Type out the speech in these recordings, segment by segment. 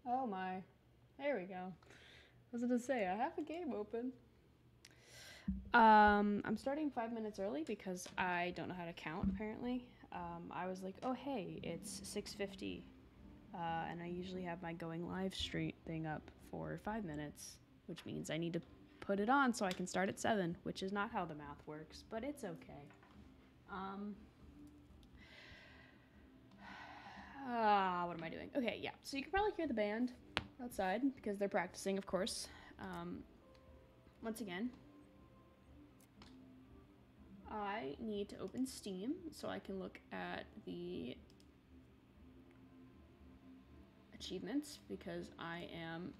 Oh my. There we go. I was gonna say, I have a game open. I'm starting 5 minutes early because I don't know how to count, apparently. I was like, oh hey, it's 6:50. And I usually have my going live stream thing up for 5 minutes, which means I need to put it on so I can start at 7, which is not how the math works, but it's okay. Um, what am I doing? Okay, yeah. So you can probably hear the band outside because they're practicing, of course. Um, Once again, I need to open Steam so I can look at the achievements because I am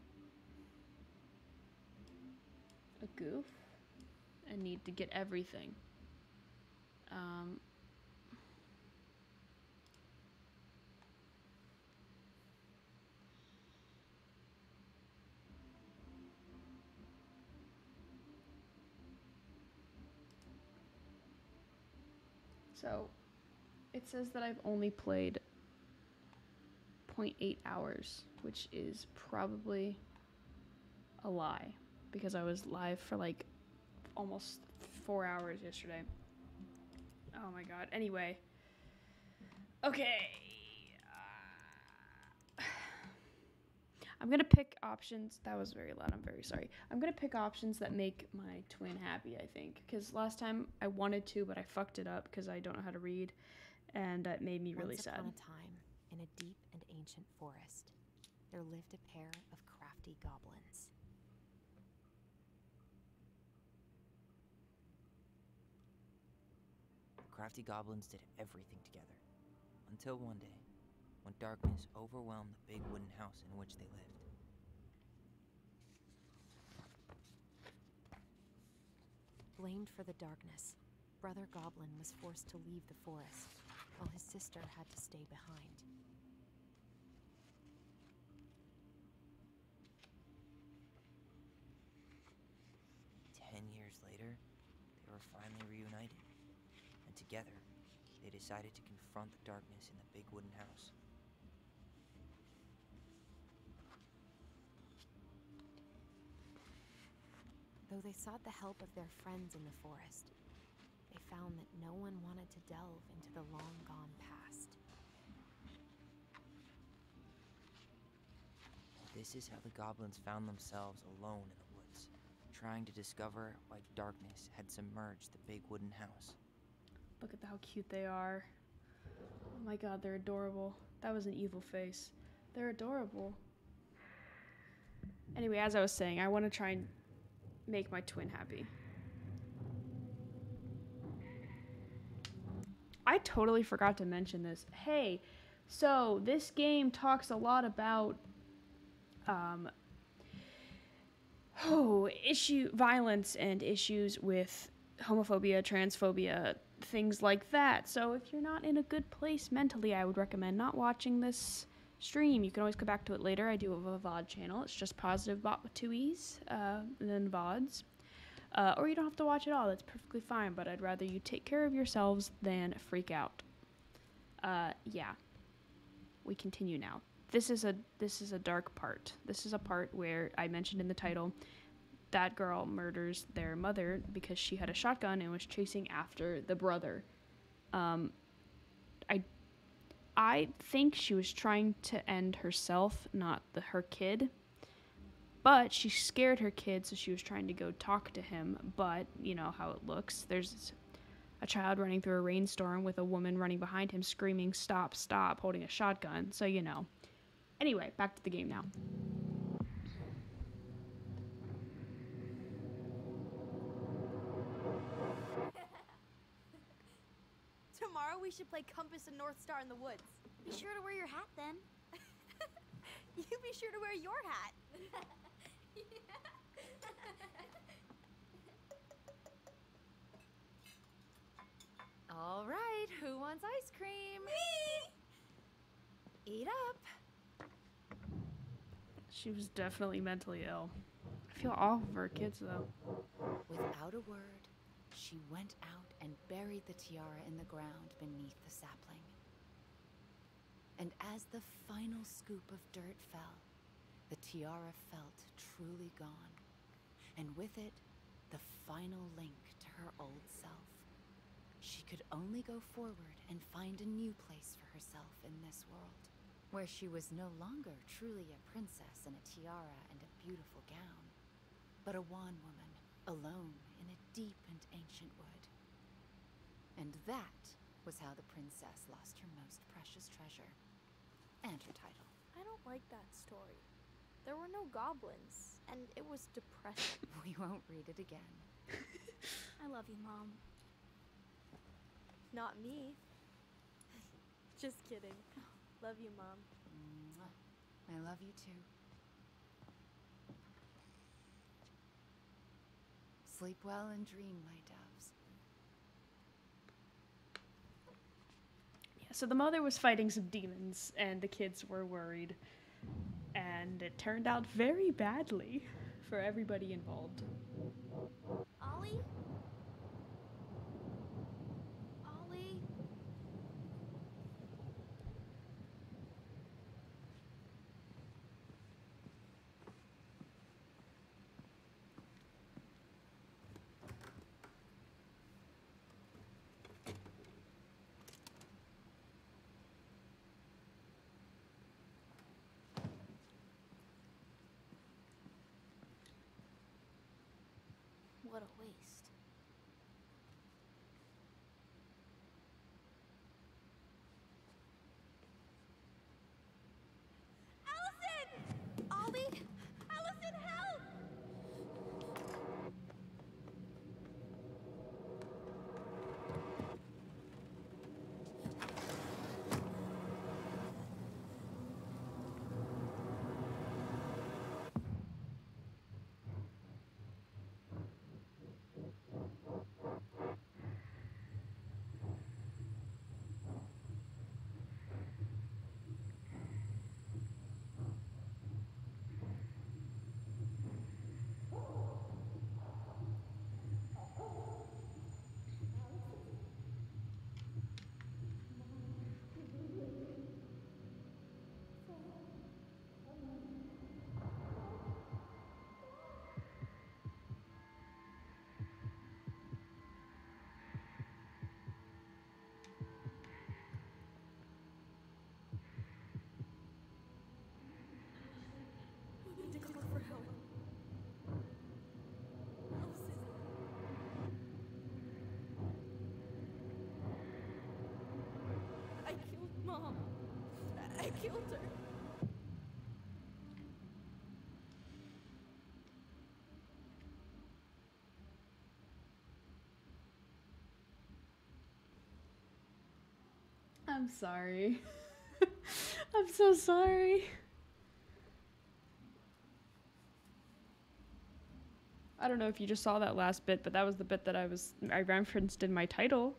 a goof and need to get everything. Um, so it says that I've only played 0.8 hours, which is probably a lie because I was live for like almost 4 hours yesterday. Oh my god. Anyway, okay. I'm gonna pick options. That was very loud. I'm very sorry. I'm gonna pick options that make my twin happy. I think because last time I wanted to, but I fucked it up because I don't know how to read, and that made me really sad. Once upon a time, in a deep and ancient forest, there lived a pair of crafty goblins. Crafty goblins did everything together, until one day, when darkness overwhelmed the big wooden house in which they lived. Blamed for the darkness, Brother Goblin was forced to leave the forest, while his sister had to stay behind. "10 years later, they were finally reunited, and together, they decided to confront the darkness in the big wooden house. Though they sought the help of their friends in the forest, they found that no one wanted to delve into the long-gone past. This is how the goblins found themselves alone in the woods, trying to discover why darkness had submerged the big wooden house. Look at how cute they are. Oh my god, they're adorable. That was an evil face. They're adorable. Anyway, as I was saying, I want to try and make my twin happy. I totally forgot to mention this. Hey, so this game talks a lot about violence and issues with homophobia, transphobia, things like that. So if you're not in a good place mentally, I would recommend not watching this stream. You can always come back to it later. I do have a VOD channel. It's just positive bot with two E's, and then VODs. Or you don't have to watch it all. That's perfectly fine. But I'd rather you take care of yourselves than freak out. Yeah. We continue now. This is a dark part. This is a part where I mentioned in the title that girl murders their mother because she had a shotgun and was chasing after the brother. I think she was trying to end herself, not her kid. But she scared her kid, so she was trying to go talk to him. But you know how it looks. There's a child running through a rainstorm with a woman running behind him screaming, "Stop, stop," holding a shotgun. So, you know. Anyway, back to the game now. Tomorrow we should play Compass and North Star in the woods. Be sure to wear your hat then. You be sure to wear your hat. All right, who wants ice cream? Me! Eat up. She was definitely mentally ill. I feel awful for her kids, though. Without a word, she went out and buried the tiara in the ground beneath the sapling. And as the final scoop of dirt fell, the tiara felt truly gone, and with it, the final link to her old self. She could only go forward and find a new place for herself in this world, where she was no longer truly a princess in a tiara and a beautiful gown, but a wan woman, alone in a deep and ancient wood. And that was how the princess lost her most precious treasure, and her title. I don't like that story. There were no goblins, and it was depressing. We won't read it again. I love you, Mom. Not me. Just kidding. Love you, Mom. Mwah. I love you too. Sleep well and dream, my doves. Yeah, so the mother was fighting some demons, and the kids were worried. And it turned out very badly for everybody involved. Ollie? Ollie? What a waste. Allison! Ollie? Allison, help! I need to call for help. Allison. I killed Mom. I killed her. I'm sorry. I'm so sorry. I don't know if you just saw that last bit, but that was the bit that I referenced in my title.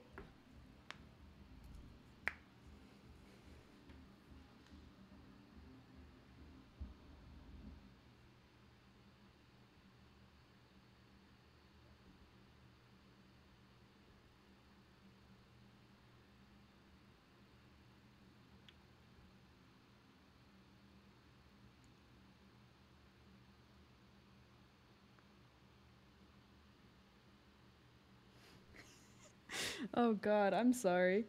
Oh god, I'm sorry.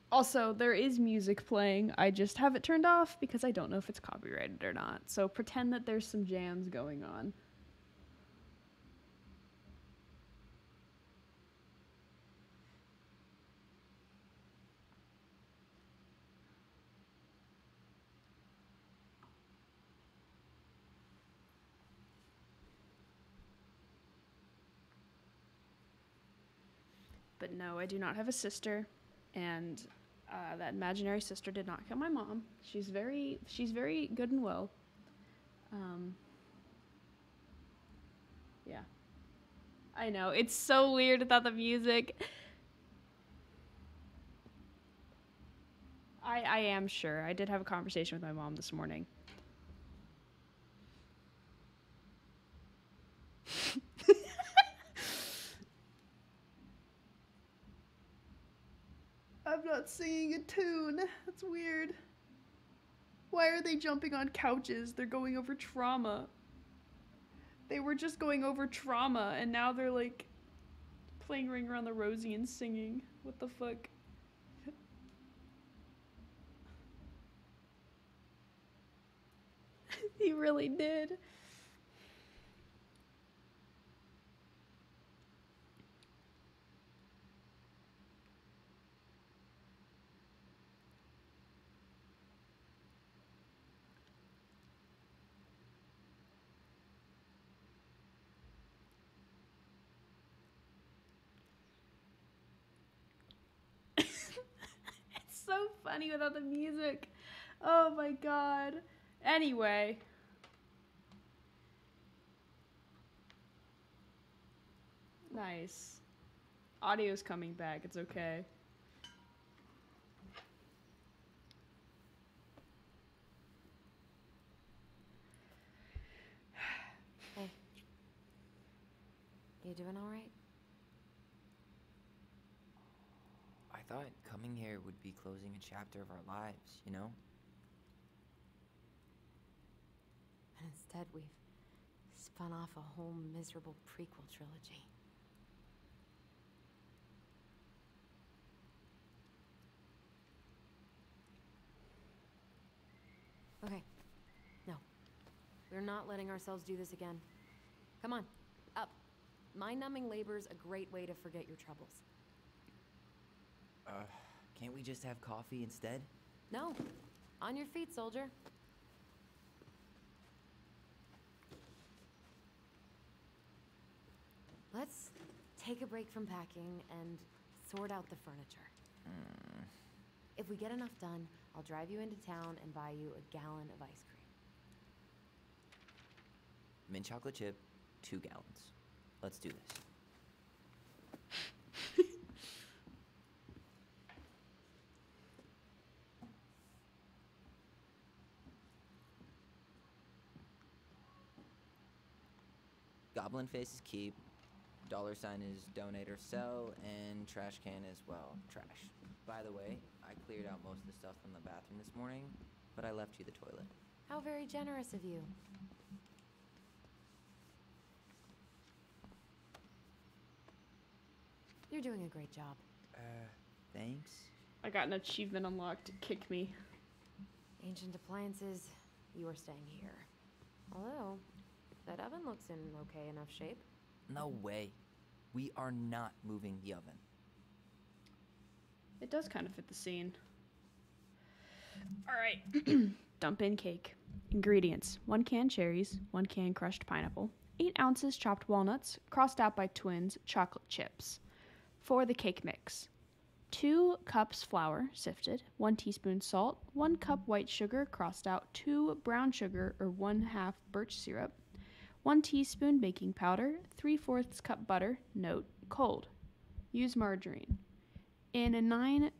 Also, there is music playing. I just have it turned off because I don't know if it's copyrighted or not. So pretend that there's some jams going on. But no, I do not have a sister, and that imaginary sister did not kill my mom. She's very good and well. Yeah. I know, it's so weird without the music. I am sure. I did have a conversation with my mom this morning. I'm not singing a tune. That's weird. What? Why are they jumping on couches? They're going over trauma. They were just going over trauma, and now they're like playing Ring Around the Rosie and singing. What the fuck? He really did. It's so funny without the music. Oh my god. Anyway. Nice. Audio's coming back. It's okay. Hey. You doing all right? I thought coming here would be closing a chapter of our lives, you know? And instead, we've spun off a whole miserable prequel trilogy. Okay. No. We're not letting ourselves do this again. Come on, up. Mind-numbing labor's a great way to forget your troubles. Can't we just have coffee instead? No. On your feet, soldier. Let's take a break from packing and sort out the furniture. If we get enough done, I'll drive you into town and buy you a gallon of ice cream. Mint chocolate chip, 2 gallons. Let's do this. Goblin faces keep, $ sign is donate or sell, and trash can as well, trash. By the way, I cleared out most of the stuff from the bathroom this morning, but I left you the toilet. How very generous of you. You're doing a great job. Thanks? I got an achievement unlocked. Kick me. Ancient appliances, you are staying here. Although, that oven looks in okay enough shape. No way. We are not moving the oven. It does kind of fit the scene. All right. Dump in cake. Ingredients: 1 can cherries, 1 can crushed pineapple, 8 ounces chopped walnuts, crossed out by twins, chocolate chips. For the cake mix: 2 cups flour, sifted, 1 teaspoon salt, 1 cup white sugar, crossed out, 2 brown sugar or 1/2 birch syrup, 1 teaspoon baking powder, 3/4 cup butter, note, cold. Use margarine. In a 9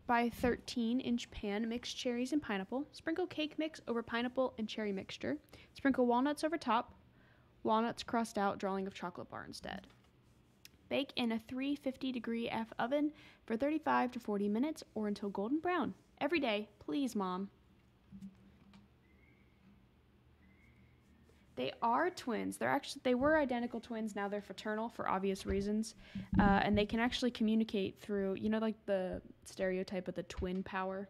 by 13 inch pan, mix cherries and pineapple. Sprinkle cake mix over pineapple and cherry mixture. Sprinkle walnuts over top. Walnuts crossed out, drawing of chocolate bar instead. Bake in a 350-degree F oven for 35 to 40 minutes or until golden brown. Every day, please, Mom. They are twins. They were identical twins. Now they're fraternal for obvious reasons, and they can actually communicate through, you know, like the stereotype of the twin power,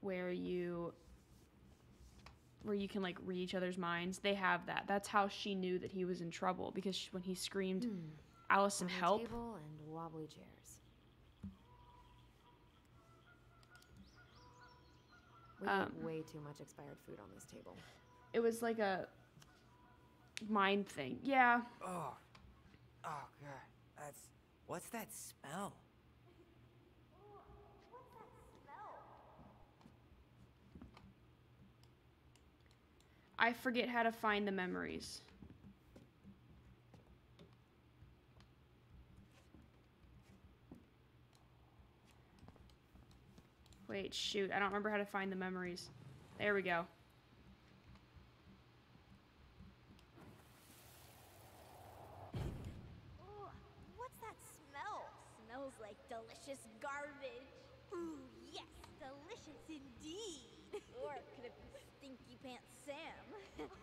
where you can like read each other's minds. They have that. That's how she knew that he was in trouble, because when he screamed, "Allison, help!" Table and wobbly chairs. We have way too much expired food on this table. It was like a mind thing. Yeah. Oh God, what's that smell? I forget how to find the memories. Wait, shoot. I don't remember how to find the memories. There we go. What's that smell? Smells like with delicious garbage. Ooh, yes, delicious indeed. Or could it be Stinky Pants Sam?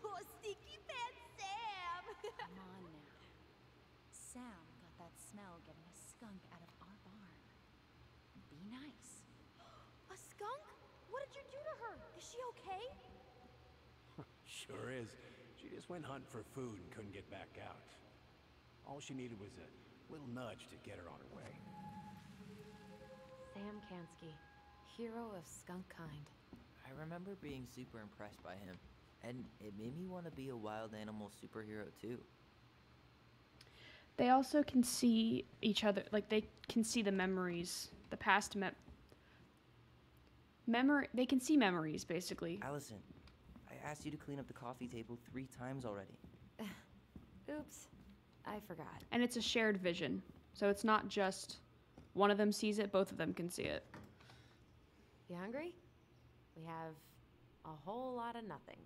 Oh, Stinky Pants Sam! Come on now. Sam got that smell getting a skunk out of our barn. Be nice. A skunk? What did you do to her? Is she okay? Sure is. She just went hunting for food and couldn't get back out. All she needed was a little nudge to get her on her way. Sam Kansky, hero of skunk kind. I remember being super impressed by him, and it made me want to be a wild animal superhero too. They also can see each other, like they can see the memories, the past memory. They can see memories, basically. Allison, I asked you to clean up the coffee table 3 times already. Oops, I forgot. And it's a shared vision, so it's not just one of them sees it; both of them can see it. You hungry? We have a whole lot of nothing.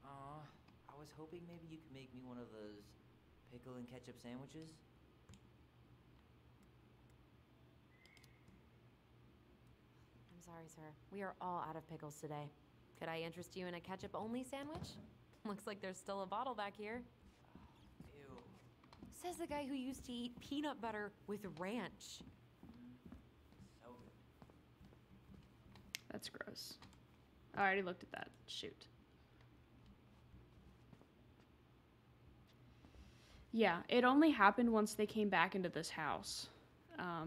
I was hoping maybe you could make me one of those pickle and ketchup sandwiches. I'm sorry, sir. We are all out of pickles today. Could I interest you in a ketchup-only sandwich? Looks like there's still a bottle back here. Ew. Says the guy who used to eat peanut butter with ranch. So good. That's gross. I already looked at that. Shoot. Yeah, it only happened once they came back into this house.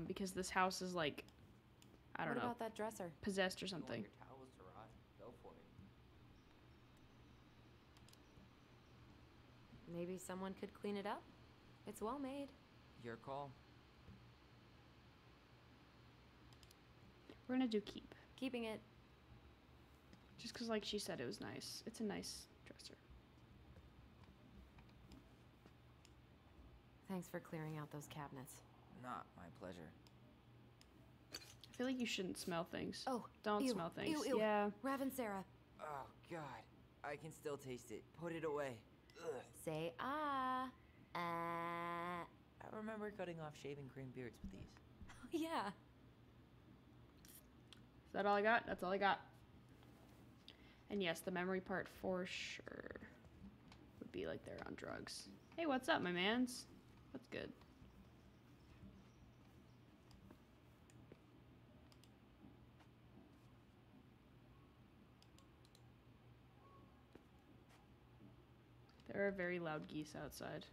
Because this house is like, I don't What know, about that dresser? possessed or You want something. your towels to rot? Go for it. Maybe someone could clean it up? It's well made. Your call. We're gonna do keep. Keeping it. Just because, like she said, it was nice. It's a nice dresser. Thanks for clearing out those cabinets. Not my pleasure. I feel like you shouldn't smell things. Oh, Don't ew, smell things. ew, ew. Yeah. Rav and Sarah, Oh, God. I can still taste it. Put it away. Ugh. say ah. I remember cutting off shaving cream beards with these. Yeah. Is that all I got? That's all I got. And yes, the memory part for sure would be like they're on drugs. Hey, what's up, my mans? That's good. There are very loud geese outside.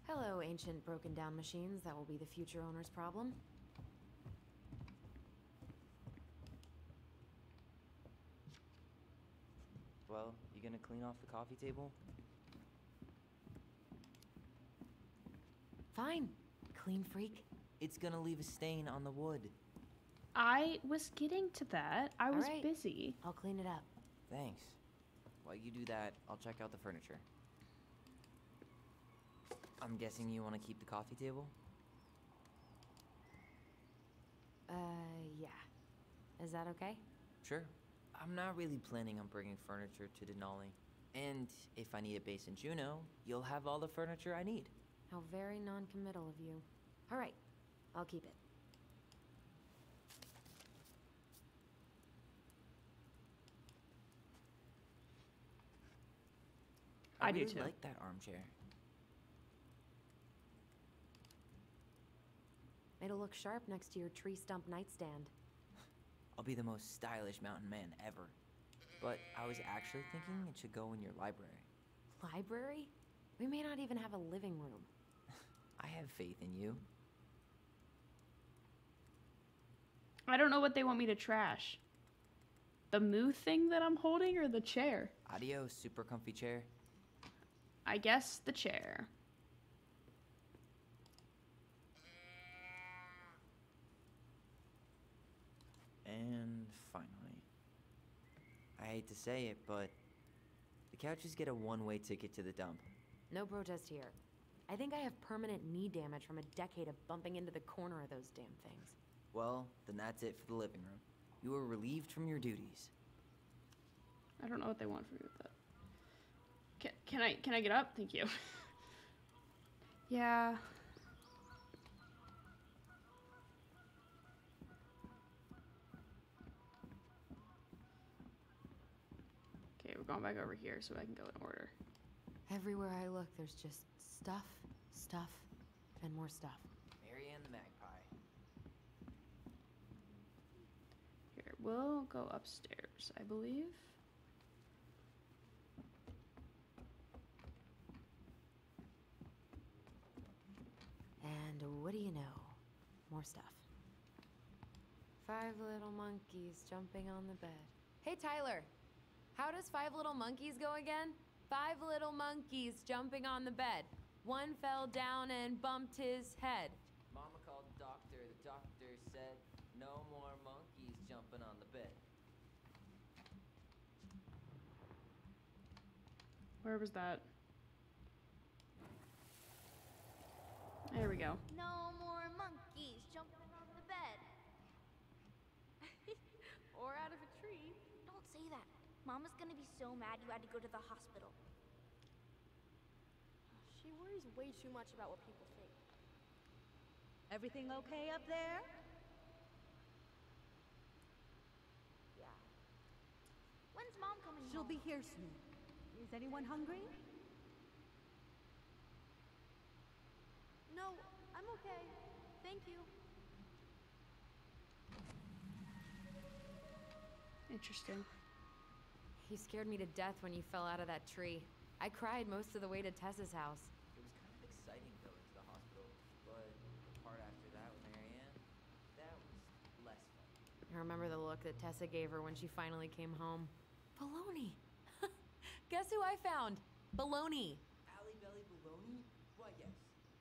Hello, ancient broken down machines that will be the future owner's problem. Well, you gonna clean off the coffee table? Fine, clean freak. It's gonna leave a stain on the wood. I was getting to that. I was Alright. busy. I'll clean it up. Thanks. While you do that, I'll check out the furniture. I'm guessing you want to keep the coffee table? Yeah. Is that okay? Sure. I'm not really planning on bringing furniture to Denali. And if I need a base in Juneau, you'll have all the furniture I need. How very non-committal of you. All right, I'll keep it. I do really too. like that armchair. It'll look sharp next to your tree stump nightstand. I'll be the most stylish mountain man ever. But I was actually thinking it should go in your library. Library? We may not even have a living room. I have faith in you. I don't know what they want me to trash. The moo thing that I'm holding or the chair? Adios, super comfy chair. I guess the chair. And finally, I hate to say it, but the couches get a one-way ticket to the dump. No protest here. I think I have permanent knee damage from a decade of bumping into the corner of those damn things. Well, then that's it for the living room. You are relieved from your duties. I don't know what they want from me with that. Can I get up? Thank you. Yeah. gone back over here so I can go in order. Everywhere I look, there's just stuff, stuff, and more stuff. Marianne the Magpie. Here, we'll go upstairs, I believe. And what do you know? More stuff. 5 little monkeys jumping on the bed. Hey, Tyler. How does 5 little monkeys go again? 5 little monkeys jumping on the bed. One fell down and bumped his head. Mama called the doctor. The doctor said, no more monkeys jumping on the bed. Where was that? There we go. No more monkeys jumping on the bed. Or out of a tree. Don't say that. Mama's gonna be so mad you had to go to the hospital. She worries way too much about what people think. Everything okay up there? Yeah. When's Mom coming She'll home? be here soon. Is anyone hungry? No, I'm okay. Thank you. Interesting. You scared me to death when you fell out of that tree. I cried most of the way to Tessa's house. It was kind of exciting going to the hospital, but the part after that with Marianne, that was less fun. I remember the look that Tessa gave her when she finally came home. Baloney! Guess who I found? Baloney! Allie Belly Baloney? Why, yes.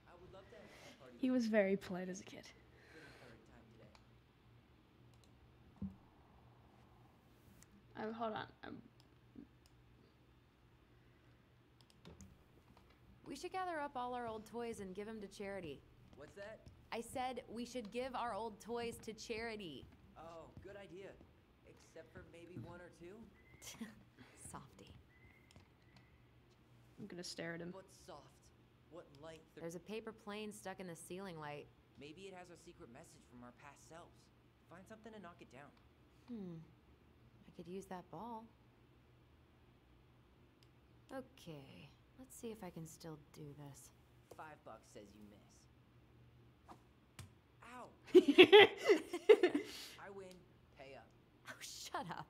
I would love to have a party. He was very polite as a kid. for the third time today. Hold on. We should gather up all our old toys and give them to charity. What's that? I said we should give our old toys to charity. Oh, good idea. Except for maybe 1 or 2? Softy. I'm gonna stare at him. What soft? What light? There's a paper plane stuck in the ceiling light. Maybe it has our secret message from our past selves. Find something and knock it down. I could use that ball. Okay, let's see if I can still do this. $5 says you miss. Ow! I win. Pay up. Oh, shut up.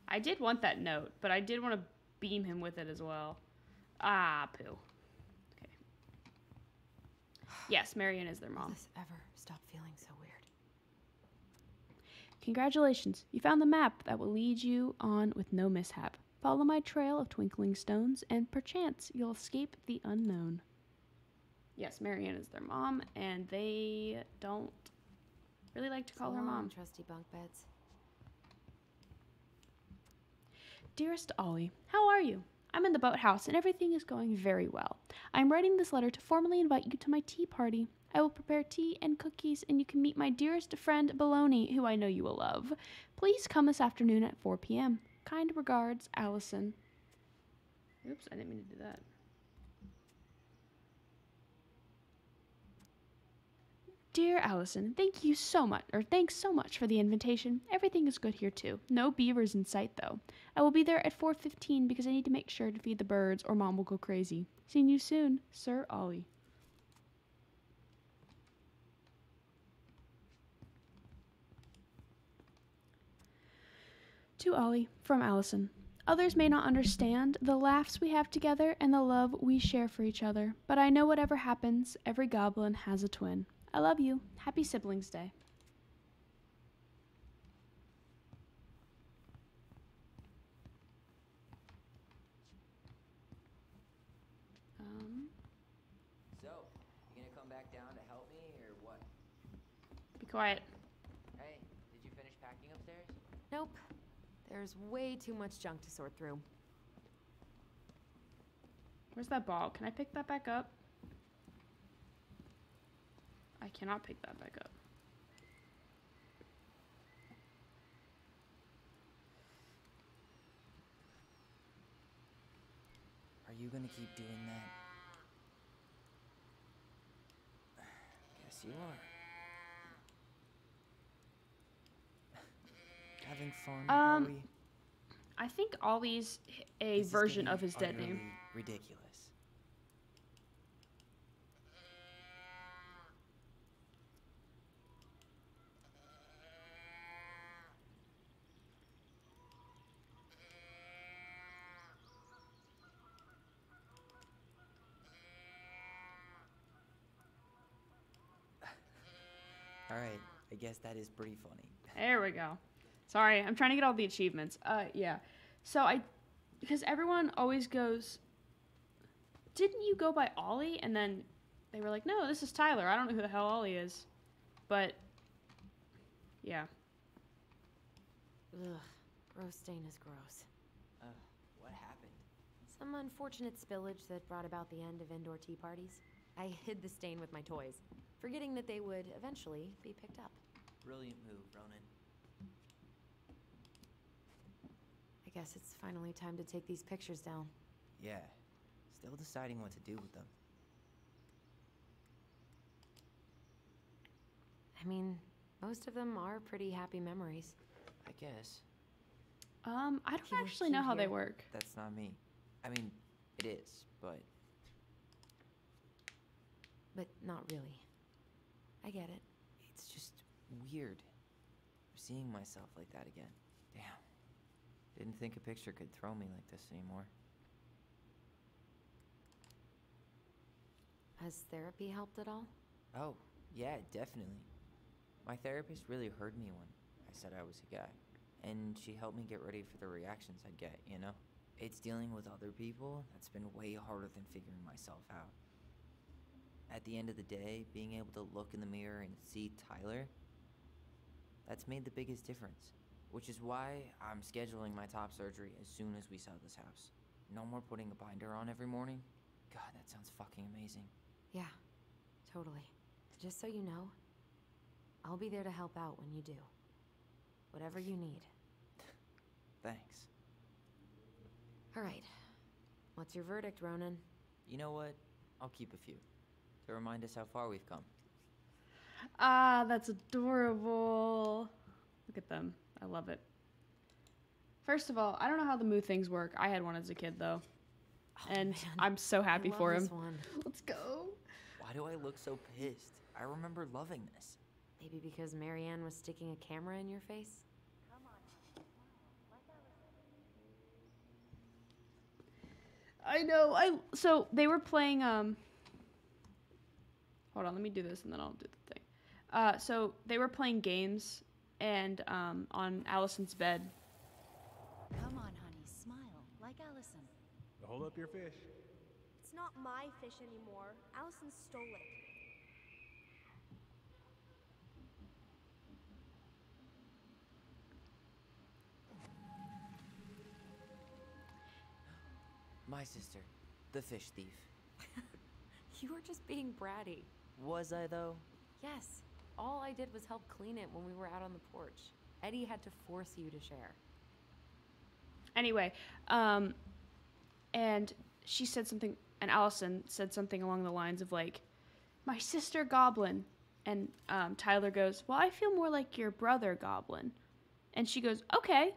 I did want that note, but I did want to beam him with it as well. Ah, poo. Okay. Yes, Marianne is their Will mom. this ever stop feeling so weird? Congratulations, you found the map that will lead you on with no mishap. Follow my trail of twinkling stones, and perchance you'll escape the unknown. Yes, Marianne is their mom, and they don't really like to call her mom. Trusty bunk beds. Dearest Ollie, how are you? I'm in the boathouse, and everything is going very well. I'm writing this letter to formally invite you to my tea party. I will prepare tea and cookies, and you can meet my dearest friend, Baloney, who I know you will love. Please come this afternoon at 4 p.m. Kind regards, Allison. Oops, I didn't mean to do that. Dear Allison, thanks so much for the invitation. Everything is good here too. No beavers in sight though. I will be there at 4:15 because I need to make sure to feed the birds or Mom will go crazy. Seeing you soon, Sir Ollie. To Ollie, from Allison. Others may not understand the laughs we have together and the love we share for each other, but I know whatever happens, every goblin has a twin. I love you. Happy Siblings Day. So, you gonna come back down to help me, or what? Be quiet. Hey, did you finish packing upstairs? Nope. There's way too much junk to sort through. Where's that ball? Can I pick that back up? I cannot pick that back up. Are you gonna keep doing that? Guess you are. Having fun, are we? I think Ollie's a This is version getting of his dead utterly name. Ridiculous. Alright, I guess that is pretty funny. There we go. Sorry, I'm trying to get all the achievements. Yeah. So because everyone always goes, didn't you go by Ollie? And then they were like, no, this is Tyler. I don't know who the hell Ollie is. But, yeah. Ugh, rose stain is gross. What happened? Some unfortunate spillage that brought about the end of indoor tea parties. I hid the stain with my toys, forgetting that they would eventually be picked up. Brilliant move, Ronan. I guess it's finally time to take these pictures down. Yeah, still deciding what to do with them. I mean, most of them are pretty happy memories. I guess. I don't You were actually know cute how they here. work. That's not me. I mean, it is, but But not really. I get it. it's just weird. Seeing myself like that again. Damn. Didn't think a picture could throw me like this anymore. Has therapy helped at all? Oh, yeah, definitely. My therapist really heard me when I said I was a guy. And she helped me get ready for the reactions I'd get, you know? It's dealing with other people that's been way harder than figuring myself out. At the end of the day, being able to look in the mirror and see Tyler, that's made the biggest difference. Which is why I'm scheduling my top surgery as soon as we sell this house. No more putting a binder on every morning. God, that sounds fucking amazing. Yeah, totally. Just so you know, I'll be there to help out when you do. Whatever you need. Thanks. All right. What's your verdict, Ronan? You know what? I'll keep a few. To remind us how far we've come. Ah, that's adorable. Look at them. I love it. First of all, I don't know how the moo things work. I had one as a kid, though. Oh, And man. I'm so happy I love for him. this one. Let's go. Why do I look so pissed? I remember loving this. Maybe because Marianne was sticking a camera in your face? I know. So they were playing hold on, let me do this and then I'll do the thing. So they were playing games and on Allison's bed. Come on, honey, smile like Allison. Hold up your fish. It's not my fish anymore. Allison stole it. My sister, the fish thief. You were just being bratty. Was I, though? Yes. All I did was help clean it when we were out on the porch. Eddie had to force you to share. Anyway, and she said something, and Allison said something along the lines of like, my sister Goblin. And Tyler goes, well, I feel more like your brother Goblin. And she goes, okay.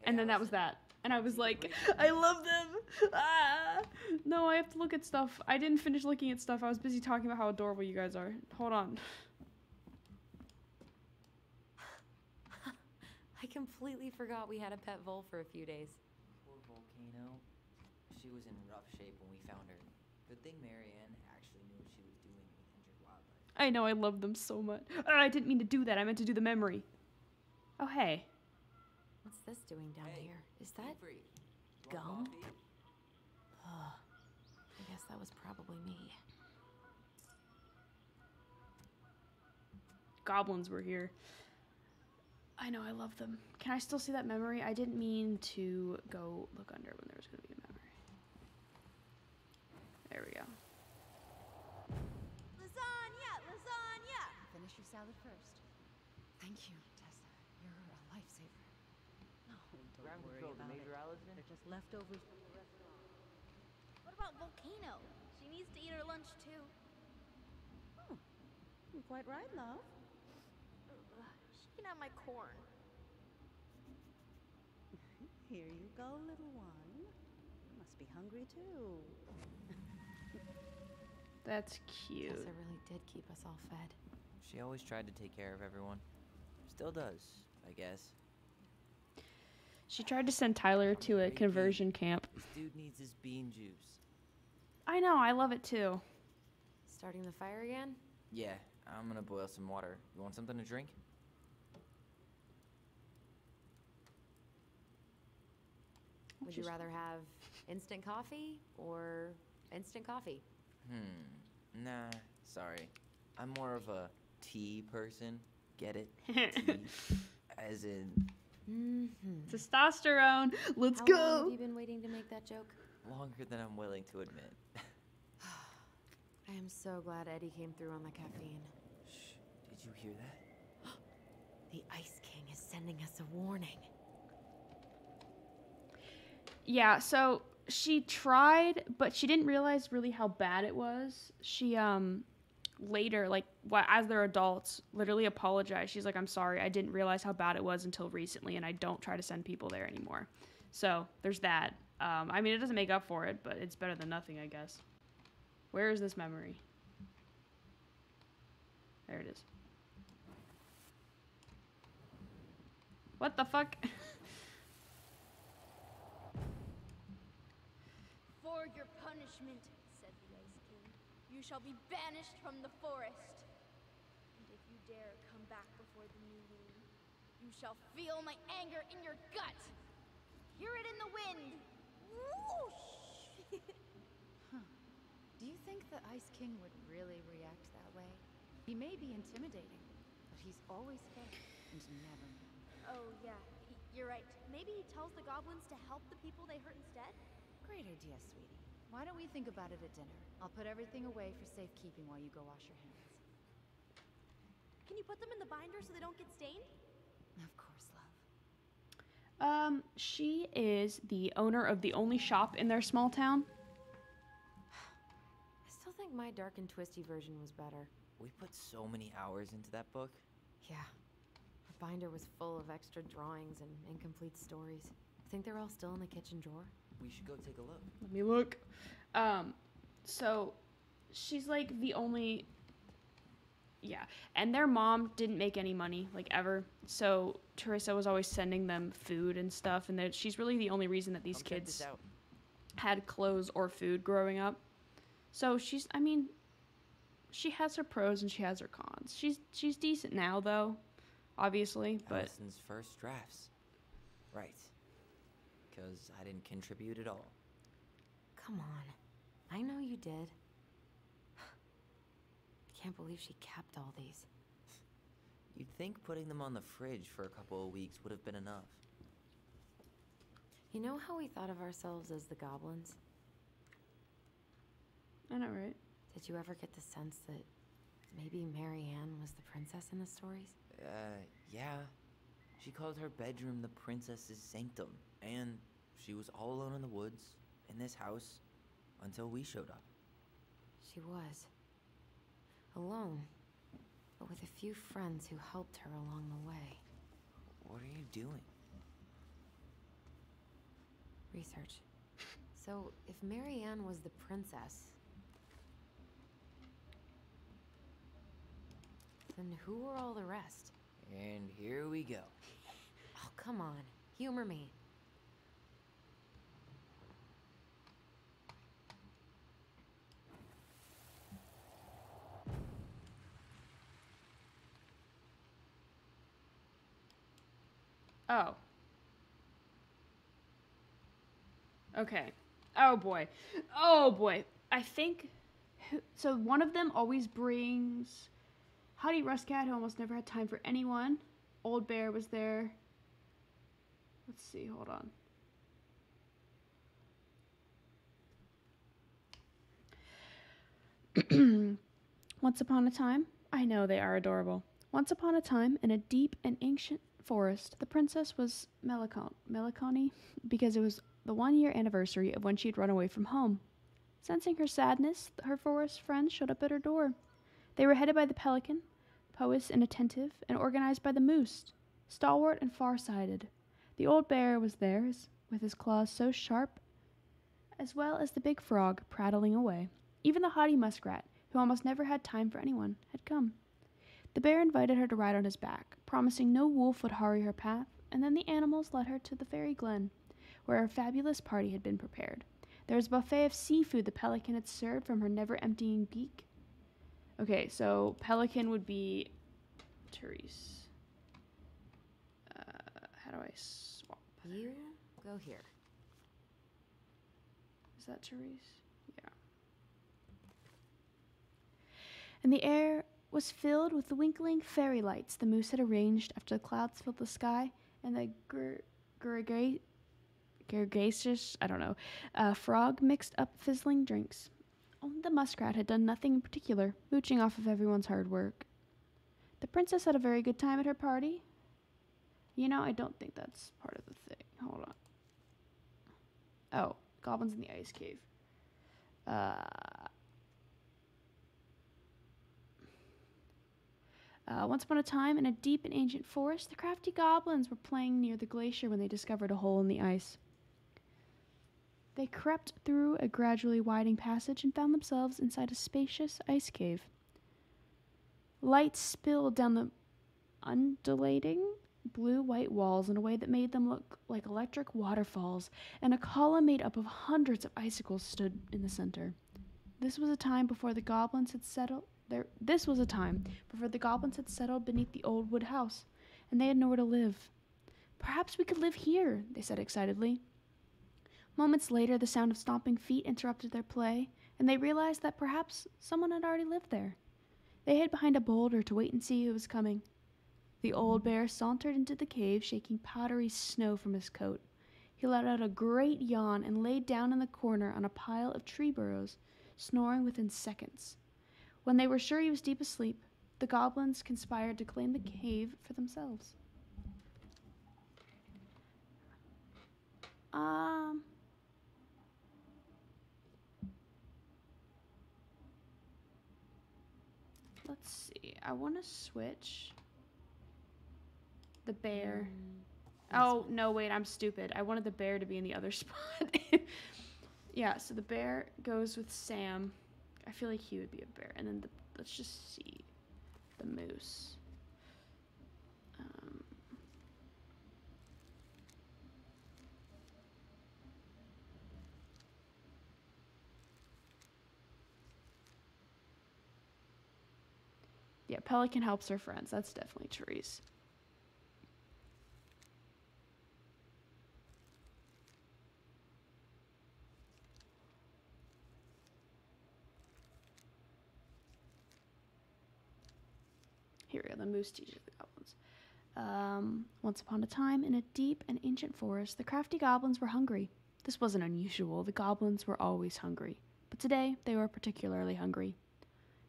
And then that was that. And I was like, I love them. Ah. No, I have to look at stuff. I didn't finish looking at stuff. I was busy talking about how adorable you guys are. Hold on. I completely forgot we had a pet vole for a few days. Poor Volcano. She was in rough shape when we found her. Good thing Marianne actually knew what she was doing with injured wildlife. I know, I love them so much. Oh, I didn't mean to do that. I meant to do the memory. Oh, hey. What's this doing down Hey, here? Is that Free. gum? Ugh. I guess that was probably me. Goblins were here. I know, I love them. Can I still see that memory? I didn't mean to go look under when there was going to be a memory. There we go. Lasagna! Lasagna! Finish your salad first. Thank you, Tessa. You're a lifesaver. Oh, don't worry about it. They're just leftovers from the restaurant. What about Volcano? She needs to eat her lunch too. Oh, you're quite right, love. Ugh, she can have my corn. Here you go, little one. You must be hungry too. That's cute. Guess it really did keep us all fed. She always tried to take care of everyone. Still does, I guess. She tried to send Tyler to a conversion camp. This dude needs his bean juice. I know, I love it too. Starting the fire again? Yeah, I'm gonna boil some water. You want something to drink? Would you rather have instant coffee or instant coffee? Nah, sorry. I'm more of a tea person. Get it? Tea. As in... Testosterone. Let's How go. long have you been waiting to make that joke? longer than I'm willing to admit. I am so glad Eddie came through on the caffeine. Shh, did you hear that? The Ice King is sending us a warning. Yeah, so she tried, but she didn't realize really how bad it was. She later, like, as they're adults, literally apologized. She's like, I'm sorry, I didn't realize how bad it was until recently, and I don't try to send people there anymore. So there's that. I mean, it doesn't make up for it, but it's better than nothing, I guess. Where is this memory? There it is. What the fuck? For your punishment, said the Ice King, you shall be banished from the forest. And if you dare come back before the new moon, you shall feel my anger in your gut. Hear it in the wind. Whoosh! Do you think the Ice King would really react that way? He may be intimidating, but he's always fair and never mean. Oh, yeah, you're right. Maybe he tells the goblins to help the people they hurt instead? Great idea, sweetie. Why don't we think about it at dinner? I'll put everything away for safekeeping while you go wash your hands. Can you put them in the binder so they don't get stained? Of course, love. She is the owner of the only shop in their small town. I still think my dark and twisty version was better. We put so many hours into that book. Yeah. The binder was full of extra drawings and incomplete stories. I think they're all still in the kitchen drawer. We should go take a look. Let me look. So she's like the only, yeah, and their mom didn't make any money, like, ever. So Teresa was always sending them food and stuff, and that she's really the only reason that these Come check kids this out. had clothes or food growing up. So she's, I mean, she has her pros and she has her cons. She's decent now, though, obviously, but Allison's first drafts. Right. Because I didn't contribute at all. Come on. I know you did. Can't believe she kept all these. You'd think putting them on the fridge for a couple of weeks would have been enough. You know how we thought of ourselves as the goblins? I know, right? Did you ever get the sense that maybe Marianne was the princess in the stories? Yeah. She called her bedroom the princess's sanctum. And she was all alone in the woods, in this house, until we showed up. She was. Alone, but with a few friends who helped her along the way. What are you doing? Research. So, if Marianne was the princess, then who were all the rest? And here we go. Oh, come on. Humor me. Oh. Okay. Oh boy. Oh boy. I think so. One of them always brings Howdy Rustcat, who almost never had time for anyone. Old Bear was there. Let's see. Hold on. Once upon a time, I know they are adorable. Once upon a time, in a deep and ancient forest, the princess was melancholy because it was the 1-year anniversary of when she'd run away from home. Sensing her sadness, her forest friends showed up at her door. They were headed by the pelican, poised and attentive, and organized by the moose, stalwart and far-sighted. The old bear was there, with his claws so sharp, as well as the big frog prattling away. Even the haughty muskrat, who almost never had time for anyone, had come. The bear invited her to ride on his back, promising no wolf would hurry her path, and then the animals led her to the fairy glen, where a fabulous party had been prepared. There was a buffet of seafood the pelican had served from her never-emptying beak. Okay, so pelican would be Therese. How do I swap? You go here. Is that Therese? Yeah. And the air was filled with the winkling fairy lights the moose had arranged after the clouds filled the sky, and the gregarious, frog mixed up fizzling drinks. Only the muskrat had done nothing in particular, mooching off of everyone's hard work. The princess had a very good time at her party. You know, I don't think that's part of the thing. Hold on. Oh, goblins in the ice cave. Once upon a time, in a deep and ancient forest, the crafty goblins were playing near the glacier when they discovered a hole in the ice. They crept through a gradually widening passage and found themselves inside a spacious ice cave. Light spilled down the undulating blue-white walls in a way that made them look like electric waterfalls, and a column made up of hundreds of icicles stood in the center. This was a time before the goblins had settled beneath the old wood house, and they had nowhere to live. Perhaps we could live here, they said excitedly. Moments later, the sound of stomping feet interrupted their play, and they realized that perhaps someone had already lived there. They hid behind a boulder to wait and see who was coming. The old bear sauntered into the cave, shaking powdery snow from his coat. He let out a great yawn and laid down in the corner on a pile of tree burrows, snoring within seconds. When they were sure he was deep asleep, the goblins conspired to claim the cave for themselves. Let's see. I want to switch the bear. Oh, no, wait, I'm stupid. I wanted the bear to be in the other spot. Yeah, so the bear goes with Sam. I feel like he would be a bear. And then let's just see the moose. Yeah, Pelican helps her friends. That's definitely Therese. Here we go, the moose teaches the goblins. Once upon a time, in a deep and ancient forest, the crafty goblins were hungry. This wasn't unusual. The goblins were always hungry. But today, they were particularly hungry.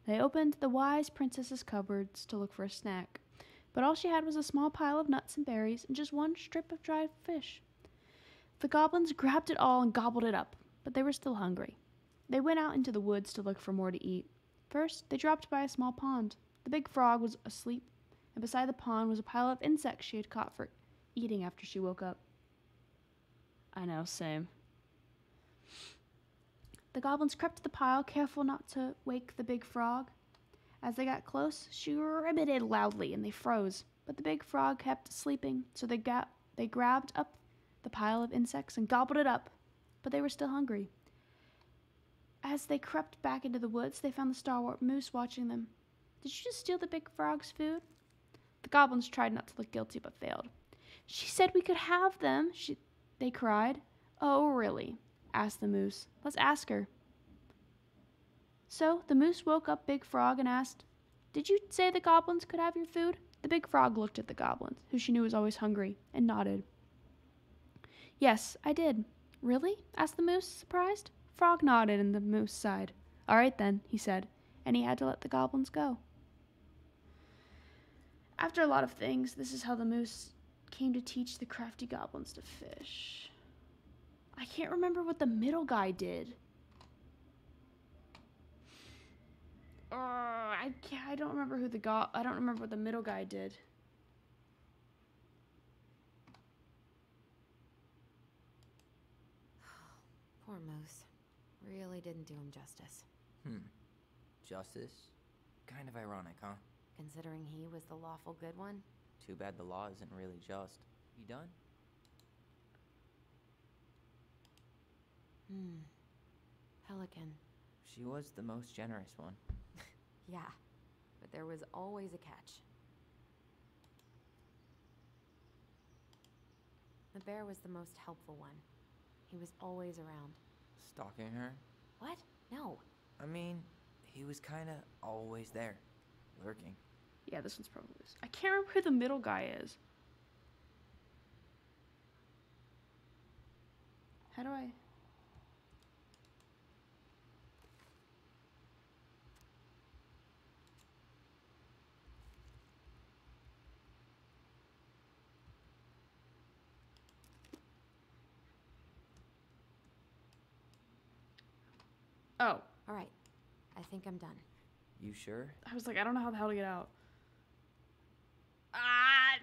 They opened the wise princess's cupboards to look for a snack, but all she had was a small pile of nuts and berries and just one strip of dried fish. The goblins grabbed it all and gobbled it up, but they were still hungry. They went out into the woods to look for more to eat. First, they dropped by a small pond. The big frog was asleep, and beside the pond was a pile of insects she had caught for eating after she woke up. I know, same. The goblins crept to the pile, careful not to wake the big frog. As they got close, she ribbited loudly, and they froze. But the big frog kept sleeping, so they grabbed up the pile of insects and gobbled it up. But they were still hungry. As they crept back into the woods, they found the stalwart moose watching them. Did you just steal the big frog's food? The goblins tried not to look guilty, but failed. She said we could have them, they cried. Oh, really? Asked the moose. Let's ask her. So the moose woke up Big Frog and asked, Did you say the goblins could have your food? The big frog looked at the goblins, who she knew was always hungry, and nodded. Yes, I did. Really? Asked the moose, surprised. Frog nodded and the moose sighed. All right then, he said, and he had to let the goblins go. After a lot of things, this is how the moose came to teach the crafty goblins to fish. I can't remember what the middle guy did. I don't remember I don't remember what the middle guy did. Really didn't do him justice. Justice? Kind of ironic, huh? Considering he was the lawful good one. Too bad the law isn't really just. You done? Pelican. She was the most generous one. Yeah, but there was always a catch. The bear was the most helpful one. He was always around. Stalking her? What? No. I mean, he was kinda always there. Lurking. Yeah, this one's probably this. I can't remember who the middle guy is. How do I... Oh. All right. I think I'm done. You sure? I was like, I don't know how the hell to get out.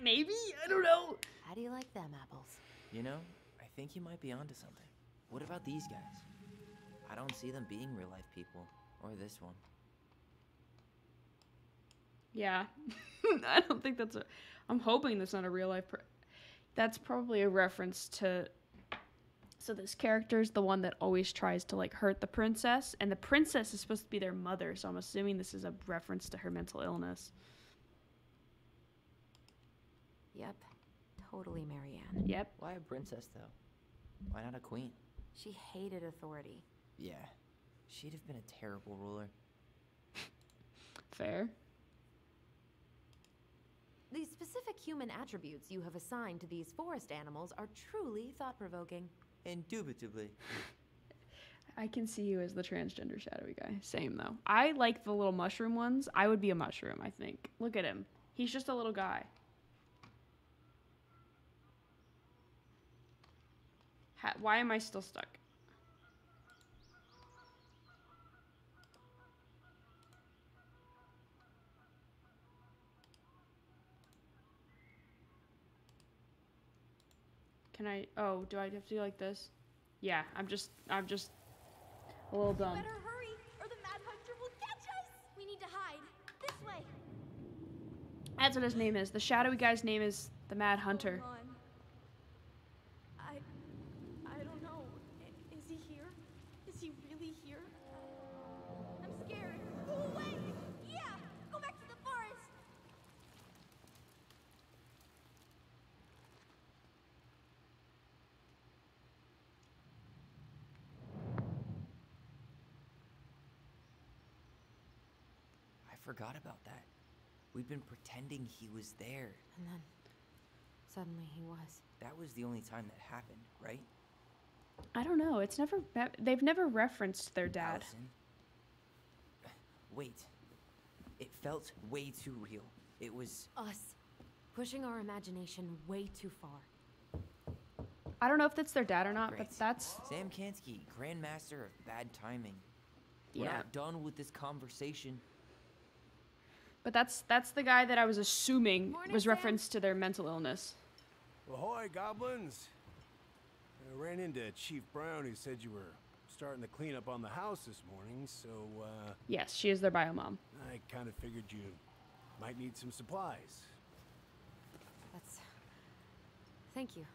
Maybe? I don't know. How do you like them apples? You know, I think you might be onto something. What about these guys? I don't see them being real life people. Or this one. Yeah. I don't think that's a... I'm hoping that's not a real life... That's probably a reference to... So this character is the one that always tries to, like, hurt the princess. And the princess is supposed to be their mother, so I'm assuming this is a reference to her mental illness. Yep. Totally Marianne. Yep. Why a princess, though? Why not a queen? She hated authority. Yeah. She'd have been a terrible ruler. Fair. The specific human attributes you have assigned to these forest animals are truly thought-provoking. Indubitably. I can see you as the transgender shadowy guy. Same, though. I like the little mushroom ones. I would be a mushroom, I think. Look at him. He's just a little guy. Why am I still stuck? Can I... Oh, do I have to do like this? Yeah, I'm just a little dumb. Better hurry, or the Mad Hunter will catch us! We need to hide. This way. That's what his name is. The shadowy guy's name is the Mad Hunter. Hold on. I don't know. Is he here? Is he really here? I'm scared. Go away! Yeah! Go back to the forest! I forgot about that. We'd been pretending he was there. And then, suddenly he was. That was the only time that happened, right? I don't know. It's never... They've never referenced their dad. Allison? Wait. It felt way too real. It was... Us. Pushing our imagination way too far. I don't know if that's their dad or not, Great. but that's... Sam Kansky, Grandmaster of Bad Timing. We're Yeah. not done with this conversation. But that's the guy that I was assuming Morning, was Sam. referenced to their mental illness. Ahoy, goblins! I ran into Chief Brown, who said you were starting to clean up on the house this morning, so, Yes, she is their bio mom. I kind of figured you might need some supplies. That's... Thank you.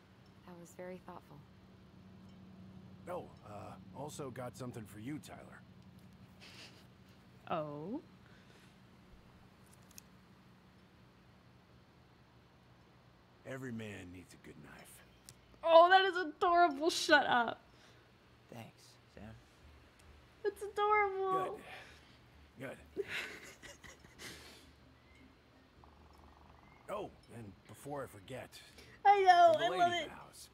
That was very thoughtful. Oh, also got something for you, Tyler. Oh. Every man needs a good knife. Oh, that is adorable. Shut up. Thanks, Sam. That's adorable. Good. Good. Oh, and before I forget, I know. there's a I lady love in it. the house.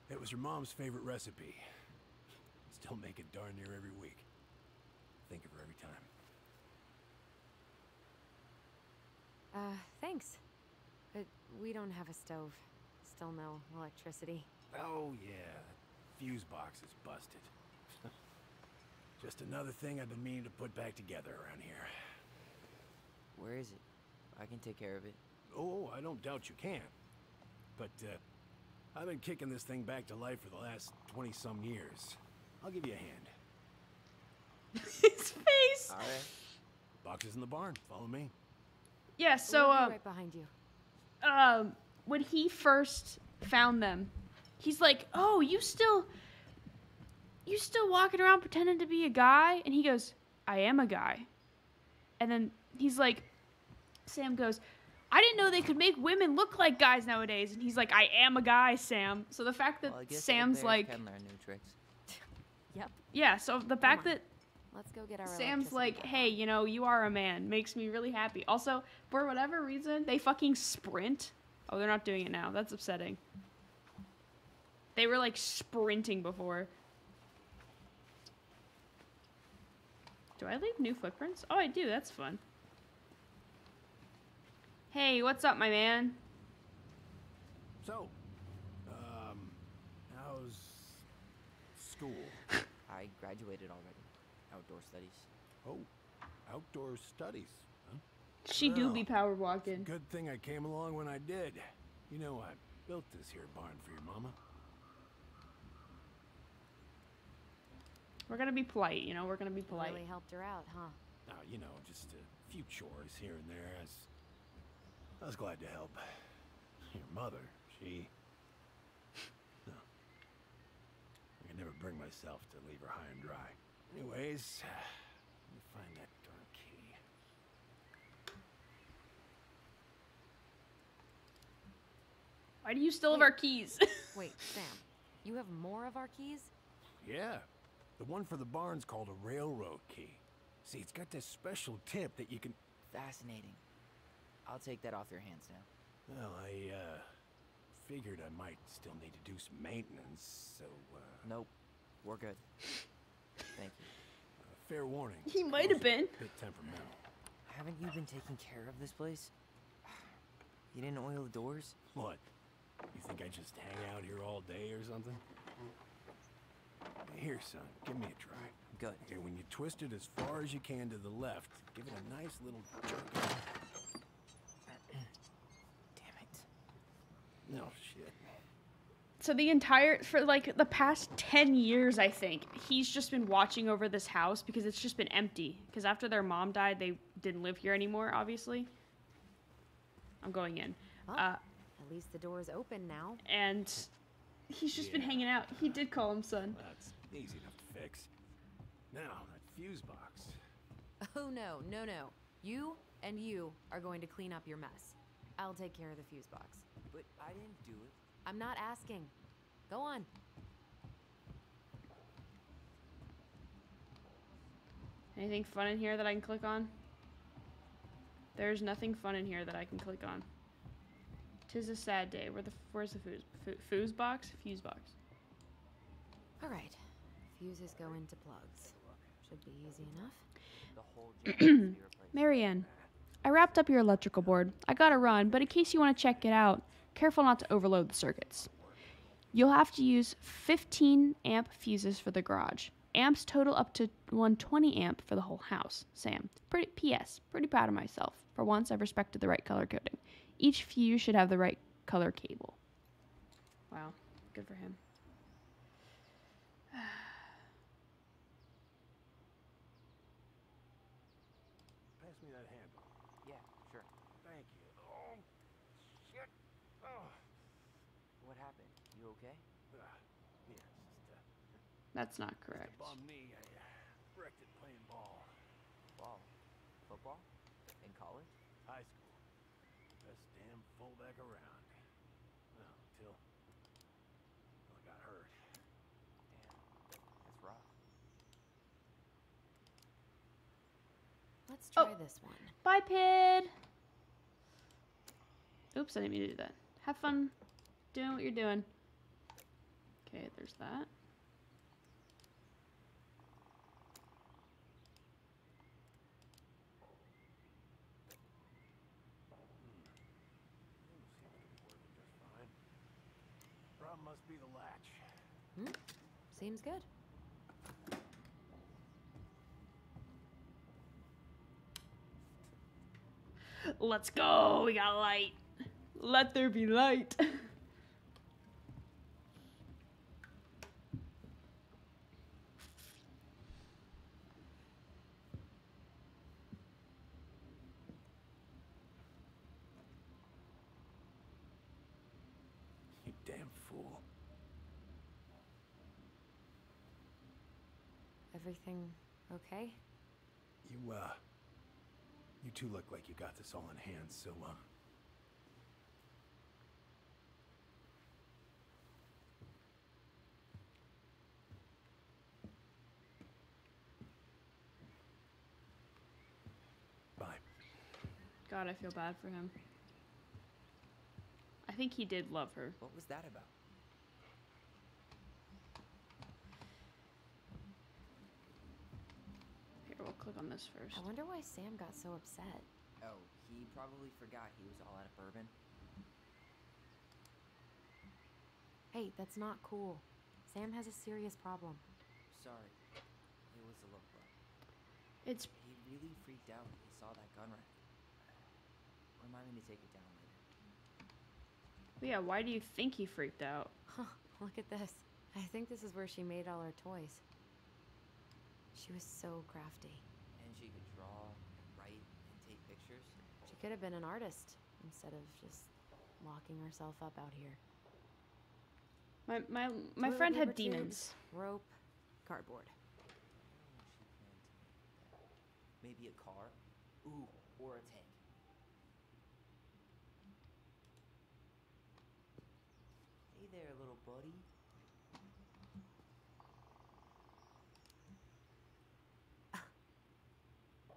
It was her mom's favorite recipe. Still make it darn near every week. Think of her every time. Thanks. But we don't have a stove. Still no electricity. Oh yeah, the fuse box is busted. Just another thing I've been meaning to put back together around here. Where is it? I can take care of it. Oh, I don't doubt you can. But, I've been kicking this thing back to life for the last 20-some years. I'll give you a hand. His face. All right. Boxes in the barn. Follow me. Yeah, so, We'll be right behind you. when he first found them, he's like, "Oh, you still walking around pretending to be a guy?" And he goes, "I am a guy." And then he's like, Sam goes, "I didn't know they could make women look like guys nowadays." And he's like, "I am a guy, Sam." So the fact that Well, I guess old Sam's bears like, can learn new tricks. Yep. yeah, so the fact on. that Let's go get our Sam's electricity like, back "Hey, on. you know, you are a man," makes me really happy. Also, for whatever reason, they fucking sprint. Oh, they're not doing it now. That's upsetting. They were like sprinting before. Do I leave new footprints? Oh, I do. That's fun. Hey, what's up, my man? So, how's school? I graduated already. Outdoor studies. Oh, outdoor studies, huh? She do Well, be power walking. Good thing I came along when I did. You know, I built this here barn for your mama. We're gonna be polite, you know. We're gonna be You polite. really helped her out, huh? Now, you know, just a few chores here and there. I was glad to help. Your mother, she... No. I could never bring myself to leave her high and dry. Anyways, let me find that darn key. Why do you still have our keys? Wait, Sam, you have more of our keys? Yeah, the one for the barn's called a railroad key. See, it's got this special tip that you can... Fascinating. I'll take that off your hands now. Well, I, figured I might still need to do some maintenance, so, Nope. We're good. Thank you. fair warning. He might have been. Bit temperamental. Haven't you been taking care of this place? You didn't oil the doors? What? You think I just hang out here all day or something? Here, son, give me a try. Good. Okay, when you twist it as far as you can to the left, give it a nice little jerk. Damn it. No shit. So for like the past 10 years, I think, he's just been watching over this house because it's just been empty. Because after their mom died, they didn't live here anymore, obviously. I'm going in. Well, at least the door is open now. And he's just been hanging out. He did call him son. That's easy enough to fix. Now, that fuse box. Oh, no. You and you are going to clean up your mess. I'll take care of the fuse box. But I didn't do it. I'm not asking. Go on. Anything fun in here that I can click on? There's nothing fun in here that I can click on. 'Tis a sad day. Where's the fuse box? Fuse box. All right. Fuses go into plugs. Should be easy enough. The whole job needs to be replaced. Marianne, I wrapped up your electrical board. I gotta run, but in case you want to check it out, careful not to overload the circuits. You'll have to use 15 amp fuses for the garage. Amps total up to 120 amp for the whole house. Sam. P.S. Pretty proud of myself. For once, I've respected the right color coding. Each fuse should have the right color cable. Wow. Good for him. Pass me that handle. Yeah, sure. Thank you. Oh, shit. Oh. What happened? You okay? Yeah, it's just That's not correct. a bum knee. I wrecked it playing ball. Ball. Football? In college? High school. Best damn fullback around. Well, until I got hurt. Damn. That's rough. Let's try this one. Bye, Pid. Oops, I didn't mean to do that. Have fun doing what you're doing. Okay, there's that. Problem must be the latch. Seems good. Let's go. We got light. Let there be light. You damn fool. Everything okay? You two look like you got this all in hand, so, bye. God, I feel bad for him. I think he did love her. What was that about? Here, we'll click on this first. I wonder why Sam got so upset. Oh, he probably forgot he was all out of bourbon. Hey, that's not cool. Sam has a serious problem. Sorry. It was a low blow. It's He really freaked out when he saw that gun rack. Remind me to take it down later. yeah. Why do you think he freaked out? Huh, look at this. I think this is where she made all her toys. She was so crafty. And she could draw, write, and take pictures. She could have been an artist instead of just locking herself up out here. My Toilet friend had paper tubes, demons. Rope, cardboard. Where was she planning to make that? Maybe a car? Ooh, or a tank. Hey there, little buddy.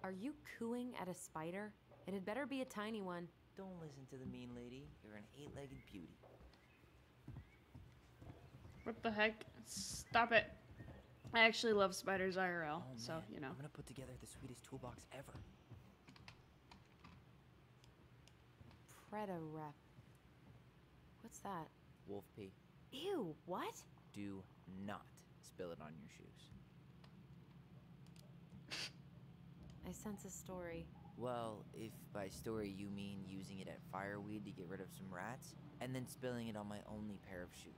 Are you cooing at a spider? It had better be a tiny one. Don't listen to the mean lady. You're an 8-legged beauty. What the heck? Stop it. I actually love spiders IRL, Oh, so man, you know. I'm gonna put together the sweetest toolbox ever. Predarep. What's that? Wolf pee. Ew, what? Do not spill it on your shoes. I sense a story. Well, if by story you mean using it at fireweed to get rid of some rats, and then spilling it on my only pair of shoes,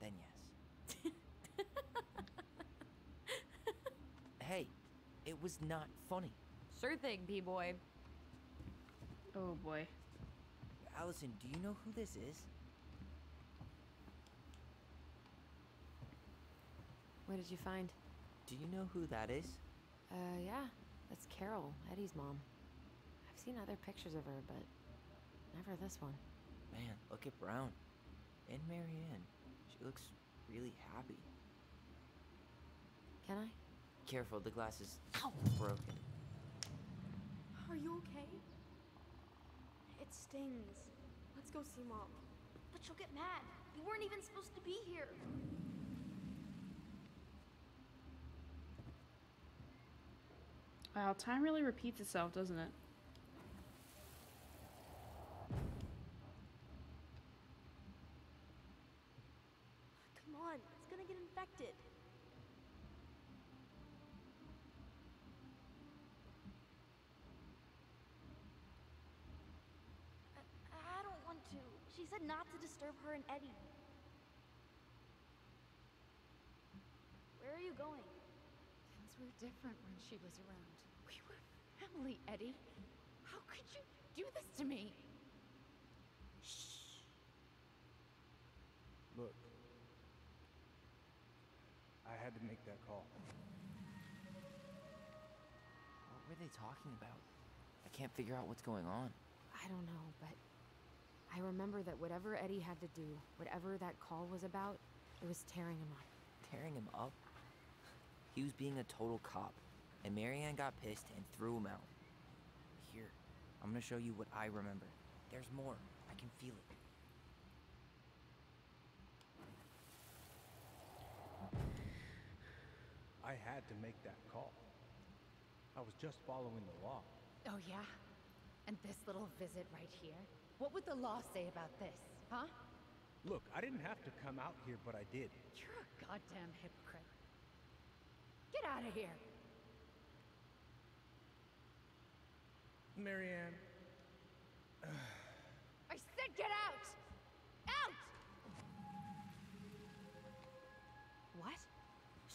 then yes. Hey, it was not funny. Sure thing, P-boy. Oh boy. Allison, do you know who this is? What did you find? Do you know who that is? Yeah. That's Carol, Eddie's mom. I've seen other pictures of her, but never this one. Man, look at Brown. And Marianne. She looks really happy. Can I? Careful, the glass is broken. Are you okay? It stings. Let's go see Mom. But she'll get mad. We weren't even supposed to be here. Wow, time really repeats itself, doesn't it? Come on, it's gonna get infected. I don't want to. She said not to disturb her and Eddie. Where are you going? Things were different when she was around. We were family, Eddie. How could you do this to me? Shh. Look, I had to make that call. What were they talking about? I can't figure out what's going on. I don't know, but I remember that whatever Eddie had to do, whatever that call was about, it was tearing him up. Tearing him up? He was being a total cop, and Marianne got pissed and threw him out. Here, I'm gonna show you what I remember. There's more. I can feel it. I had to make that call. I was just following the law. Oh, yeah? And this little visit right here? What would the law say about this, huh? Look, I didn't have to come out here, but I did. You're a goddamn hypocrite. Get out of here. Marianne, I said get out!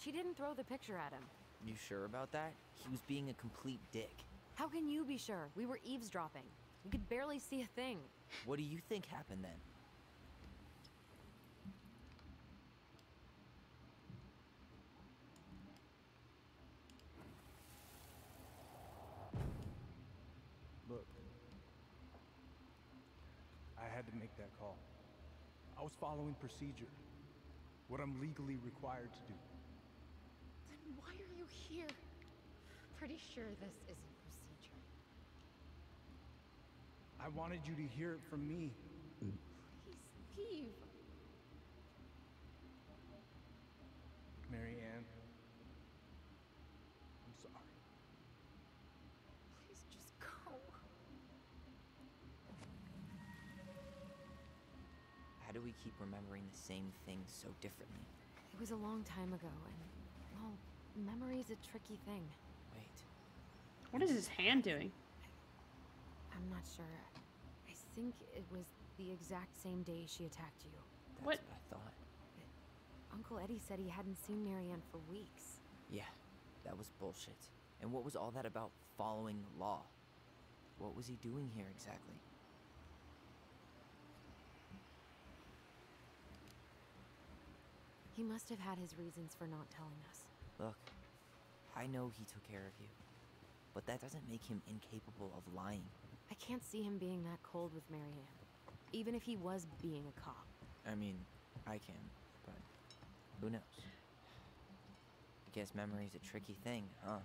She didn't throw the picture at him. You sure about that? He was being a complete dick. How can you be sure? We were eavesdropping. We could barely see a thing. What do you think happened then? Look, I had to make that call. I was following procedure, what I'm legally required to do. Then why are you here? Pretty sure this isn't procedure. I wanted you to hear it from me. Please leave. Mary Ann, I'm sorry. Please just go. How do we keep remembering the same things so differently? It was a long time ago, and, well, memory's a tricky thing. Wait. What is his hand doing? I'm not sure. I think it was the exact same day she attacked you. That's What? what I thought. Uncle Eddie said he hadn't seen Marianne for weeks. Yeah, that was bullshit. And what was all that about following the law? What was he doing here exactly? He must have had his reasons for not telling us. Look, I know he took care of you, but that doesn't make him incapable of lying. I can't see him being that cold with Marianne, even if he was being a cop. I mean, I can, but who knows? I guess memory's a tricky thing, huh?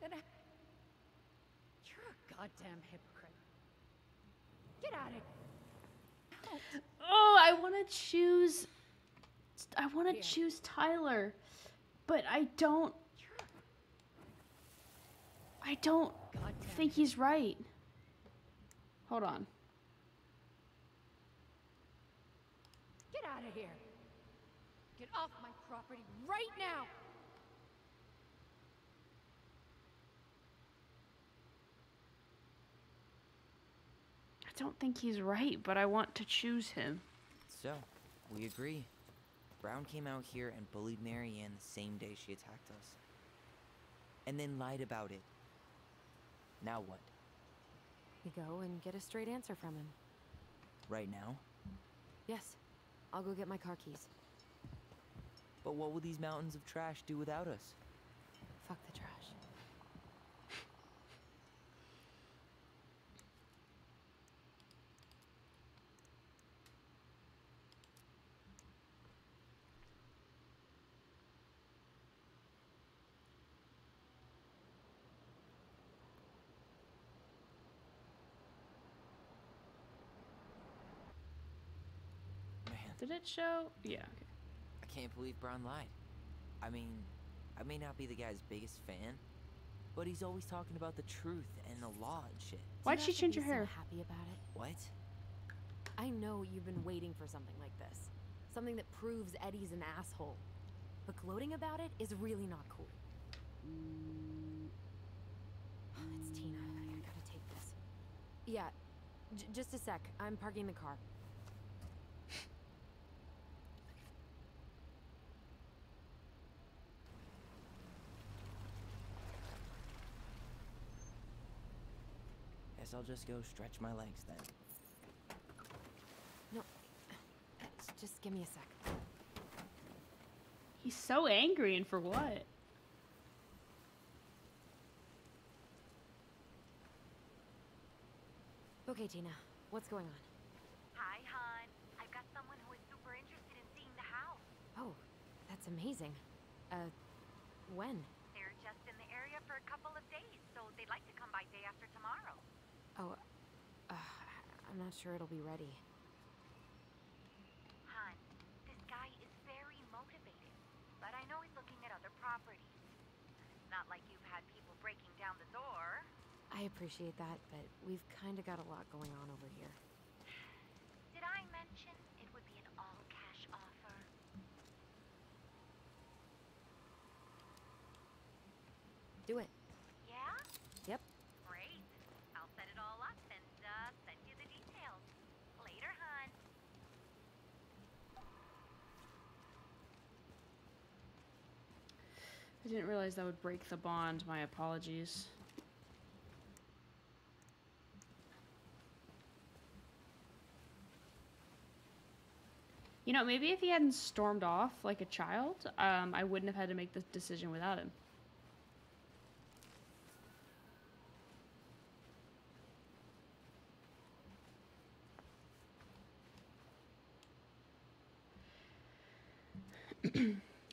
Get out. You're a goddamn hypocrite. Get out of here. Oh, I want to choose. I want to choose Tyler, but I don't. I don't think he's right. Hold on. Get out of here. Get off my property right now. I don't think he's right, but I want to choose him. So, we agree. Brown came out here and bullied Marianne the same day she attacked us. And then lied about it. Now what? We go and get a straight answer from him. Right now? Yes. I'll go get my car keys. But what will these mountains of trash do without us? Fuck the trash. Man, Did it show? Yeah. Okay. I can't believe Brown lied. I mean, I may not be the guy's biggest fan, but he's always talking about the truth and the law and shit. Why'd Do she you have to change be her hair? So happy about it? What? I know you've been waiting for something like this. Something that proves Eddie's an asshole. But gloating about it is really not cool. It's Tina. I gotta take this. Yeah, just a sec. I'm parking the car. Guess I'll just go stretch my legs then. No, just give me a sec. He's so angry, and for what? Okay, Tina, what's going on? Hi, hon. I've got someone who is super interested in seeing the house. Oh, that's amazing. When? They're just in the area for a couple of days, so they'd like to come by day after tomorrow. Oh, I'm not sure it'll be ready. Hon, this guy is very motivated, but I know he's looking at other properties. Not like you've had people breaking down the door. I appreciate that, but we've kind of got a lot going on over here. Did I mention it would be an all-cash offer? Do it. Yeah? Yep. Great. I'll set it all up and, I didn't realize that would break the bond. My apologies. You know, maybe if he hadn't stormed off like a child, I wouldn't have had to make this decision without him.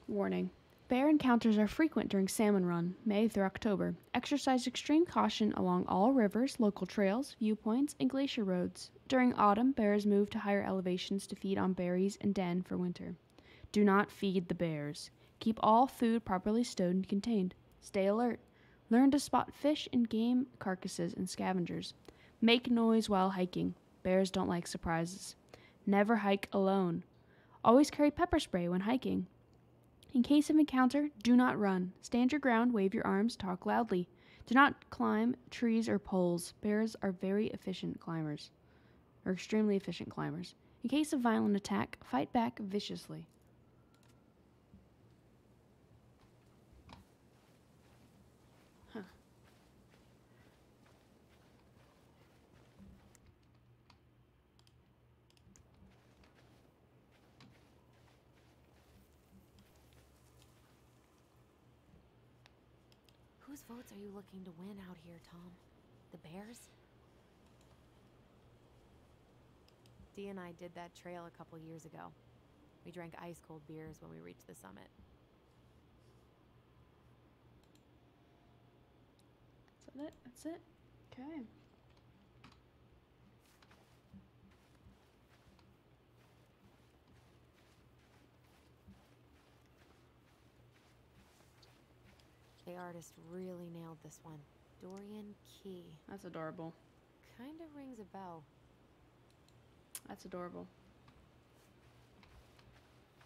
Warning. Bear encounters are frequent during Salmon Run, May through October. Exercise extreme caution along all rivers, local trails, viewpoints, and glacier roads. During autumn, bears move to higher elevations to feed on berries and den for winter. Do not feed the bears. Keep all food properly stowed and contained. Stay alert. Learn to spot fish and game carcasses and scavengers. Make noise while hiking. Bears don't like surprises. Never hike alone. Always carry pepper spray when hiking. In case of encounter, do not run. Stand your ground, wave your arms, talk loudly. Do not climb trees or poles. Bears are very efficient climbers, or extremely efficient climbers. In case of violent attack, fight back viciously. Huh. Whose votes are you looking to win out here, Tom? The Bears? Dee and I did that trail a couple years ago. We drank ice-cold beers when we reached the summit. Is that it? That's it? Okay. The artist really nailed this one. Dorian Key. That's adorable. Kinda rings a bell. That's adorable.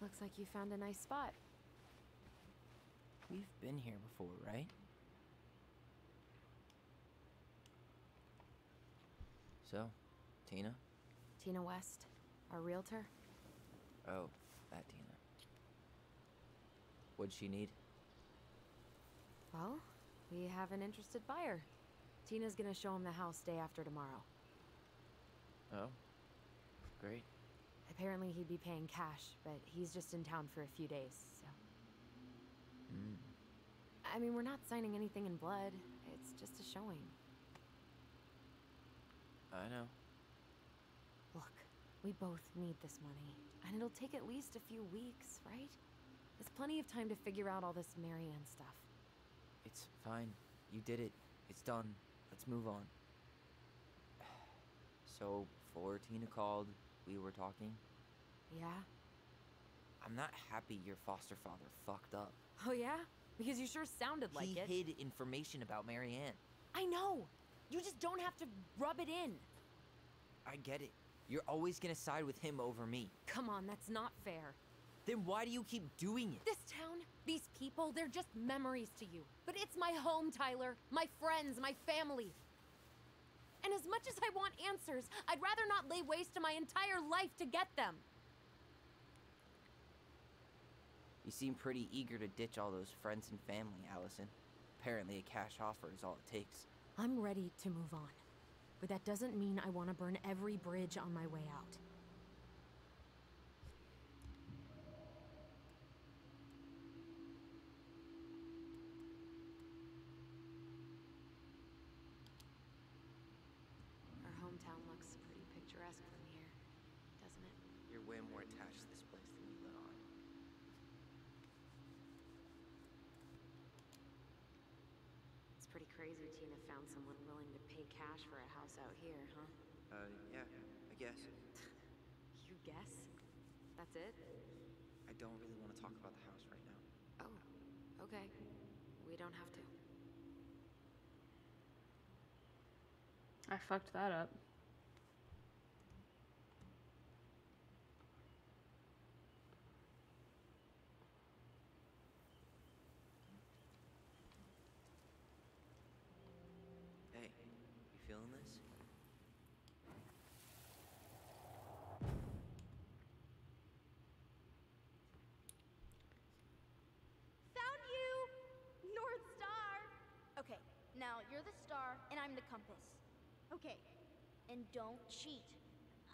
Looks like you found a nice spot. We've been here before, right? So, Tina? Tina West, our realtor. Oh, that Tina. What'd she need? Well, we have an interested buyer. Tina's gonna show him the house day after tomorrow. Oh, great. Apparently he'd be paying cash, but he's just in town for a few days, so... I mean, we're not signing anything in blood. It's just a showing. I know. Look, we both need this money, and it'll take at least a few weeks, right? There's plenty of time to figure out all this Marianne stuff. It's fine. You did it. It's done. Let's move on. So, before Tina called, we were talking. Yeah? I'm not happy your foster father fucked up. Oh yeah? Because you sure sounded like it. He hid information about Marianne. I know! You just don't have to rub it in. I get it. You're always gonna side with him over me. Come on, that's not fair. Then why do you keep doing it? This town, these people, they're just memories to you. But it's my home, Tyler. My friends, my family. And as much as I want answers, I'd rather not lay waste to my entire life to get them. You seem pretty eager to ditch all those friends and family, Allison. Apparently a cash offer is all it takes. I'm ready to move on. But that doesn't mean I want to burn every bridge on my way out. Our hometown looks pretty picturesque from here, doesn't it? You're way more attached to this place than you let on. It's pretty crazy Tina found someone willing to pay cash for a house out here, huh? Yeah, I guess. You guess? That's it? I don't really want to talk about the house right now. Oh, okay. We don't have to. I fucked that up. Hey, you feeling this? Found you! Now, you're the star, and I'm the compass. Okay. And don't cheat.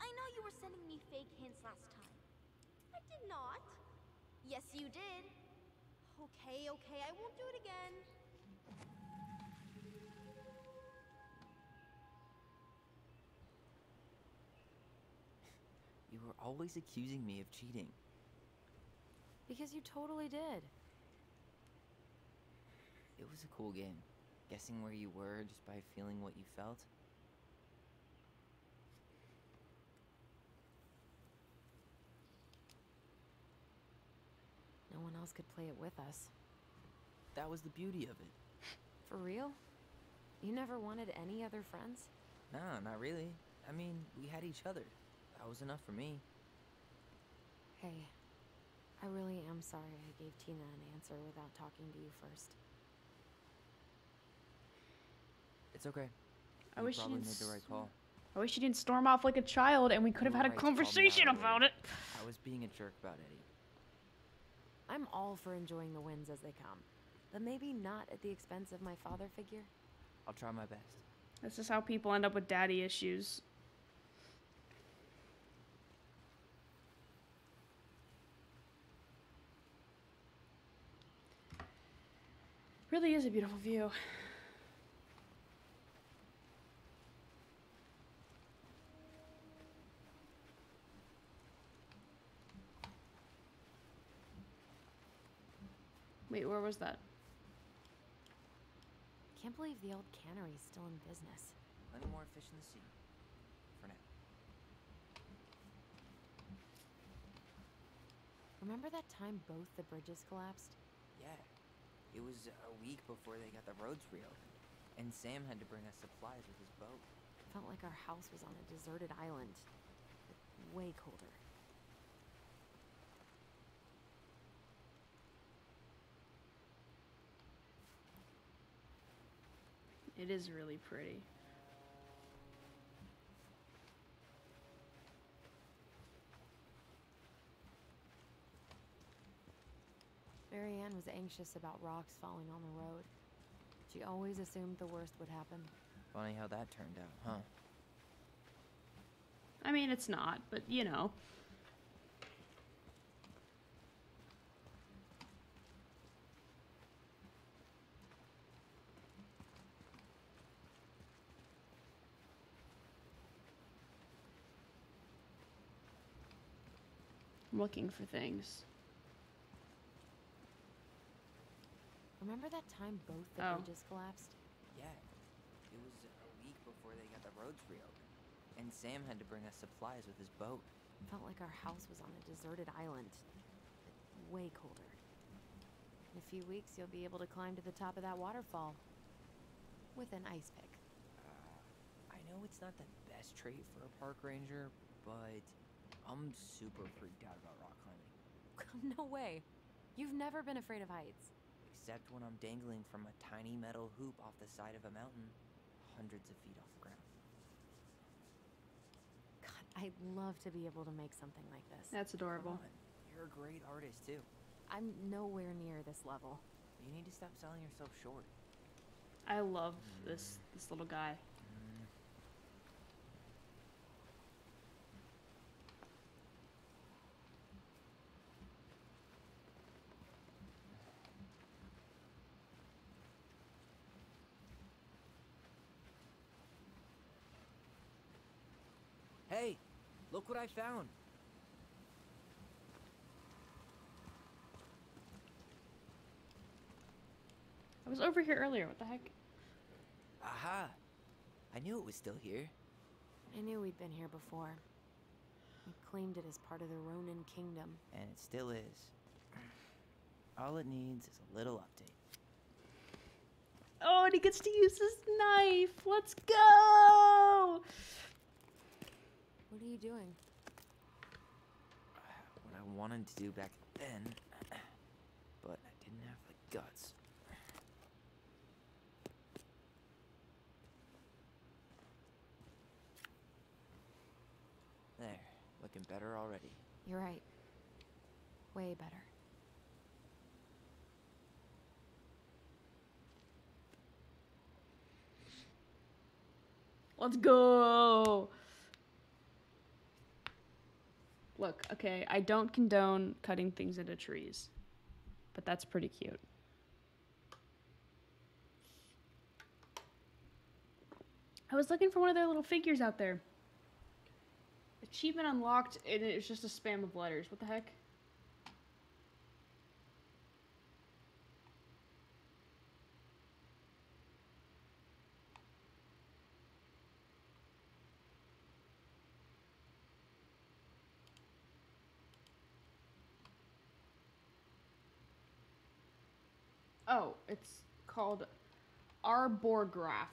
I know you were sending me fake hints last time. I did not. Yes, you did. Okay, okay, I won't do it again. You were always accusing me of cheating. Because you totally did. It was a cool game. Guessing where you were just by feeling what you felt. No one else could play it with us. That was the beauty of it. For real? You never wanted any other friends? No, not really. I mean, we had each other. That was enough for me. Hey, I really am sorry I gave Tina an answer without talking to you first. It's okay. I You wish you probably didn't made the right call. I wish you didn't storm off like a child and we could have You had were a right to call me out conversation earlier. about it. I was being a jerk about Eddie. I'm all for enjoying the wins as they come, but maybe not at the expense of my father figure. I'll try my best. This is how people end up with daddy issues. Really is a beautiful view. Wait, where was that? Can't believe the old cannery's still in business. Plenty more fish in the sea. For now. Remember that time both the bridges collapsed? Yeah. It was a week before they got the roads reopened. And Sam had to bring us supplies with his boat. Felt like our house was on a deserted island, but way colder. It is really pretty. Marianne was anxious about rocks falling on the road. She always assumed the worst would happen. Funny how that turned out, huh? I mean, it's not, but you know. I'm looking for things. Remember that time both the Oh. bridges collapsed? Yeah. It was a week before they got the roads reopened. And Sam had to bring us supplies with his boat. Felt like our house was on a deserted island, but way colder. In a few weeks, you'll be able to climb to the top of that waterfall with an ice pick. I know it's not the best trait for a park ranger, but I'm super freaked out about rock climbing. No way. You've never been afraid of heights. Except when I'm dangling from a tiny metal hoop off the side of a mountain, hundreds of feet off the ground. God, I'd love to be able to make something like this. That's adorable. Come on, you're a great artist too. I'm nowhere near this level. You need to stop selling yourself short. I love this little guy. Hey, look what I found. I was over here earlier. What the heck? Aha! I knew it was still here. I knew we'd been here before. We claimed it as part of the Ronin Kingdom. And it still is. All it needs is a little update. Oh, and he gets to use his knife. Let's go! What are you doing? What I wanted to do back then, but I didn't have the guts. There, looking better already. You're right. Way better. Let's go. Look, okay, I don't condone cutting things into trees, but that's pretty cute. I was looking for one of their little figures out there. Achievement unlocked, and it was just a spam of letters. What the heck? Oh, it's called Arborgraph.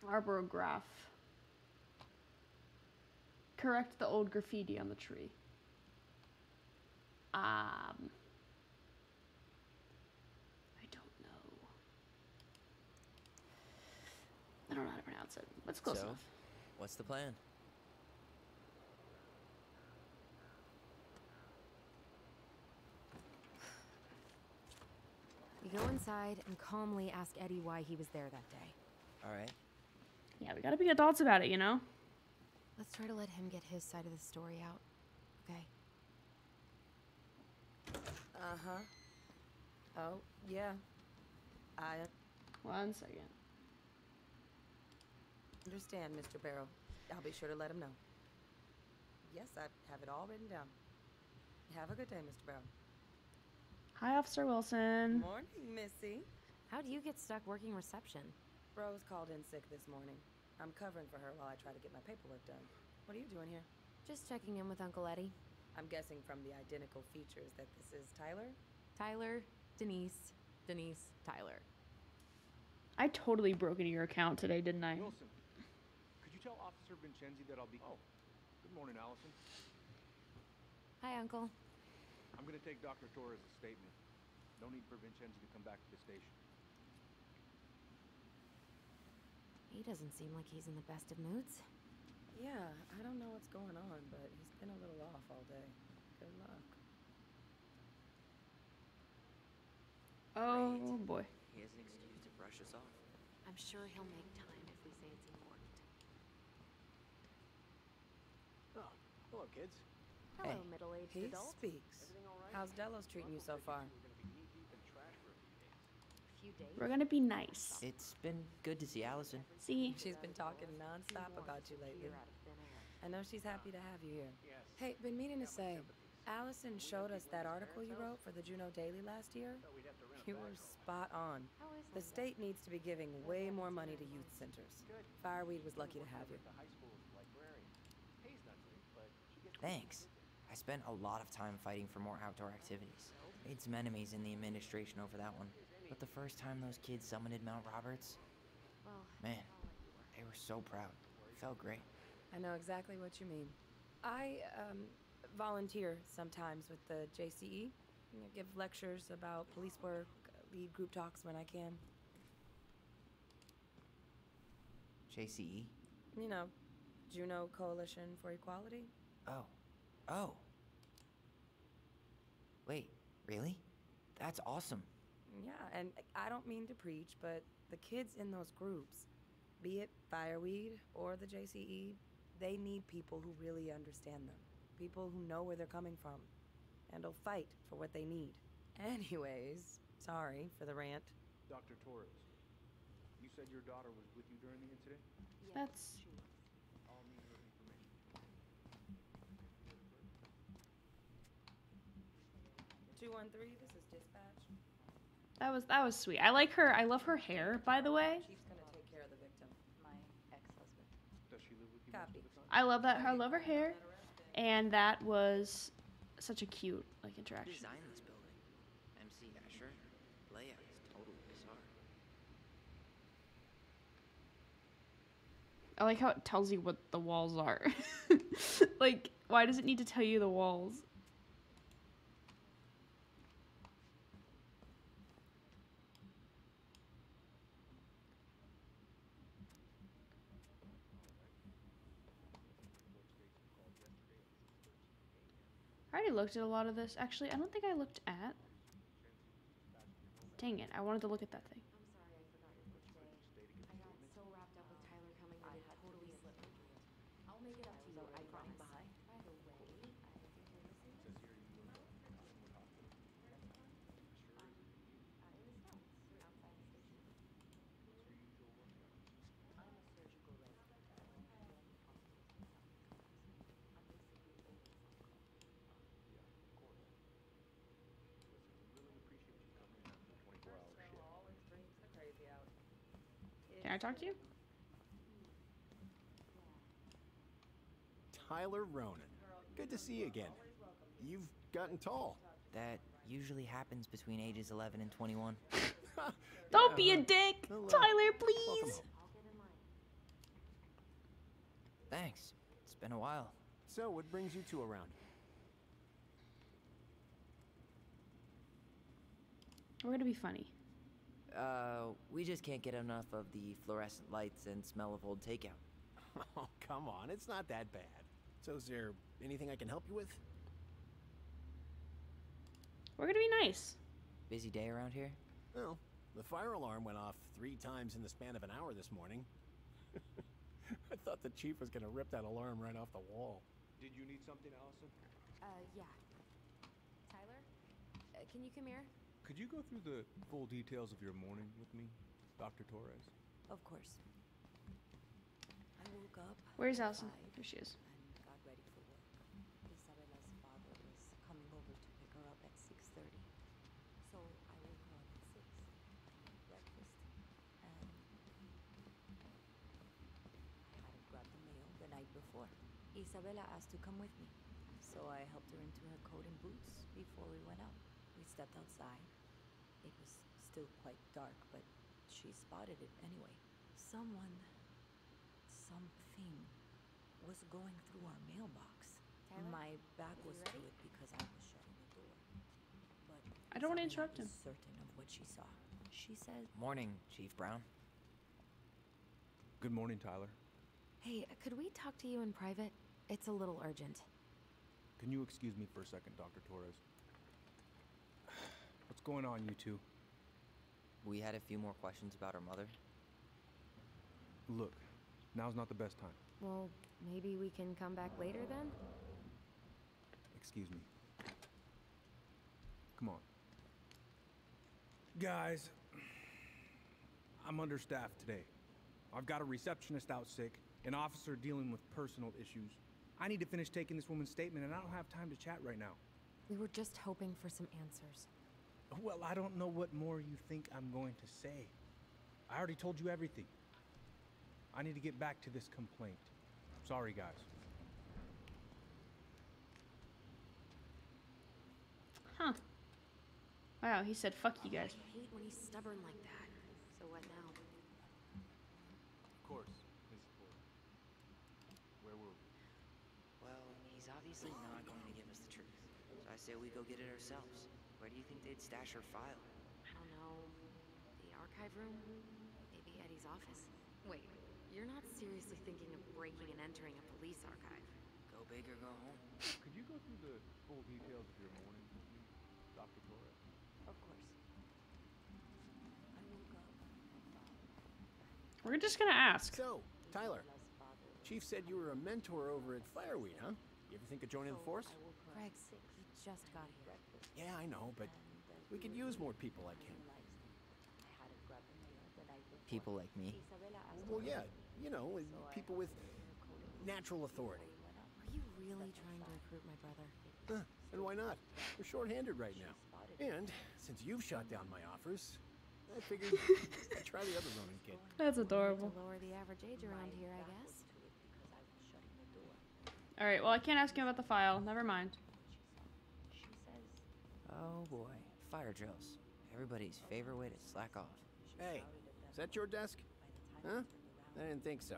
Arborgraph. Correct the old graffiti on the tree. I don't know. I don't know how to pronounce it, but it's close enough. What's the plan? You go inside and calmly ask Eddie why he was there that day. All right. Yeah, we gotta be adults about it, you know? Let's try to let him get his side of the story out, okay? Uh-huh. Oh, yeah. I 1 second. understand, Mr. Barrow. I'll be sure to let him know. Yes, I have it all written down. Have a good day, Mr. Barrow. Hi, Officer Wilson. Morning, Missy. How do you get stuck working reception? Rose called in sick this morning. I'm covering for her while I try to get my paperwork done. What are you doing here? Just checking in with Uncle Eddie. I'm guessing from the identical features that this is Tyler? Tyler, Denise, Tyler. I totally broke into your account today, didn't I? Wilson, could you tell Officer Vincenzi that I'll be... Oh, good morning, Allison. Hi, Uncle. I'm gonna take Dr. Torres' statement. No need for Vincenzi to come back to the station. He doesn't seem like he's in the best of moods. Yeah, I don't know what's going on, but he's been a little off all day. Good luck. Oh, boy. He has an excuse to brush us off. I'm sure he'll make time if we say it's important. Oh, hello, kids. Hello, Hey. middle-aged He adult. speaks. How's Delos treating you so far? Few days. We're gonna be nice. It's been good to see Allison. See? She's been talking nonstop about you lately. I know she's happy to have you here. Hey, been meaning to say, Allison showed us that article you wrote for the Juneau Daily last year. You were spot on. The state needs to be giving way more money to youth centers. Fireweed was lucky to have you. Thanks. I spent a lot of time fighting for more outdoor activities. Made some enemies in the administration over that one. But the first time those kids summited Mount Roberts, man, they were so proud. It felt great. I know exactly what you mean. I volunteer sometimes with the JCE. You know, give lectures about police work, lead group talks when I can. JCE? You know, Juneau Coalition for Equality. Oh. Wait, really? That's awesome. Yeah, and I don't mean to preach, but the kids in those groups, be it Fireweed or the JCE, they need people who really understand them. People who know where they're coming from and will fight for what they need. Anyways, sorry for the rant. Dr. Torres, you said your daughter was with you during the incident? That's... I'll need her information. 213, this is dispatch. That was sweet. I like her. I love her hair, by the way. Chief's gonna take care of the victim. My ex-husband. Does she live with you Copy. most of the time? I love that. I love her hair, and that was such a cute Who interaction. designed this building? MC Escher? Layout is totally bizarre. I like how it tells you what the walls are. Like, why does it need to tell you the walls? I already looked at a lot of this. Actually, I don't think I looked at. Dang it, I wanted to look at that thing. I'm sorry I forgot your birthday. I got so wrapped up with Tyler coming that I talk to you? Tyler Ronan. Good to see you again. You've gotten tall. That usually happens between ages 11 and 21. Don't be a dick! Well, Tyler, welcome please! home. Thanks. It's been a while. So, what brings you two around? We're gonna be funny. We just can't get enough of the fluorescent lights and smell of old takeout. Oh, come on. It's not that bad. So, is there anything I can help you with? We're gonna be nice. Busy day around here? Well, the fire alarm went off 3 times in the span of an hour this morning. I thought the chief was gonna rip that alarm right off the wall. Did you need something, Allison? Yeah. Tyler? Can you come here? Could you go through the full details of your morning with me, Dr. Torres? Of course. I woke up. Where's at Allison? 5 There she is. And got ready for work. Isabella's father was coming over to pick her up at 6:30. So I woke her up at 6. I made breakfast. And I had grabbed the mail the night before. Isabella asked to come with me. So I helped her into her coat and boots before we went out. We stepped outside. It was still quite dark, but she spotted it anyway. Something was going through our mailbox. Tyler? My back Are was you to ready? it because I was shutting the door. But I don't want to Isabella interrupt him. was certain of what she saw. She said, Morning, Chief Brown. Good morning, Tyler. Hey, could we talk to you in private? It's a little urgent. Can you excuse me for a second, Dr. Torres? What's going on, you two? We had a few more questions about our mother. Look, now's not the best time. Well, maybe we can come back later then? Excuse me. Come on. Guys, I'm understaffed today. I've got a receptionist out sick, an officer dealing with personal issues. I need to finish taking this woman's statement, and I don't have time to chat right now. We were just hoping for some answers. Well, I don't know what more you think I'm going to say. I already told you everything. I need to get back to this complaint. Sorry, guys. Huh. Wow, he said, fuck you guys. I hate when he's stubborn like that. So what now? Of course, Mrs. Ford. Where were we? Well, he's obviously not going to give us the truth. So I say we go get it ourselves. Where do you think they'd stash her file? I don't know. The archive room? Maybe Eddie's office? Wait, you're not seriously thinking of breaking and entering a police archive? Go big or go home. Could you go through the full details of your morning with me, Dr. Torres? of course. I woke up. We're just gonna ask. So, Tyler, Isabella's father was Chief said you were a mentor over at Fireweed, huh? You ever think of joining the force? I woke her Greg, up at 6. he just got here. Breakfast. Yeah, I know, but we could use more people like him. I hadn't grabbed the mail the night before. People like me. Isabella asked Well, to yeah, come with me. you know, So I people helped with her into her coat and boots natural before authority. we went out. Are you really trying to recruit my brother? And why not? We're short-handed right now. And since you've shot down my offers, I figured I'd try the other Ronin kid. That's adorable. To lower the average age around here, I guess. To it because I was shutting the door. Alright, well, I can't ask him about the file. Never mind. She says, Oh boy, fire drills. Everybody's favorite way to slack off. Hey, is that your desk? Huh? I didn't think so.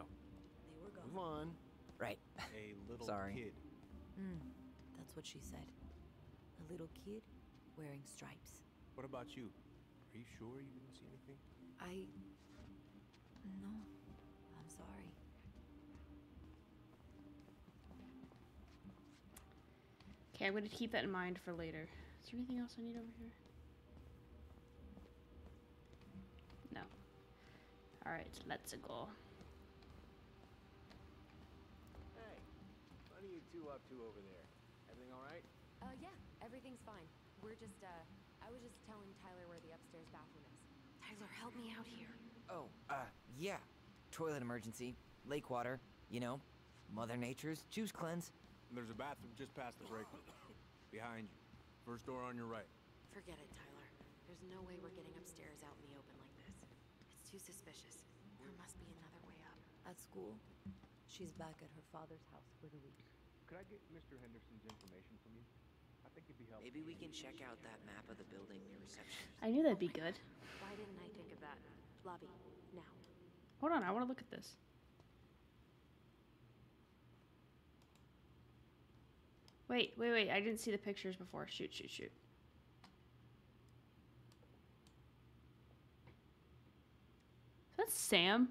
they were gone. Move on. Right. A little Sorry. kid. That's what she said. A little kid wearing stripes. What about you? Are you sure you didn't see anything? No, I'm sorry. Okay, I'm gonna keep that in mind for later. Is there anything else I need over here? No. Alright, let's go. Hey, what are you two up to over there? Everything all right? Yeah, everything's fine. We're just, I was just telling Tyler where the upstairs bathroom is. Tyler, help me out here. Oh, yeah. Toilet emergency. Lake water. You know, Mother Nature's juice cleanse. And there's a bathroom just past the break room. Behind you. First door on your right. Forget it, Tyler. There's no way we're getting upstairs out in the open like this. It's too suspicious. There must be another way up. At school, she's back at her father's house for the week. Could I get Mr. Henderson's information from you? I think it'd be helpful. Maybe we can check out that map of the building near reception. I knew that'd be good. Why didn't I think of that? Lobby, now. Hold on, I want to look at this. Wait, I didn't see the pictures before. Shoot. That's Sam.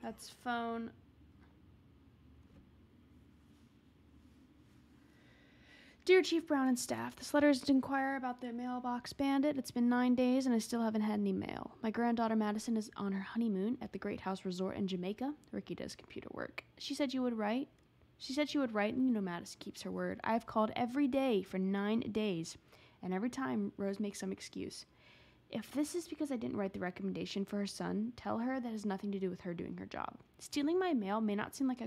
That's phone. Dear Chief Brown and staff, this letter is to inquire about the mailbox bandit. It's been 9 days and I still haven't had any mail. My granddaughter Madison is on her honeymoon at the Great House Resort in Jamaica. Ricky does computer work. She said she would write, and you know Madison keeps her word. I've called every day for 9 days, and every time Rose makes some excuse. If this is because I didn't write the recommendation for her son, tell her that has nothing to do with her doing her job. Stealing my mail may not seem like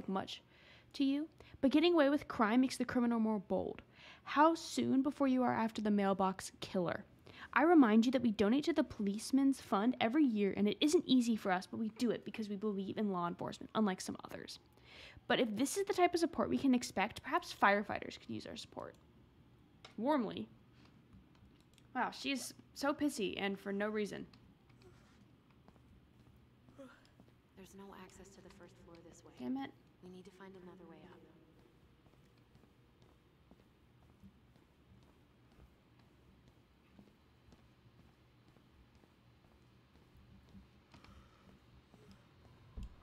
much to you, but getting away with crime makes the criminal more bold. How soon before you are after the mailbox killer? I remind you that we donate to the Policeman's Fund every year, and it isn't easy for us, but we do it because we believe in law enforcement, unlike some others. But if this is the type of support we can expect, perhaps firefighters could use our support. Warmly. Wow, she's so pissy, and for no reason. There's no access to the first floor this way. Damn it. We need to find another way up.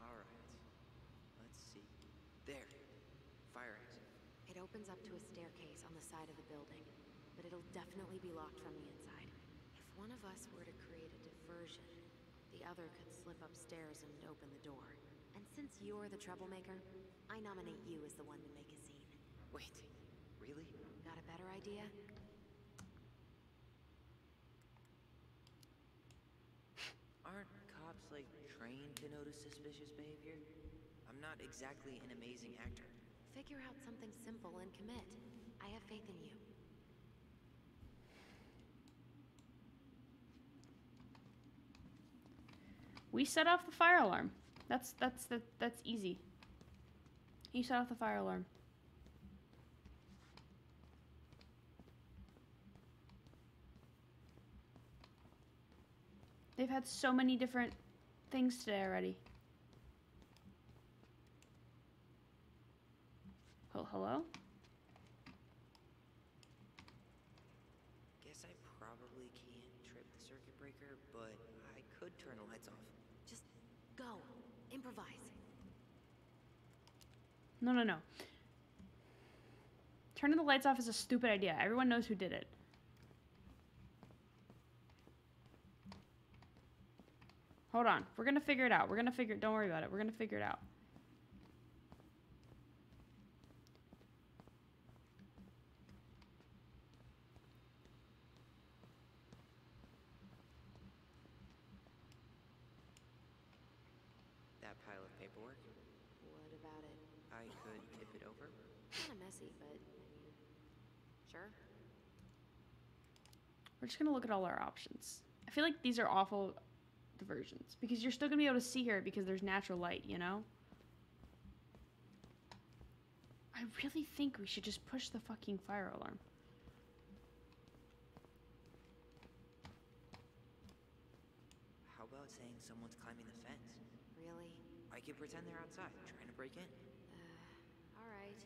All right. Let's see. There. Fire exit. It opens up to a staircase on the side of the building, but it'll definitely be locked from the inside. If one of us were to create a diversion, the other could slip upstairs and open the door. And since you're the troublemaker, I nominate you as the one to make a scene. Wait. Really? Got a better idea? Aren't cops, like, trained to notice suspicious behavior? I'm not exactly an amazing actor. Figure out something simple and commit. I have faith in you. We set off the fire alarm. That's easy. You set off the fire alarm. They've had so many different things today already. Oh, hello? Guess I probably can't trip the circuit breaker, but I could turn the lights off. Just go. Improvise. No. Turning the lights off is a stupid idea. Everyone knows who did it. Hold on. We're gonna figure it out. Don't worry about it. We're gonna figure it out. That pile of paperwork? What about it? I could tip it over. Kinda messy, but I mean, sure. We're just gonna look at all our options. I feel like these are awful diversions because you're still gonna be able to see her because there's natural light, you know? I really think we should just push the fucking fire alarm. How about saying someone's climbing the fence? Really? I could pretend they're outside, trying to break in. Alright.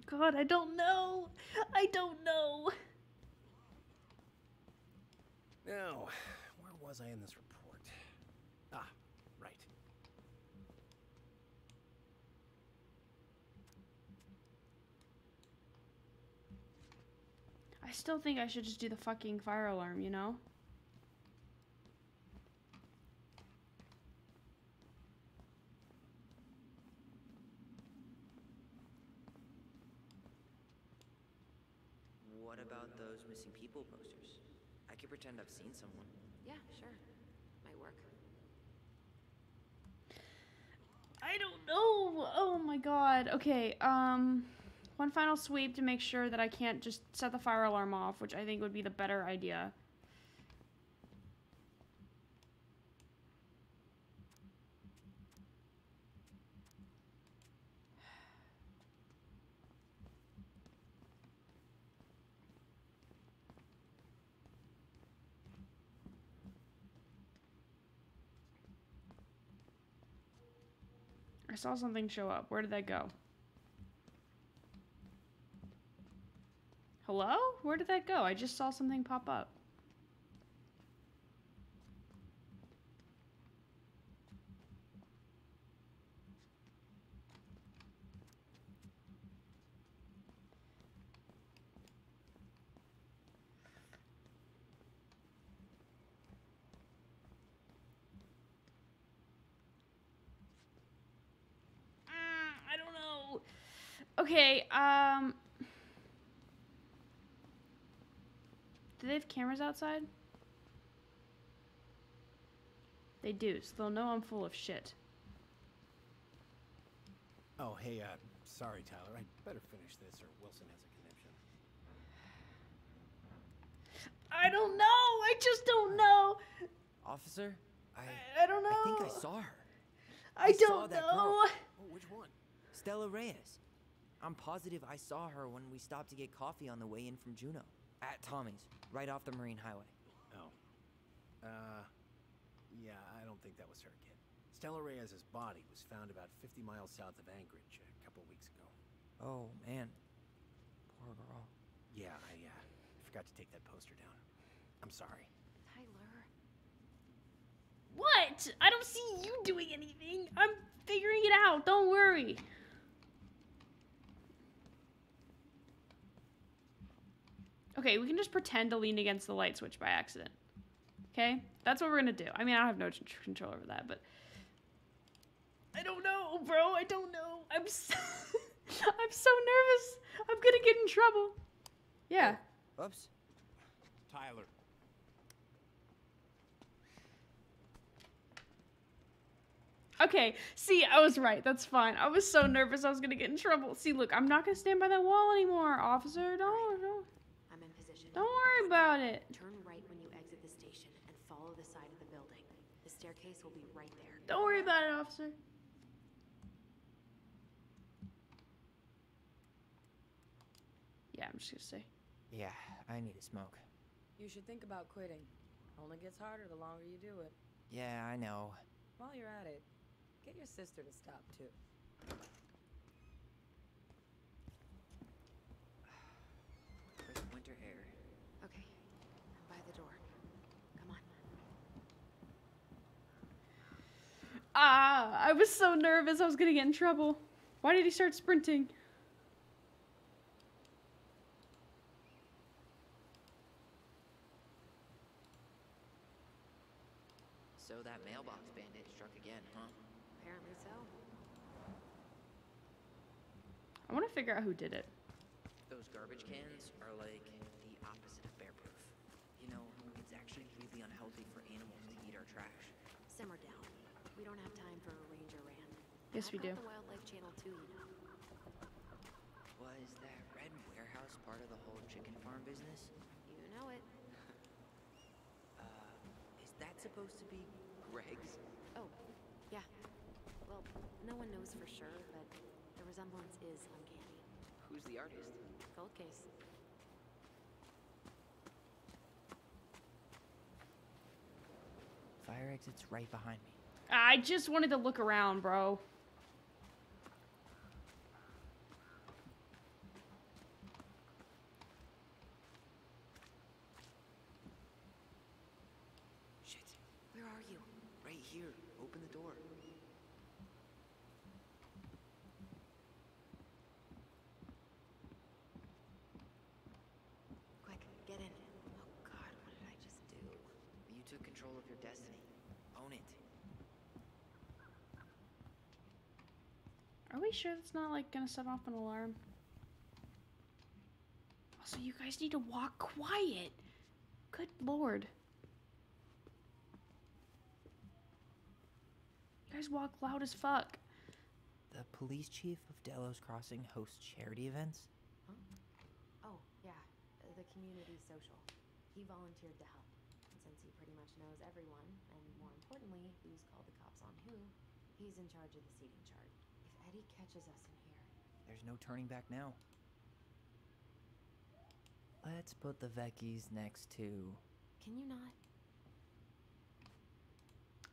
God, I don't know. Now, where was I in this report? Ah, right. I still think I should just do the fucking fire alarm, you know? What about those missing people posters? I could pretend I've seen someone. Yeah, sure. Might work. I don't know. Oh my god. Okay, one final sweep to make sure that I can't just set the fire alarm off, which I think would be the better idea. I saw something show up. Where did that go? Hello? Where did that go? I just saw something pop up. I don't know. Okay, do they have cameras outside? They do, so they'll know I'm full of shit. Oh, hey, sorry, Tyler. I'd better finish this or Wilson has a conniption. I don't know. I just don't know. Officer, I don't know. I think I saw her. I saw don't that know. girl. Oh, which one? Stella Reyes. I'm positive I saw her when we stopped to get coffee on the way in from Juneau. At Tommy's, right off the Marine Highway. Oh. Yeah, I don't think that was her, kid. Stella Reyes' body was found about 50 miles south of Anchorage a couple weeks ago. Oh, man. Poor girl. Yeah, I forgot to take that poster down. I'm sorry. Tyler. What? I don't see you doing anything. I'm figuring it out. Don't worry. Okay, we can just pretend to lean against the light switch by accident. Okay? That's what we're gonna do. I mean, I don't have no control over that, but... I don't know, bro. I don't know. I'm so, I'm so nervous. I'm gonna get in trouble. Yeah. Oh, oops. Tyler. Okay, see, I was right. That's fine. I was so nervous I was gonna get in trouble. See, look, I'm not gonna stand by that wall anymore, officer. Don't. I'm in position. Don't worry about it. Turn right when you exit the station and follow the side of the building. The staircase will be right there. Don't worry about it, officer. Yeah, I'm just gonna say. Yeah, I need a smoke. You should think about quitting. Only gets harder the longer you do it. Yeah, I know. While you're at it, get your sister to stop too. Crisp winter air. Okay, I'm by the door. Come on. I was so nervous I was gonna get in trouble. Why did he start sprinting? So that mailbox bandit struck again, huh? Apparently so. I want to figure out who did it. Those garbage cans are like the opposite of bear-proof. You know, it's actually really unhealthy for animals to eat our trash. Simmer down. We don't have time for a ranger rant. Yes, we do. The Wildlife Channel too, you know. Was that red warehouse part of the whole chicken farm business? You know it. Is that supposed to be Greg's? Oh, yeah. Well, no one knows for sure, but the resemblance is uncanny. Who's the artist? Cold case. Fire exit's right behind me. I just wanted to look around, bro. Shit. Where are you? Right here. Open the door. Quick, get in. Oh God, what did I just do? You took control of your destiny. Own it. Are we sure that's not like gonna set off an alarm? Also, you guys need to walk quiet. Good lord. guys walk loud as fuck. The police chief of Delos Crossing hosts charity events? Huh? Oh, yeah. The community social. He volunteered to help. And since he pretty much knows everyone, and more importantly, who's called the cops on who, he's in charge of the seating chart. If Eddie catches us in here... There's no turning back now. Let's put the Vecchies next to... Can you not?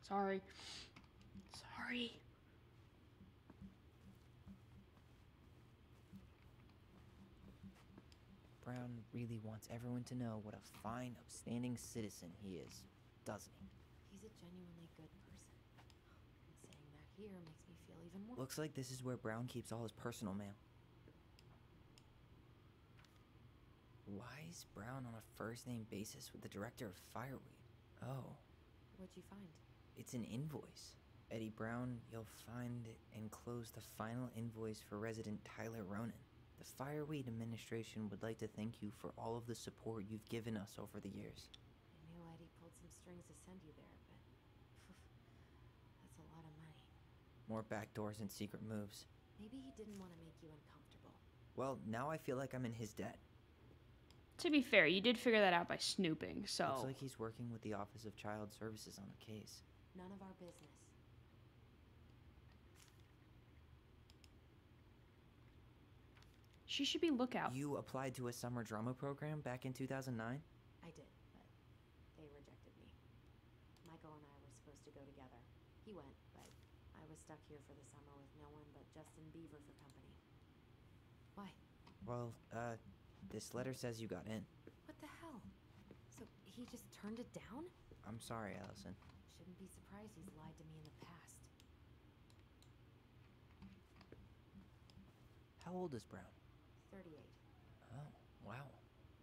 Sorry. Sorry. Brown really wants everyone to know what a fine, upstanding citizen he is, doesn't he? He's a genuinely good person. And saying that here makes me feel even more... Looks like this is where Brown keeps all his personal mail. Why is Brown on a first-name basis with the director of Fireweed? Oh. What'd you find? It's an invoice. Eddie Brown, you'll find enclosed the final invoice for resident Tyler Ronan. The Fireweed administration would like to thank you for all of the support you've given us over the years. I knew Eddie pulled some strings to send you there, but... that's a lot of money. More backdoors and secret moves. Maybe he didn't want to make you uncomfortable. Well, now I feel like I'm in his debt. To be fair, you did figure that out by snooping, so... Looks like he's working with the Office of Child Services on the case. None of our business. She should be lookout. You applied to a summer drama program back in 2009? I did, but they rejected me. Michael and I were supposed to go together. He went, but I was stuck here for the summer with no one but Justin Beaver for company. Why? Well, this letter says you got in. What the hell? So he just turned it down? I'm sorry, Allison. Shouldn't be surprised he's lied to me in the past. How old is Brown? 38. Oh, wow.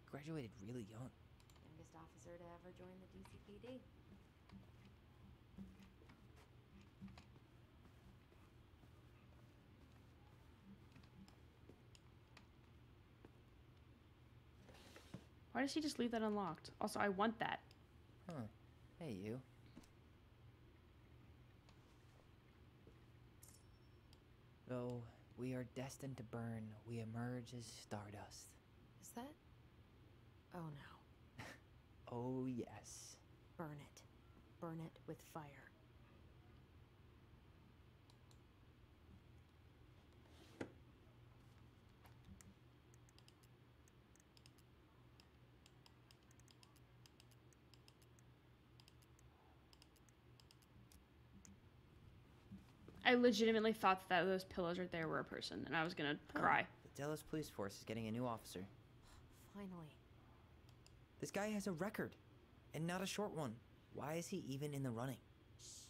Graduated really young. Youngest officer to ever join the DCPD. Why does he just leave that unlocked? Also, I want that. Huh. Hey, you. Though we are destined to burn, we emerge as stardust. Is that? Oh no. Oh, yes. Burn it. Burn it with fire. I legitimately thought that those pillows right there were a person, and I was gonna cry. The Delos Police Force is getting a new officer. Finally. This guy has a record, and not a short one. Why is he even in the running? Shh.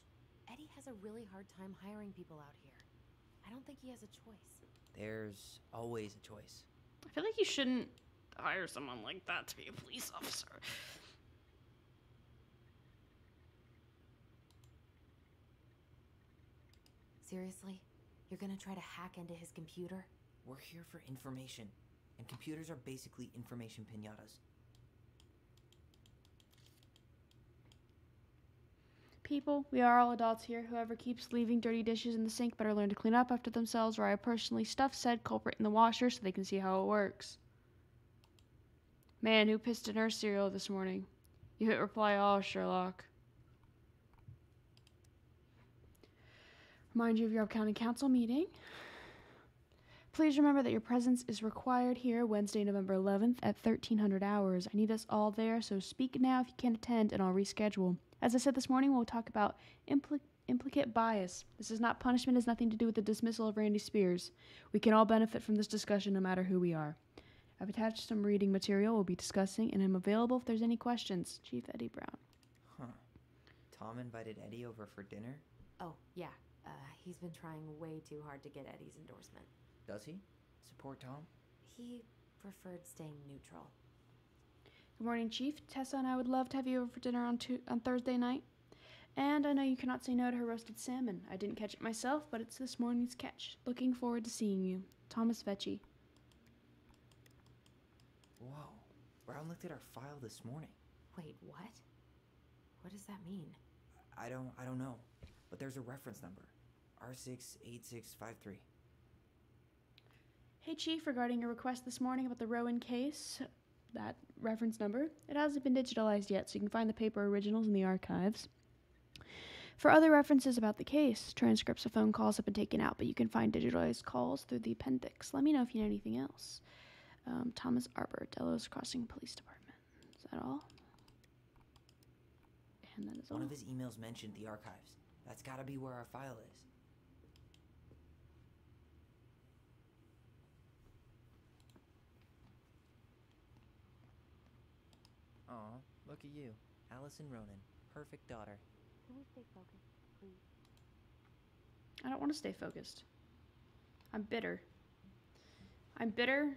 Eddie has a really hard time hiring people out here. I don't think he has a choice. There's always a choice. I feel like you shouldn't hire someone like that to be a police officer. Seriously? You're gonna try to hack into his computer? We're here for information, and computers are basically information piñatas. People, we are all adults here. Whoever keeps leaving dirty dishes in the sink better learn to clean up after themselves, or I personally stuff said culprit in the washer so they can see how it works. Man, who pissed in her cereal this morning? You hit reply all, Sherlock. Remind you of your upcoming council meeting. Please remember that your presence is required here Wednesday, November 11th at 1300 hours. I need us all there, so speak now if you can't attend, and I'll reschedule. As I said this morning, we'll talk about implicate bias. This is not punishment, it has nothing to do with the dismissal of Randy Spears. We can all benefit from this discussion no matter who we are. I've attached some reading material we'll be discussing, and I'm available if there's any questions. Chief Eddie Brown. Huh. Tom invited Eddie over for dinner? Oh, yeah. He's been trying way too hard to get Eddie's endorsement. Does he? Support Tom? He preferred staying neutral. Good morning, Chief. Tessa and I would love to have you over for dinner on Thursday night. And I know you cannot say no to her roasted salmon. I didn't catch it myself, but it's this morning's catch. Looking forward to seeing you. Thomas Vecchi. Whoa. Brown looked at our file this morning. Wait, what? What does that mean? I don't know. but there's a reference number. R68653. Hey, Chief, regarding your request this morning about the Rowan case, that reference number, it hasn't been digitalized yet, so you can find the paper originals in the archives. For other references about the case, transcripts of phone calls have been taken out, but you can find digitalized calls through the appendix. Let me know if you know anything else. Thomas Arbor, Delos Crossing Police Department. Is that all? And that is all. One of his emails mentioned the archives. That's gotta be where our file is. Aw, look at you. Allison Ronan. Perfect daughter. Can we stay focused, please? I don't want to stay focused. I'm bitter. I'm bitter,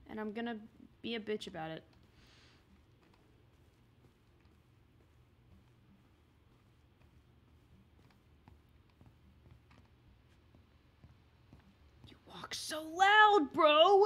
and I'm gonna be a bitch about it. You walk so loud, bro!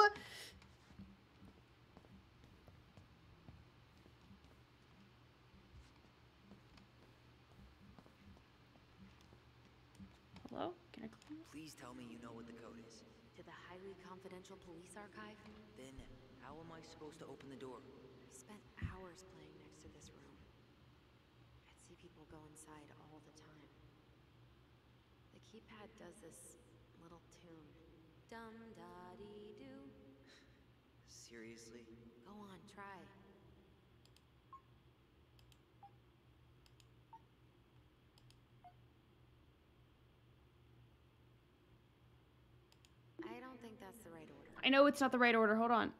Hello? Can I call you? Please tell me you know what the code is. To the highly confidential police archive? Then, how am I supposed to open the door? We spent hours playing next to this room. I'd see people go inside all the time. The keypad does this little tune. Dum-da-dee-doo. Seriously? Go on, try. I don't think that's the right order. I know it's not the right order. Hold on.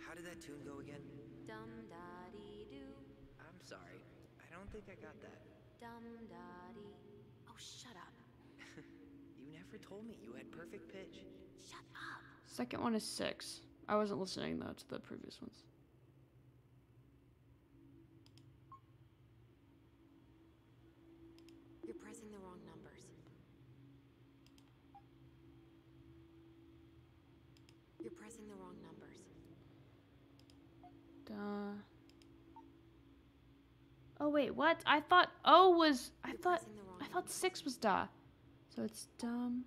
How did that tune go again? Dum-da-dee-doo. I'm sorry. I don't think I got that. Dum-da-dee. Oh, shut up. You never told me you had perfect pitch. Shut up. Second one is 6. I wasn't listening, though, to the previous ones. You're pressing the wrong numbers. You're pressing the wrong numbers. Duh. Oh wait, what? I thought O was. I thought 6 was da. So it's dumb.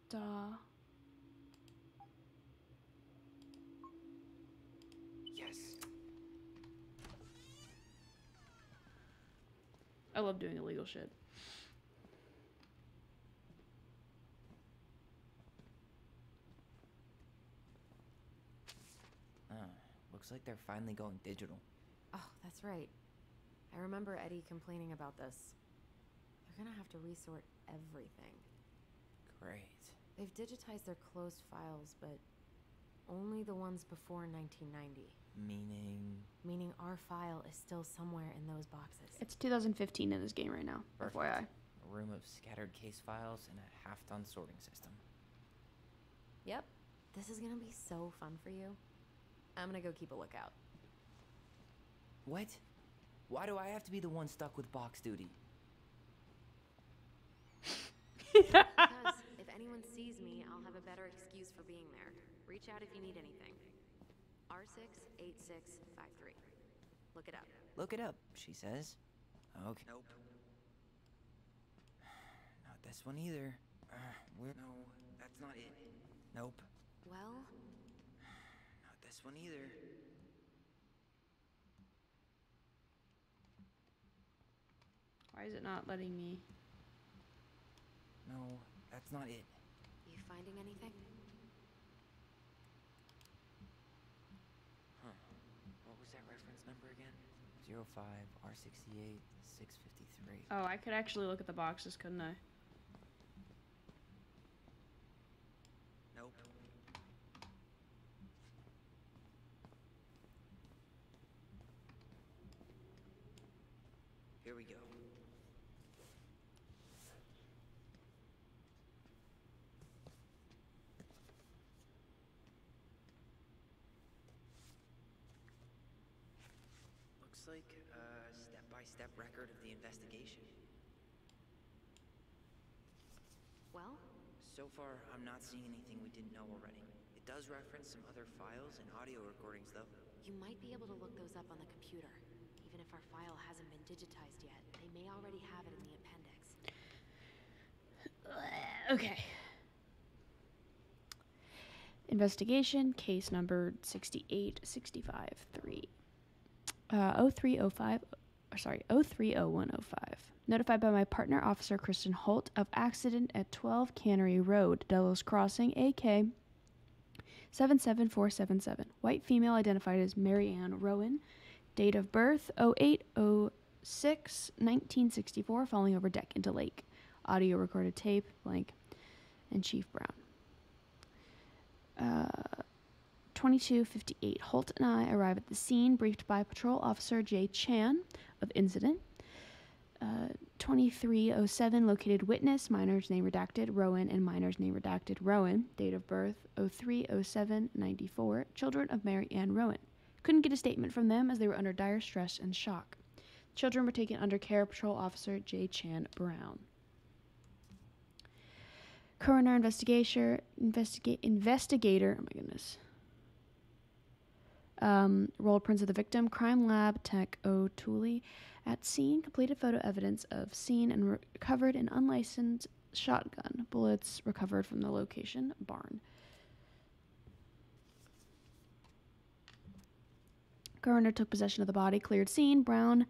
Da. Yes. I love doing illegal shit. Looks like they're finally going digital. Oh, that's right. I remember Eddie complaining about this. They're gonna have to resort everything. Great. They've digitized their closed files, but only the ones before 1990. Meaning our file is still somewhere in those boxes. It's 2015 in this game right now. Perfect. FYI. A room of scattered case files and a half-done sorting system. Yep. This is gonna be so fun for you. I'm gonna go keep a lookout. What? Why do I have to be the one stuck with box duty? Because if anyone sees me, I'll have a better excuse for being there. Reach out if you need anything. R68653. Look it up. Look it up, she says. Okay. Nope. Not this one either. No, that's not it. Nope. Well? Not this one either. Why is it not letting me? No, that's not it. You finding anything? Huh. What was that reference number again? 05 R68 653. Oh, I could actually look at the boxes, couldn't I? Nope. Here we go. Looks like a step-by-step record of the investigation. Well? So far, I'm not seeing anything we didn't know already. It does reference some other files and audio recordings, though. You might be able to look those up on the computer. Even if our file hasn't been digitized yet, they may already have it in the appendix. Okay. Investigation, case number 6865-3. 030105. Notified by my partner, Officer Kristen Holt, of accident at 12 Cannery Road, Delos Crossing, AK 77477. White female identified as Mary Ann Rowan. Date of birth 08/06/1964, falling over deck into lake. Audio recorded tape, blank, and Chief Brown. 22:58. Holt and I arrive at the scene, briefed by Patrol Officer J. Chan of incident. 23:07. Located witness, minor's name redacted, Rowan, and minor's name redacted, Rowan. Date of birth 03/07/94. Children of Mary Ann Rowan. Couldn't get a statement from them as they were under dire stress and shock. Children were taken under care of Patrol Officer J. Chan Brown. Coroner investigator, oh my goodness. Rolled prints of the victim, crime lab tech O'Toole at scene, completed photo evidence of scene, and recovered an unlicensed shotgun. Bullets recovered from the location, barn. Coroner took possession of the body, cleared scene. Brown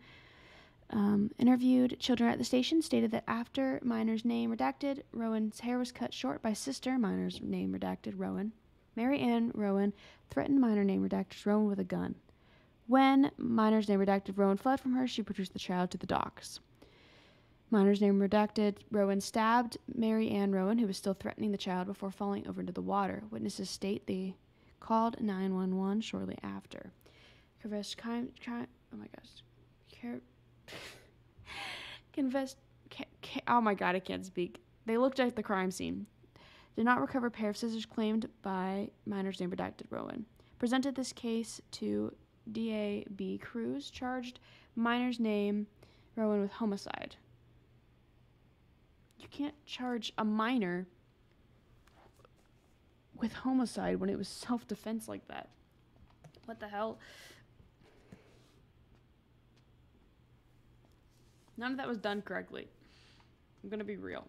interviewed children at the station, stated that after minor's name redacted, Rowan's hair was cut short by sister, minor's name redacted, Rowan. Mary Ann Rowan threatened minor name redacted Rowan with a gun. When minor's name redacted Rowan fled from her, she produced the child to the docks. Minor's name redacted Rowan stabbed Mary Ann Rowan, who was still threatening the child, before falling over into the water. Witnesses state they called 911 shortly after. Oh my gosh. Oh my god, I can't speak. They looked at the crime scene. Did not recover a pair of scissors claimed by minor's name redacted Rowan. Presented this case to DA B. Cruz, charged minor's name Rowan with homicide. You can't charge a minor with homicide when it was self-defense like that. What the hell? None of that was done correctly. I'm gonna be real.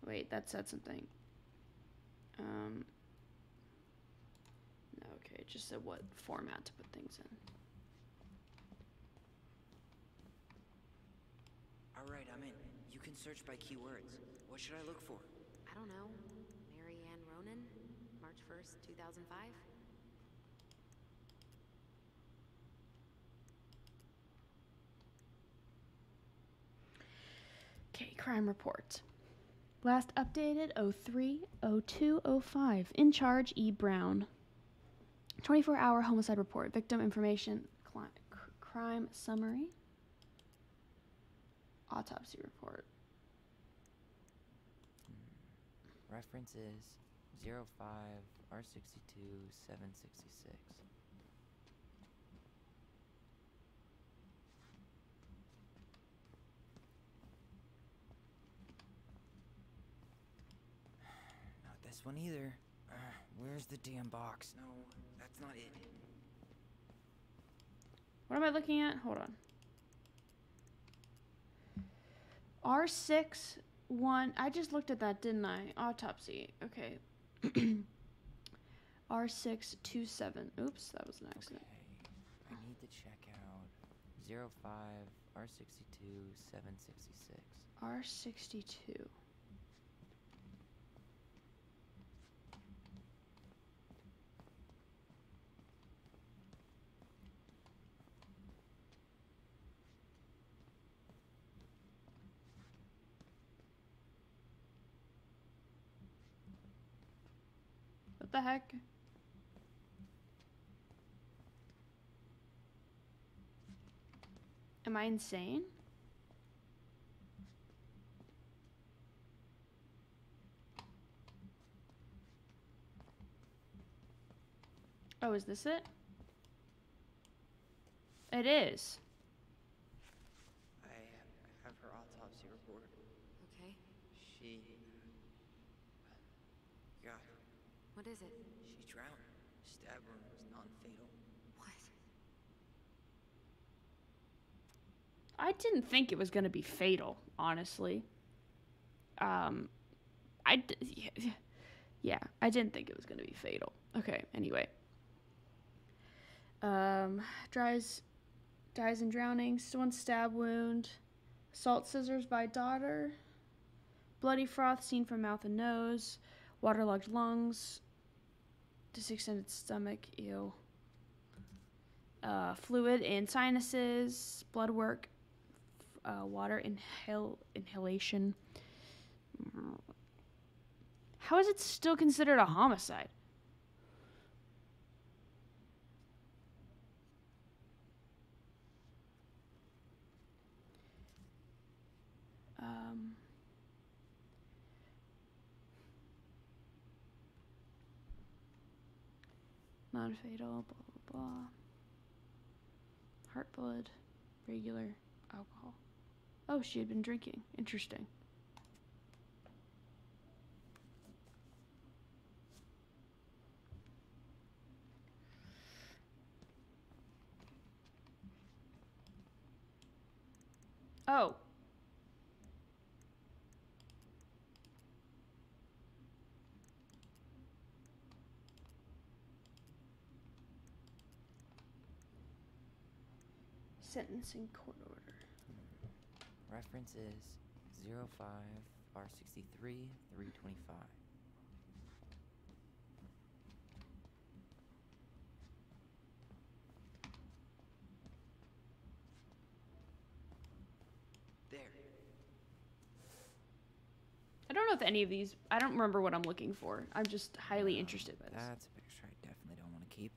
Wait, that said something. No, okay, it just said what format to put things in. Alright, I'm in. You can search by keywords. What should I look for? I don't know. Mary Ann Ronan? March 1st, 2005? Okay, crime report. Last updated 03/02/05. In charge E. Brown. 24-hour homicide report. Victim information. Crime summary. Autopsy report. Reference is 05 R62 766. Not this one either. Where's the damn box? No, that's not it. What am I looking at? Hold on. R61. I just looked at that, didn't I? Autopsy. Okay. R627. Oops, that was an accident. Okay. I need to check out 05 R62 766. R62. What the heck? Am I insane? Oh, is this it? It is. I have her autopsy report. Okay. She... God, What is it? she drowned. Stab wound was non-fatal. What? I didn't think it was going to be fatal, honestly. Yeah, I didn't think it was going to be fatal. Okay, anyway. Dies in drowning. One stab wound. Salt scissors by daughter. Bloody froth seen from mouth and nose. Waterlogged lungs. Distended stomach. Ew. Fluid in sinuses. Blood work. Water inhalation. How is it still considered a homicide? Non-fatal, blah, blah, blah. Heart blood, regular alcohol. Oh, she had been drinking. Interesting. Oh. Sentencing court order. Reference is 05 R63 325. There. I don't know if any of these... I don't remember what I'm looking for. I'm just highly interested by this. That's a picture I definitely don't want to keep.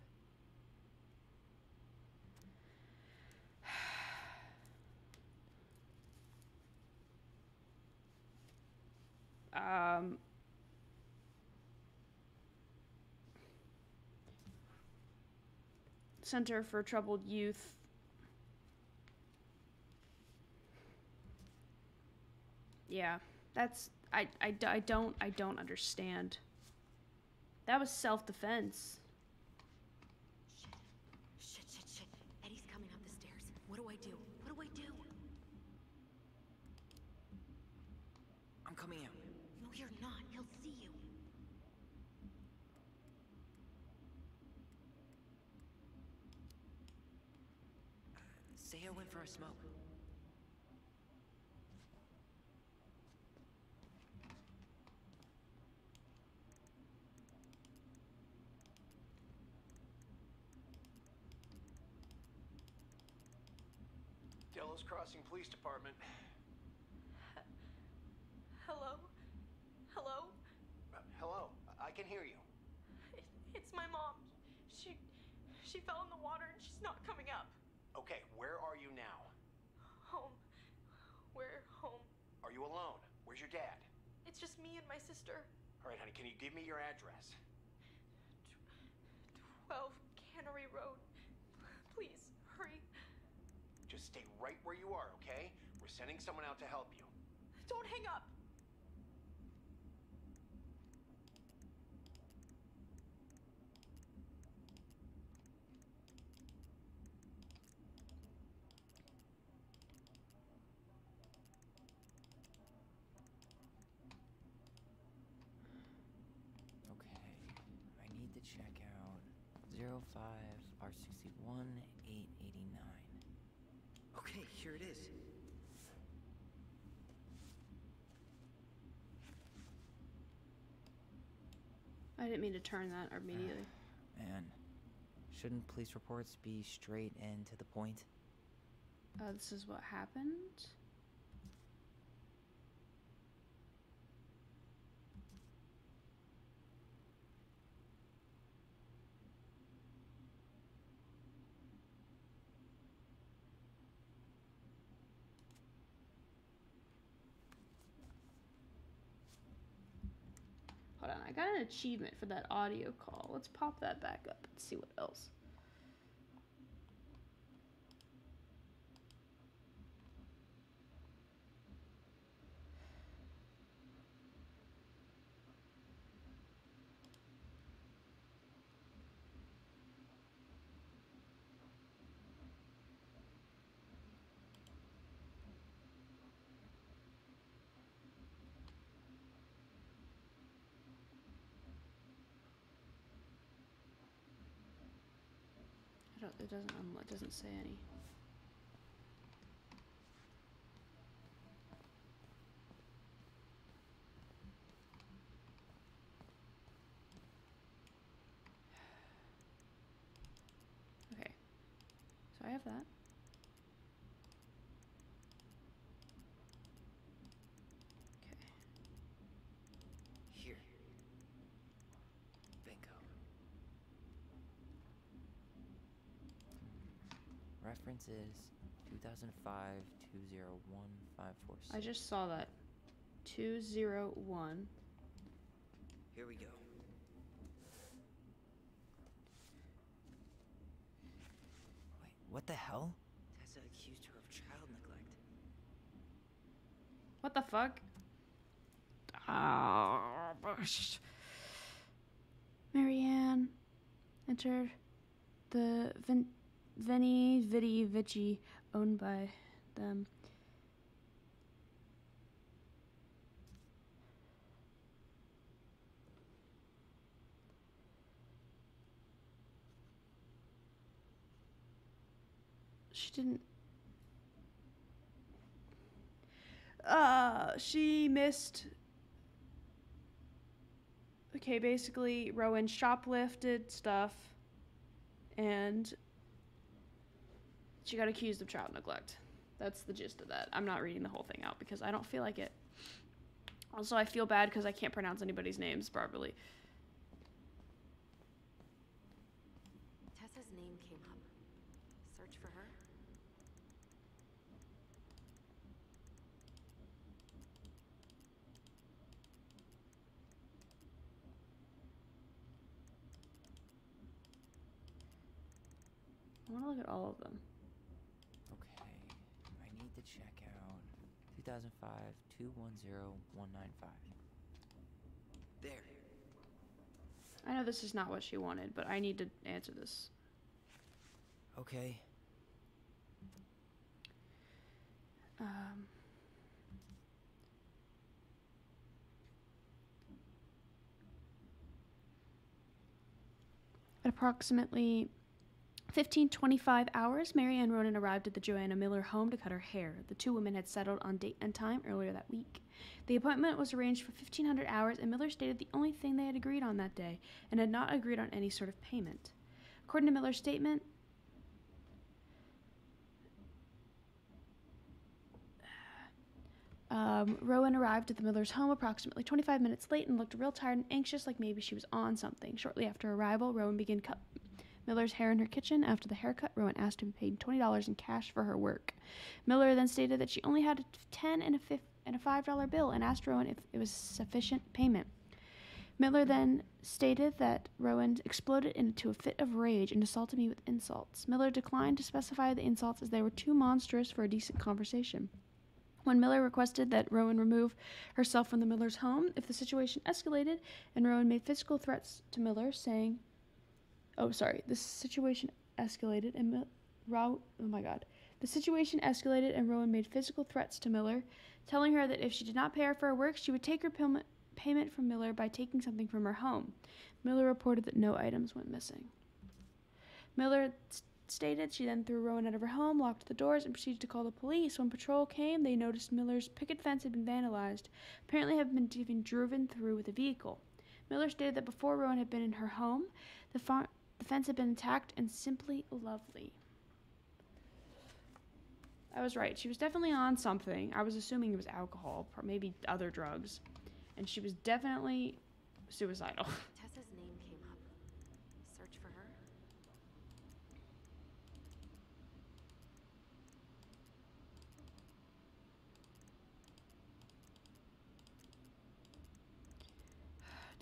Center for Troubled Youth. Yeah, that's... I don't understand. That was self-defense. Shit. Eddie's coming up the stairs. What do I do? I'm coming out. No, you're not. He'll see you. Say I went for a smoke. Delos Crossing Police Department. Hello? Hello? Hello, I can hear you. It's my mom. She fell in the water and she's not coming up. Okay, where are you now? Home. We're home. Are you alone? Where's your dad? It's just me and my sister. All right, honey, can you give me your address? 12 Cannery Road. Please, hurry. Just stay right where you are, okay? We're sending someone out to help you. Don't hang up. I need to check out 05 R61 889. Okay, here it is. I didn't mean to turn that immediately. Man, shouldn't police reports be straight and to the point? This is what happened. Hold on, I I got an achievement for that audio call. Let's pop that back up and see what else. It doesn't say any. Okay, so I have that. Okay. Here. Bingo. Reference is 2005-201-546. I just saw that. 201. Here we go. Wait, what the hell? Tessa accused her of child neglect. What the fuck? Marianne entered the Veni Vidi Vici owned by them. She didn't. She missed. Okay, basically, Rowan shoplifted stuff, and she got accused of child neglect. That's the gist of that. I'm not reading the whole thing out because I don't feel like it. Also, I feel bad because I can't pronounce anybody's names properly. Tessa's name came up. Search for her? I want to look at all of them. Okay, I need to check out 2005-210-195. There. I know this is not what she wanted, but I need to answer this. Okay. At approximately 15:25 hours, Mary Ann Ronan arrived at the Joanna Miller home to cut her hair. The two women had settled on date and time earlier that week. The appointment was arranged for 1500 hours, and Miller stated the only thing they had agreed on that day, and had not agreed on any sort of payment. According to Miller's statement, Rowan arrived at the Miller's home approximately 25 minutes late and looked real tired and anxious, like maybe she was on something. Shortly after arrival, Rowan began cut Miller's hair in her kitchen. After the haircut, Rowan asked to be paid $20 in cash for her work. Miller then stated that she only had a $10 and a $5 bill and asked Rowan if it was sufficient payment. Miller then stated that Rowan exploded into a fit of rage and assaulted me with insults. Miller declined to specify the insults as they were too monstrous for a decent conversation. When Miller requested that Rowan remove herself from the Miller's home if the situation escalated, and Rowan made physical threats to Miller, saying, the situation escalated and The situation escalated and Rowan made physical threats to Miller, telling her that if she did not pay her for her work, she would take her payment from Miller by taking something from her home. Miller reported that no items went missing. Miller stated she then threw Rowan out of her home, locked the doors, and proceeded to call the police. When patrol came, they noticed Miller's picket fence had been vandalized, apparently had been driven through with a vehicle. Miller stated that before Rowan had been in her home, the fence had been intact and simply lovely. I was right. She was definitely on something. I was assuming it was alcohol, maybe other drugs. And she was definitely suicidal. Tessa's name came up. Search for her?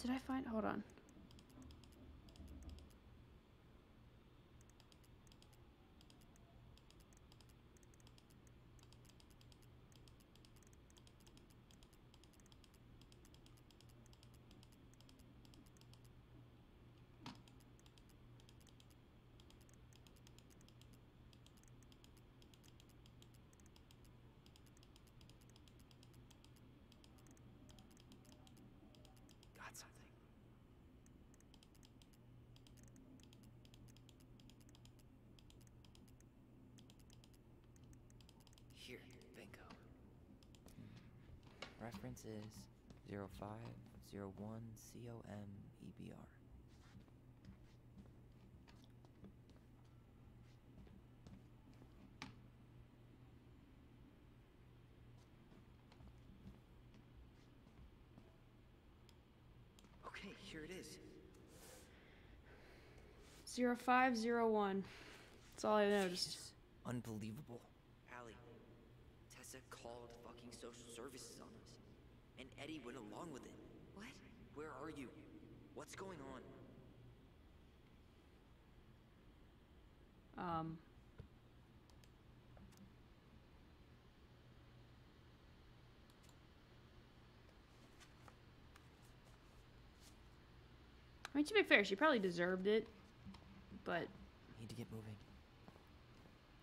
Did I find? Hold on. Got something. Here, bingo. Reference is 0501 COM EBR. Okay, here it is. 0501. That's all I noticed. Jesus. Unbelievable. Allie, Tessa called fucking social services on us. And Eddie went along with it. What? Where are you? What's going on? I mean, to be fair, she probably deserved it, but Need to get moving.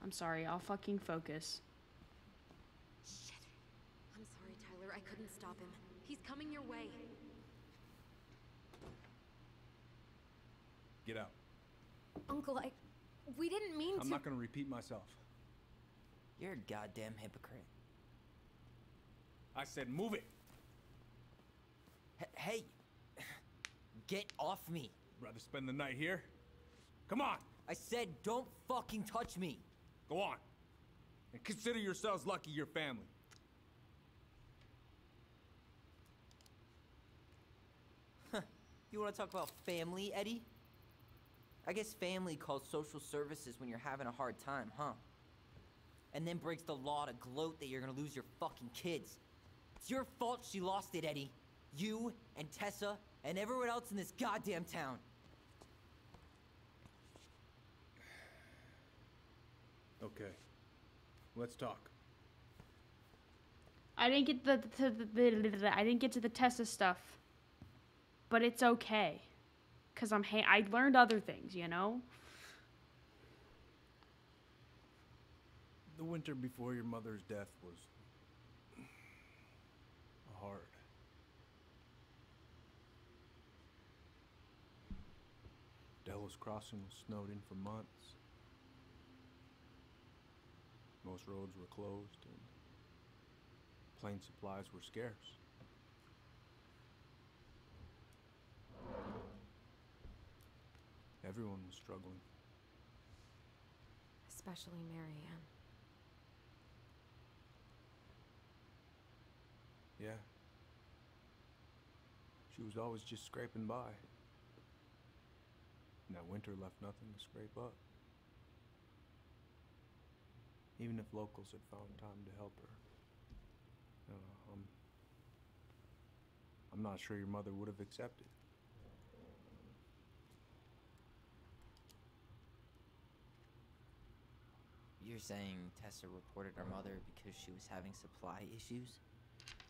I'm sorry, I'll fucking focus. Shit. I'm sorry, Tyler. I couldn't stop him. He's coming your way. Get out. Uncle, we didn't mean to. I'm not gonna repeat myself. You're a goddamn hypocrite. I said move it. Hey! Get off me! Rather spend the night here? Come on! I said don't fucking touch me! Go on. And consider yourselves lucky you're family. You wanna talk about family, Eddie? I guess family calls social services when you're having a hard time, huh? And then breaks the law to gloat that you're gonna lose your fucking kids. It's your fault she lost it, Eddie. You and Tessa and everyone else in this goddamn town. Okay. Let's talk. I didn't get I didn't get to the Tessa stuff, but it's okay, cause I learned other things, you know. The winter before your mother's death was hard. Delos Crossing was snowed in for months. Most roads were closed and plane supplies were scarce. Everyone was struggling. Especially Marianne. Yeah. She was always just scraping by. And that winter left nothing to scrape up. Even if locals had found time to help her. I'm not sure your mother would have accepted. You're saying Tessa reported her mother because she was having supply issues?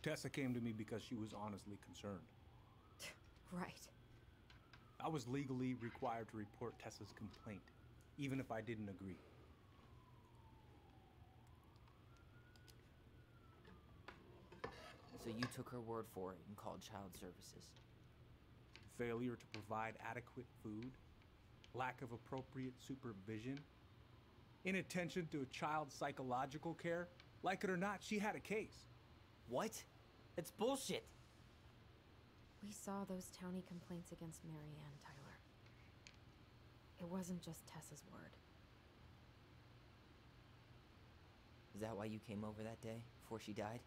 Tessa came to me because she was honestly concerned. Right. I was legally required to report Tessa's complaint, even if I didn't agree. So you took her word for it and called child services? Failure to provide adequate food, lack of appropriate supervision, inattention to a child's psychological care. Like it or not, she had a case. What? That's bullshit! We saw those townie complaints against Marianne, Tyler. It wasn't just Tessa's word. Is that why you came over that day, before she died?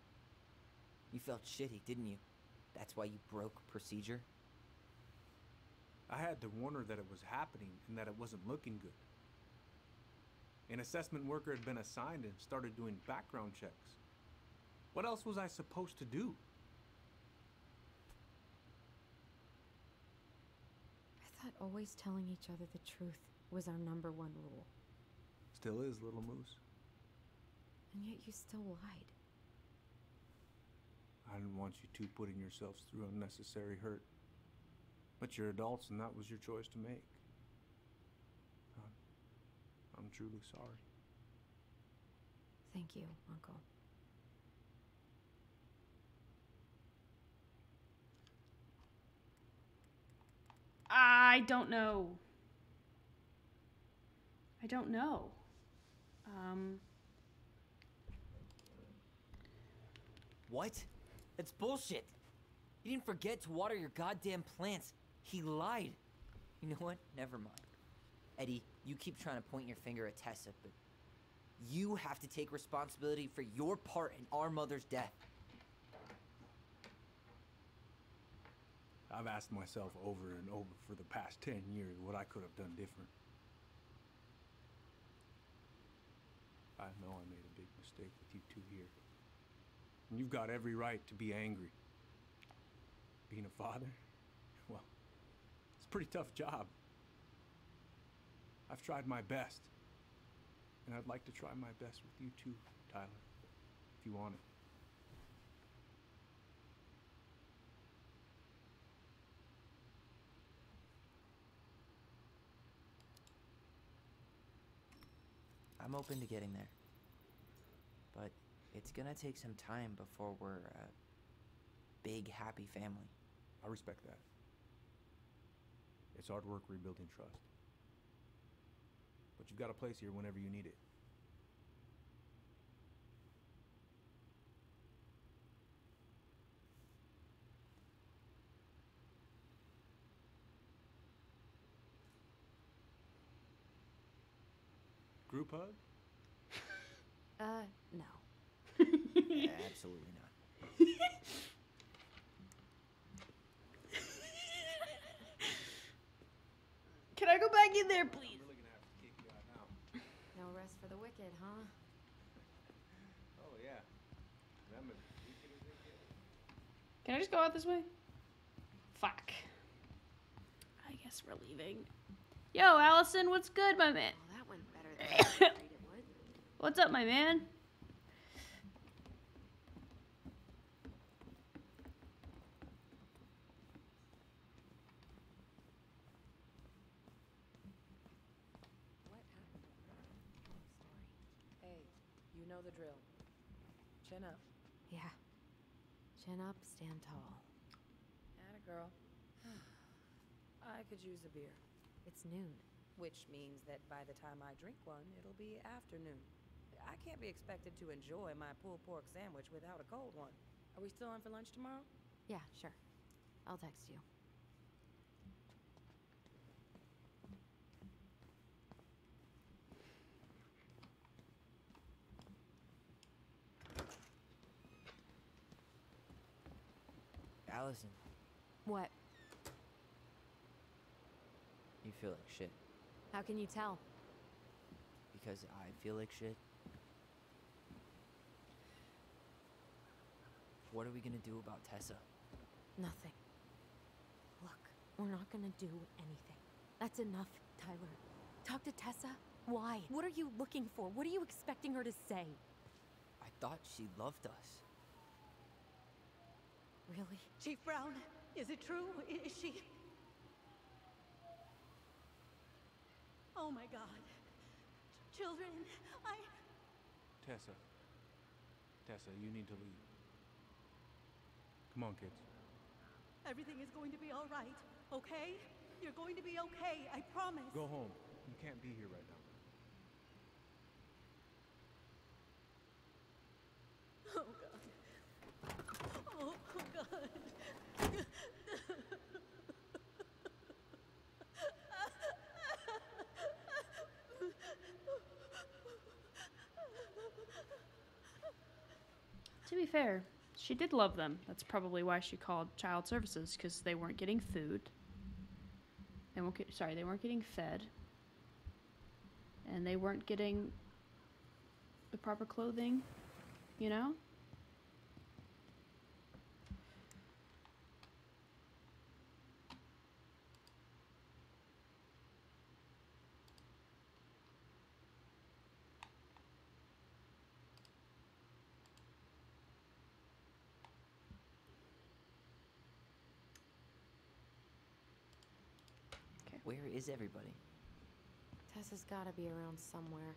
You felt shitty, didn't you? That's why you broke procedure? I had to warn her that it was happening and that it wasn't looking good. An assessment worker had been assigned and started doing background checks. What else was I supposed to do? thought always telling each other the truth was our #1 rule. Still is, little moose. And yet you still lied. I didn't want you two putting yourselves through unnecessary hurt. But you're adults and that was your choice to make. I'm truly sorry. Thank you, Uncle. I don't know. I don't know. What? That's bullshit. He didn't forget to water your goddamn plants. He lied. You know what? Never mind. Eddie, you keep trying to point your finger at Tessa, but you have to take responsibility for your part in our mother's death. I've asked myself over and over for the past 10 years what I could have done different. I know I made a big mistake with you two here. And you've got every right to be angry. Being a father, well, it's a pretty tough job. I've tried my best. And I'd like to try my best with you too, Tyler, if you want it. I'm open to getting there. But it's gonna take some time before we're a big, happy family. I respect that. It's hard work rebuilding trust. But you've got a place here whenever you need it. Group hug? No. Absolutely not. Can I go back in there, please? I'm really gonna have to kick you out now. No rest for the wicked, huh? Oh yeah. Remember, wicked as they get. Can I just go out this way? Fuck. I guess we're leaving. Yo, Allison, what's good, my man? Well, that went better than I was afraid it would. What's up, my man? What happened? Hey, you know the drill. Chin up. Yeah. Chin up, stand tall. Atta girl. I could use a beer. It's noon. Which means that by the time I drink one, it'll be afternoon. I can't be expected to enjoy my pulled pork sandwich without a cold one. Are we still on for lunch tomorrow? Yeah, sure. I'll text you. Allison, What? you feel like shit. How can you tell? Because I feel like shit. What are we gonna do about Tessa? Nothing. Look, we're not gonna do anything. That's enough, Tyler. Talk to Tessa? Why? What are you looking for? What are you expecting her to say? I thought she loved us. Really? Chief Brown, is it true? Is she... Oh my God. Children, Tessa. Tessa, you need to leave. Come on, kids. Everything is going to be all right, okay? You're going to be okay, I promise. Go home. You can't be here right now. Oh God. Oh God. To be fair, she did love them. That's probably why she called child services, because they weren't getting food. They weren't getting fed. And they weren't getting the proper clothing, you know? Where is everybody? Tessa's gotta be around somewhere.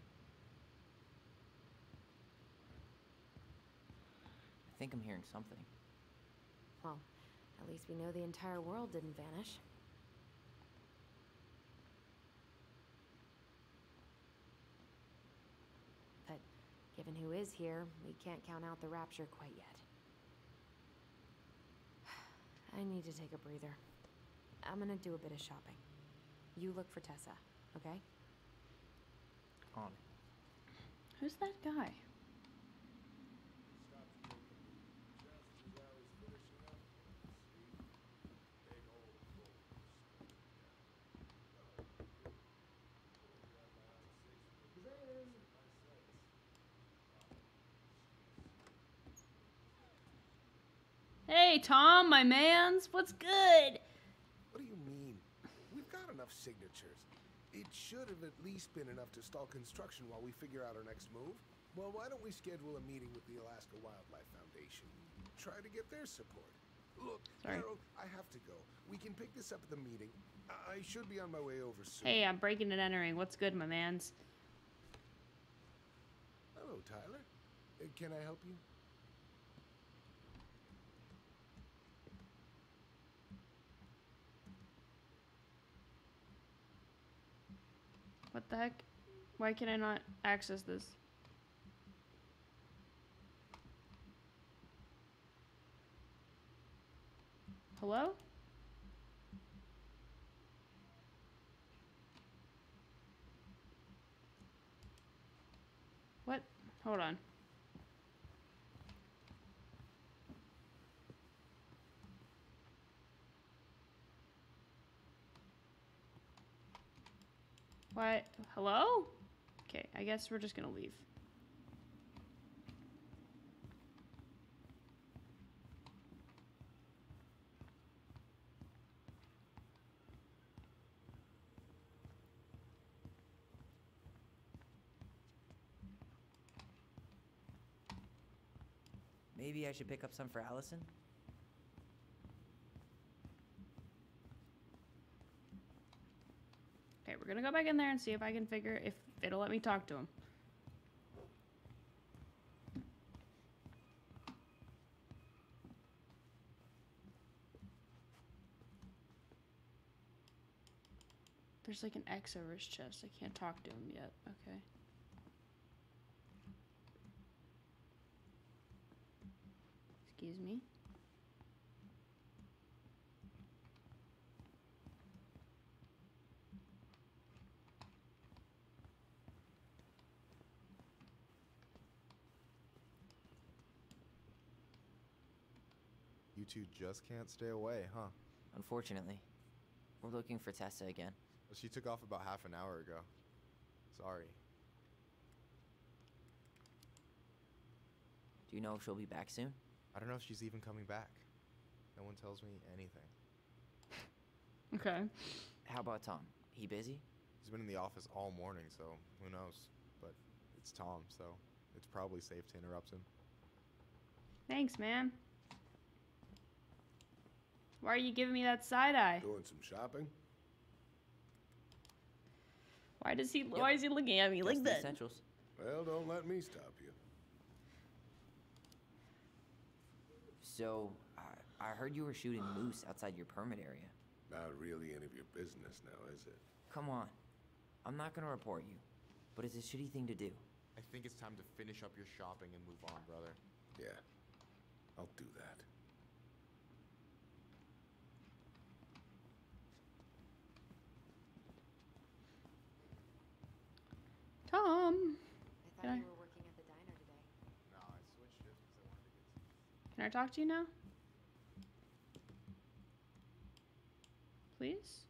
I think I'm hearing something. Well, at least we know the entire world didn't vanish. But given who is here, we can't count out the rapture quite yet. I need to take a breather. I'm gonna do a bit of shopping. You look for Tessa, okay? On it. Who's that guy? Hey, Tom, my mans, what's good? What do you mean? We've got enough signatures. It should have at least been enough to stall construction while we figure out our next move. Well, why don't we schedule a meeting with the Alaska Wildlife Foundation? Try to get their support. Look, Harold, I have to go. We can pick this up at the meeting. I should be on my way over soon. Hey, I'm breaking and entering. What's good, my mans? Hello, Tyler. Can I help you? What the heck? Why can I not access this? Hello? What? Hold on. What? Hello? Okay, I guess we're just gonna leave. Maybe I should pick up some for Allison? Okay, we're gonna go back in there and see if I can figure if it'll let me talk to him. There's like an X over his chest. I can't talk to him yet. Okay. Excuse me. You two just can't stay away, huh? Unfortunately. We're looking for Tessa again. Well, she took off about half an hour ago. Sorry. Do you know if she'll be back soon? I don't know if she's even coming back. No one tells me anything. Okay. How about Tom? He busy? He's been in the office all morning, so who knows? But it's Tom, so it's probably safe to interrupt him. Thanks, man. Why are you giving me that side eye? Doing some shopping? Why is he looking at me like Just the that? essentials. Well, don't let me stop you. So, I heard you were shooting moose outside your permit area. Not really any of your business now, is it? Come on. I'm not gonna report you, but it's a shitty thing to do. I think it's time to finish up your shopping and move on, brother. Yeah, I'll do that. Tom. I thought you were working at the diner today. No, I switched it because I wanted to get some. Can I talk to you now? Please?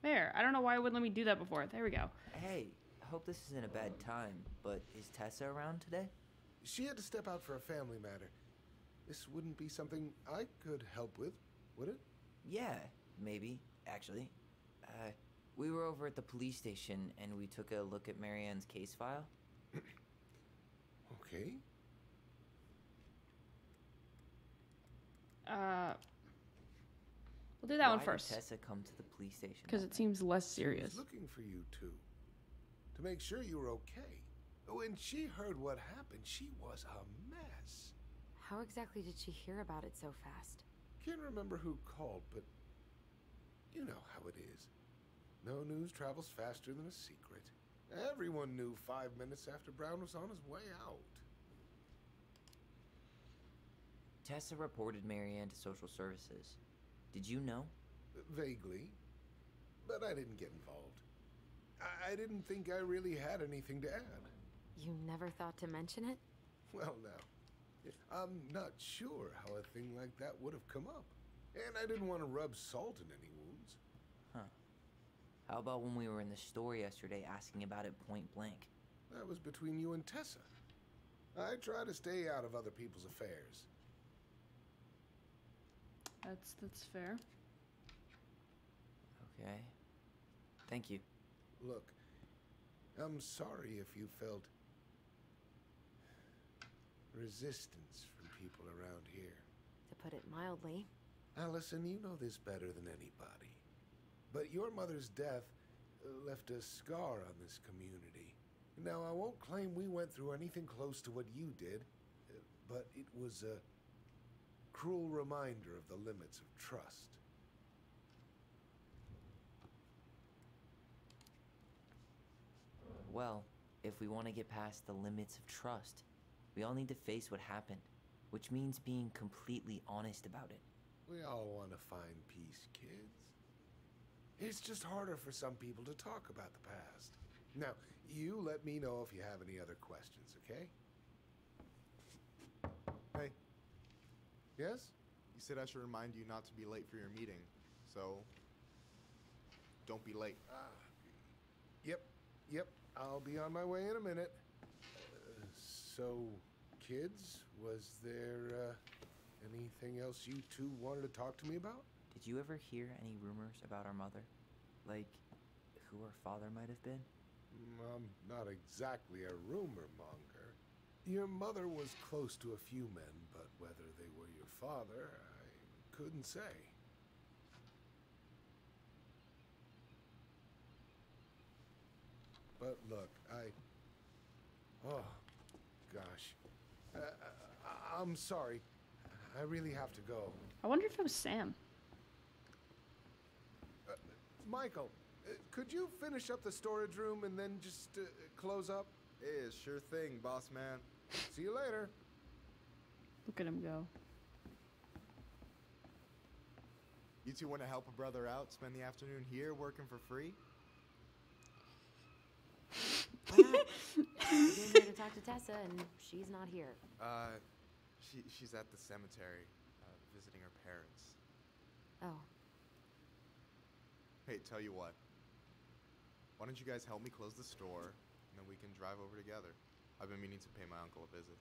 There. I don't know why it wouldn't let me do that before. There we go. Hey, I hope this isn't a bad time, but is Tessa around today? She had to step out for a family matter. This wouldn't be something I could help with, would it? Yeah, maybe, actually. We were over at the police station and we took a look at Marianne's case file. Okay. We'll do that one Why first. did Tessa come to the police station? Because it seems less serious. She was looking for you two, to make sure you were okay. When she heard what happened, she was a mess. How exactly did she hear about it so fast? Can't remember who called, but you know how it is. No news travels faster than a secret. Everyone knew 5 minutes after Brown was on his way out. Tessa reported Marianne to social services. Did you know? Vaguely, but I didn't get involved. I didn't think I really had anything to add. You never thought to mention it? Well, now, I'm not sure how a thing like that would have come up. And I didn't want to rub salt in any wounds. Huh. How about when we were in the store yesterday asking about it point blank? That was between you and Tessa. I try to stay out of other people's affairs. That's fair. Okay. Thank you. Look, I'm sorry if you felt resistance from people around here. To put it mildly. Allison, you know this better than anybody. But your mother's death left a scar on this community. Now, I won't claim we went through anything close to what you did, but it was a cruel reminder of the limits of trust. Well, if we want to get past the limits of trust, we all need to face what happened, which means being completely honest about it. We all want to find peace, kids. It's just harder for some people to talk about the past. Now, you let me know if you have any other questions, okay? Hey. Yes? You said I should remind you not to be late for your meeting, so don't be late. Yep, I'll be on my way in a minute. So, kids, was there anything else you two wanted to talk to me about? Did you ever hear any rumors about our mother? Like, who her father might have been? I'm not exactly a rumor monger. Your mother was close to a few men, but whether they were your father, I couldn't say. But look, oh, gosh. I'm sorry. I really have to go. I wonder if it was Sam. Michael, could you finish up the storage room and then just close up? Yeah, sure thing, boss man. See you later. Look at him go. You two want to help a brother out, spend the afternoon here working for free? Why not? We came here to talk to Tessa, and she's not here. She's at the cemetery, visiting her parents. Oh. Hey, tell you what. Why don't you guys help me close the store, and then we can drive over together? I've been meaning to pay my uncle a visit.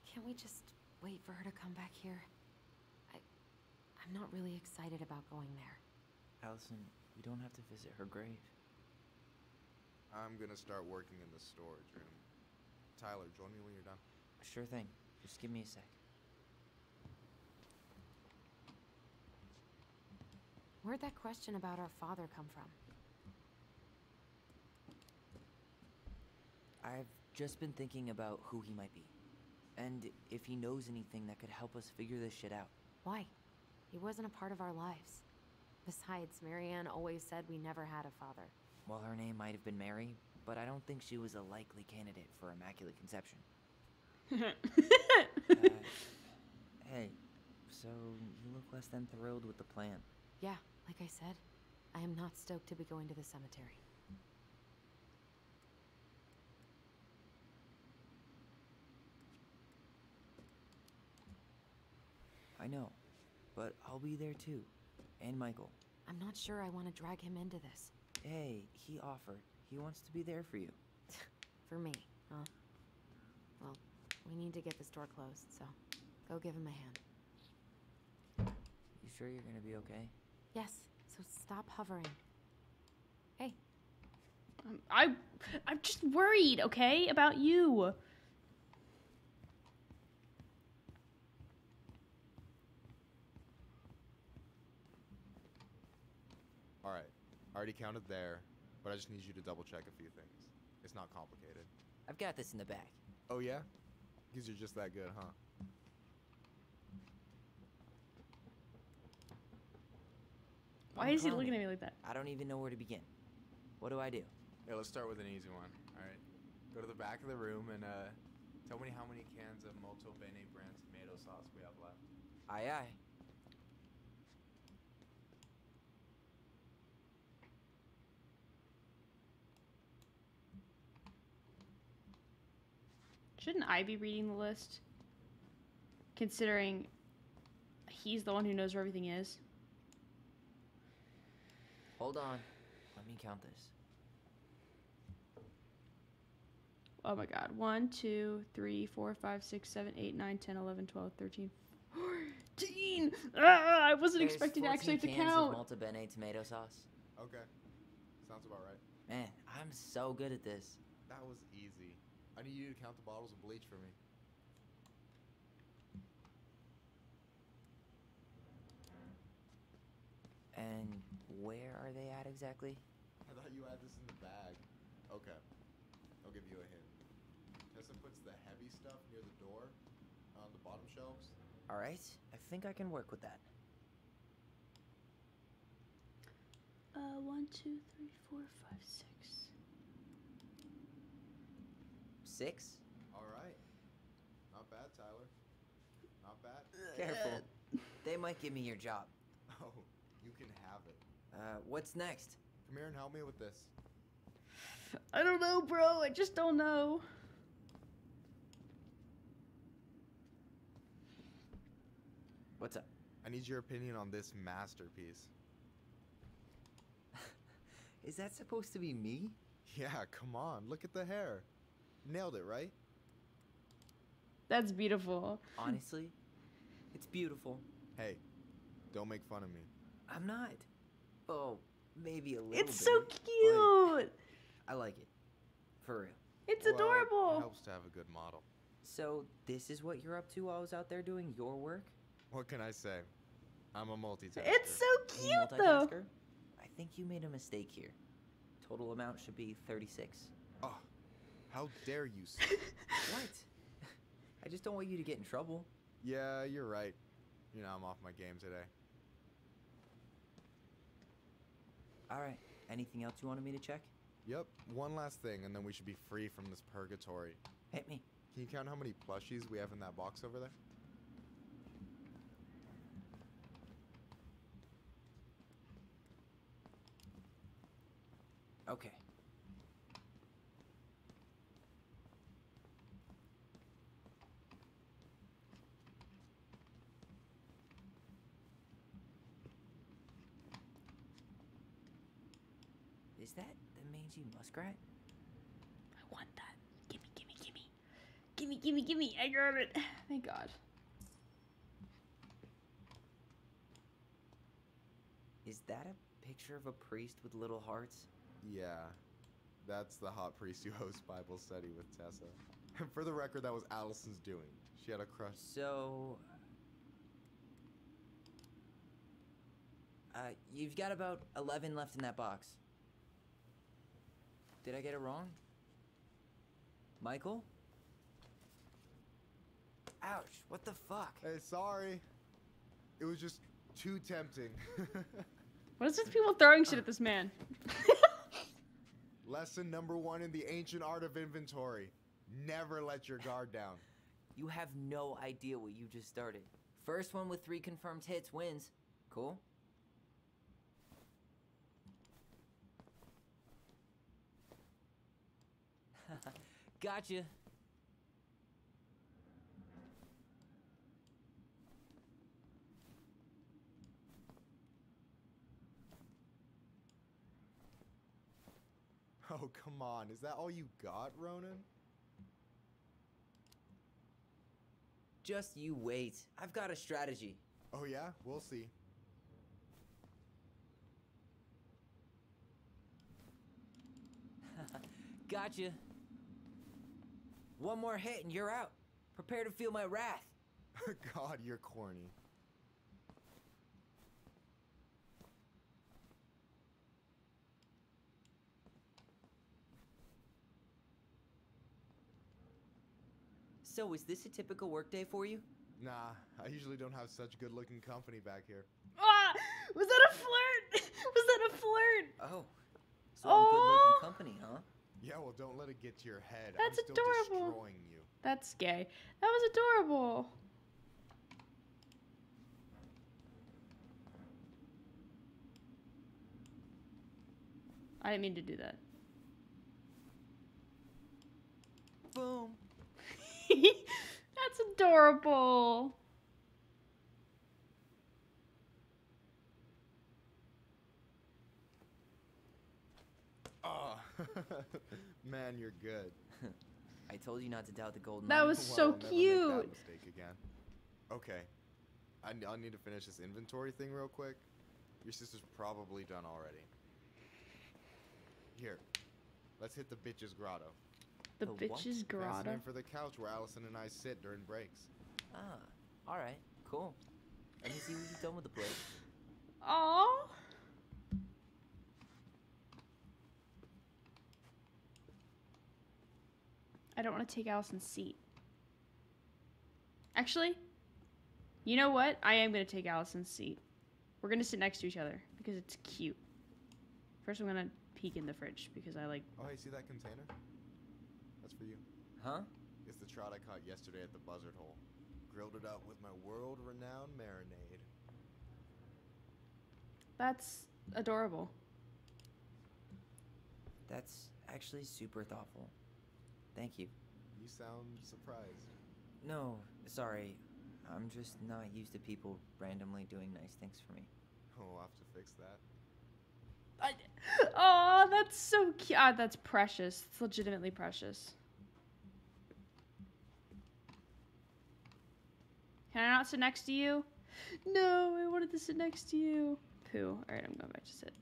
Can't we just wait for her to come back here? I'm not really excited about going there. Allison, we don't have to visit her grave. I'm gonna start working in the storage room. Tyler, join me when you're done. Sure thing. Just give me a sec. Where'd that question about our father come from? I've just been thinking about who he might be. And if he knows anything that could help us figure this shit out. Why? He wasn't a part of our lives. Besides, Marianne always said we never had a father. Well, her name might have been Mary, but I don't think she was a likely candidate for Immaculate Conception. Hey, so you look less than thrilled with the plan. Yeah, like I said, I am not stoked to be going to the cemetery. I know, but I'll be there too. And Michael. I'm not sure I want to drag him into this. Hey, he offered. He wants to be there for you. For me, huh? Well, we need to get the store closed, so go give him a hand. You sure you're gonna be okay? Yes, so stop hovering. Hey. I'm just worried, okay, about you. I already counted there, but I just need you to double check a few things. It's not complicated. I've got this in the bag. Oh yeah? Because you're just that good, huh? Why is he looking at me like that? I don't even know where to begin. What do I do? Yeah, let's start with an easy one. All right. Go to the back of the room and tell me how many cans of Molto Bene brand tomato sauce we have left. Aye, aye. Shouldn't I be reading the list? Considering he's the one who knows where everything is. Hold on. Let me count this. Oh my god. 1, 2, 3, 4, 5, 6, 7, 8, 9, 10, 11, 12, 13, 14! I wasn't There's expecting to actually have to 14 cans count. of Molto Bene tomato sauce. Okay. Sounds about right. Man, I'm so good at this. That was easy. I need you to count the bottles of bleach for me. And where are they at exactly? I thought you had this in the bag. Okay. I'll give you a hint. Tessa puts the heavy stuff near the door on the bottom shelves. All right, I think I can work with that. 1, 2, 3, 4, 5, 6. 6? All right. Not bad, Tyler. Not bad. Careful. They might give me your job. Oh, you can have it. What's next? Come here and help me with this. I don't know, bro. I just don't know. What's up? I need your opinion on this masterpiece. Is that supposed to be me? Yeah, come on. Look at the hair. Nailed it, right? That's beautiful. Honestly, it's beautiful. Hey, don't make fun of me. I'm not. Oh, maybe a little It's bit. so cute. I like it. For real. It's Well, adorable. It helps to have a good model. So, this is what you're up to while I was out there doing your work? What can I say? I'm a multitasker. It's so You cute, though. multitasker? I think you made a mistake here. Total amount should be 36. Oh, how dare you, sir? What? I just don't want you to get in trouble. Yeah, you're right. You know, I'm off my game today. Alright, anything else you wanted me to check? Yep, one last thing, and then we should be free from this purgatory. Hit me. Can you count how many plushies we have in that box over there? Okay. Is that the mangy muskrat? I want that. Gimme, gimme, gimme. Gimme, gimme, gimme. I got it. Thank God. Is that a picture of a priest with little hearts? Yeah, that's the hot priest who hosts Bible study with Tessa. And for the record, that was Allison's doing. She had a crush. So... you've got about 11 left in that box. Did I get it wrong? Michael? Ouch, what the fuck? Hey, sorry. It was just too tempting. What is this people throwing shit at this man? Lesson number 1 in the ancient art of inventory. Never let your guard down. You have no idea what you just started. First one with 3 confirmed hits wins. Cool? Gotcha. Oh, come on. Is that all you got, Ronan? Just you wait. I've got a strategy. Oh, yeah? We'll see. Gotcha. One more hit and you're out. Prepare to feel my wrath. God, you're corny. So, is this a typical workday for you? Nah, I usually don't have such good-looking company back here. Ah! Was that a flirt? Was that a flirt? Oh. So I'm good-looking company, huh? Yeah, well, don't let it get to your head. That's I'm still adorable. destroying you. That's gay. That was adorable. I didn't mean to do that. Boom. That's adorable. Oh, man, you're good. I told you not to doubt the golden That eye. was Well, so I'll never make cute. that mistake again. Okay, I'll need to finish this inventory thing real quick. Your sister's probably done already. Here, let's hit the bitch's grotto. The The what? bitch's Fancy grotto. name for the couch where Allison and I sit during breaks. Ah, alright, cool. Let me see what you've done with the place. Aww. I don't want to take Allison's seat. Actually, you know what? I am going to take Allison's seat. We're going to sit next to each other because it's cute. First, I'm going to peek in the fridge because I like... Oh, hey, see that container? That's for you. Huh? It's the trout I caught yesterday at the Buzzard Hole. Grilled it up with my world-renowned marinade. That's adorable. That's actually super thoughtful. Thank you. You sound surprised. No, sorry. I'm just not used to people randomly doing nice things for me. Oh, I'll have to fix that. Oh, that's so cute. Ah, that's precious. It's legitimately precious. Can I not sit next to you? No, I wanted to sit next to you. Pooh. Alright, I'm going back to sit.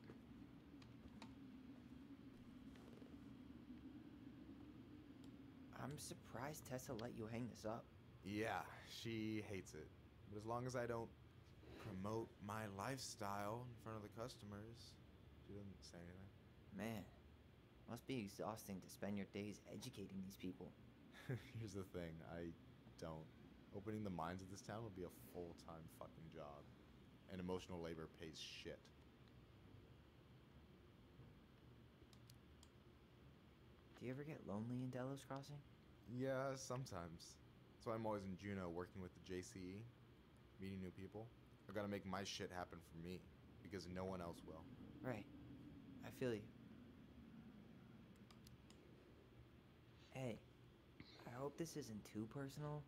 I'm surprised Tessa let you hang this up. Yeah, she hates it. But as long as I don't promote my lifestyle in front of the customers, she doesn't say anything. Man, must be exhausting to spend your days educating these people. Here's the thing, I don't. Opening the mines of this town would be a full-time fucking job. And emotional labor pays shit. Do you ever get lonely in Delos Crossing? Yeah, sometimes. So I'm always in Juneau working with the JCE, meeting new people. I gotta make my shit happen for me, because no one else will. Right. I feel you. Hey, I hope this isn't too personal,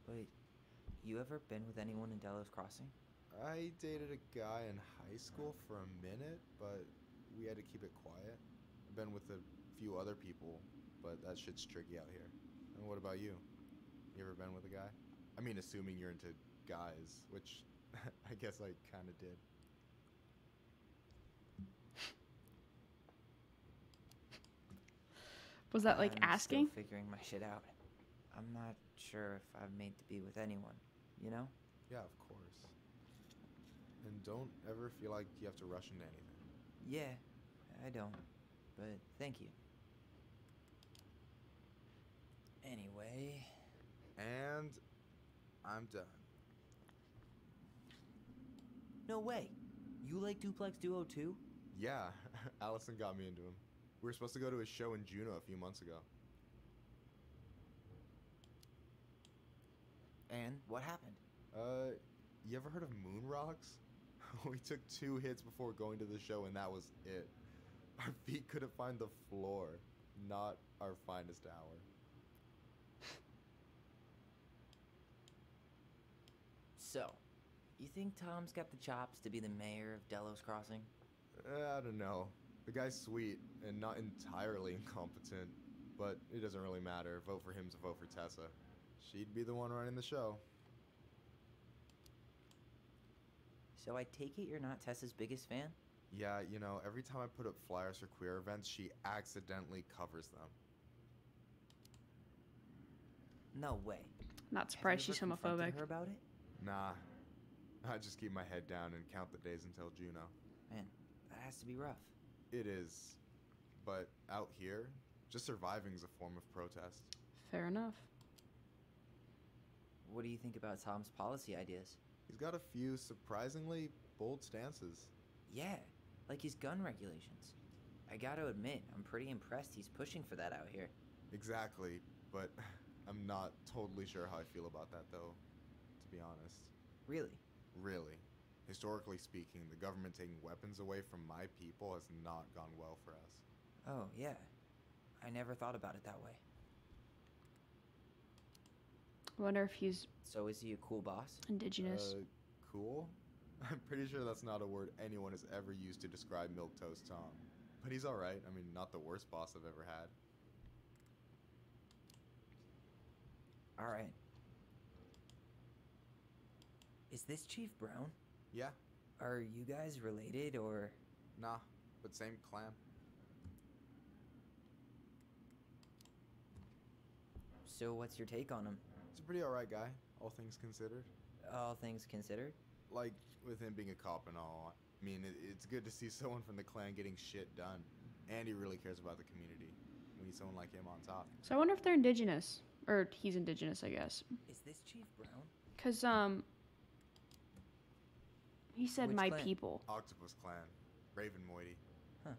but you ever been with anyone in Delos Crossing? I dated a guy in high school for a minute, but we had to keep it quiet. I've been with a few other people, but that shit's tricky out here. And what about you? You ever been with a guy? I mean, assuming you're into guys, which I guess I kind of did. Was that like I'm asking? Still figuring my shit out. I'm not sure if I'm made to be with anyone, you know? Yeah, of course. And don't ever feel like you have to rush into anything. Yeah, I don't. But thank you. Anyway. And I'm done. No way. You like Duplex Duo too? Yeah, Allison got me into him. We were supposed to go to a show in Juneau a few months ago. And what happened? You ever heard of Moon Rocks? We took 2 hits before going to the show and that was it. Our feet couldn't find the floor. Not our finest hour. So, you think Tom's got the chops to be the mayor of Delos Crossing? I don't know. The guy's sweet and not entirely incompetent, but it doesn't really matter. Vote for him to vote for Tessa. She'd be the one running the show. So I take it you're not Tessa's biggest fan? Yeah, you know, every time I put up flyers for queer events, she accidentally covers them. No way. Not surprised she's Have you ever confronted homophobic. her about it? Nah, I just keep my head down and count the days until Juneau. Man, that has to be rough. It is, but out here, just surviving is a form of protest. Fair enough. What do you think about Tom's policy ideas? He's got a few surprisingly bold stances. Yeah, like his gun regulations. I gotta admit, I'm pretty impressed he's pushing for that out here. Exactly, but I'm not totally sure how I feel about that, though, to be honest. Really? Really. Historically speaking, the government taking weapons away from my people has not gone well for us. Oh, yeah. I never thought about it that way. I wonder if he's So is he a cool boss? indigenous. Cool? I'm pretty sure that's not a word anyone has ever used to describe Milquetoast Tom. But he's alright. I mean, not the worst boss I've ever had. Alright. Is this Chief Brown? Yeah. Are you guys related, or...? Nah, but same clan. So what's your take on him? He's a pretty alright guy, all things considered. All things considered? Like, with him being a cop and all, I mean, it's good to see someone from the clan getting shit done. And he really cares about the community. We need someone like him on top. So I wonder if they're indigenous. Or he's indigenous, I guess. Is this Chief Brown? Because, he said Which my clan? people. Octopus Clan. Raven Moiety. Huh.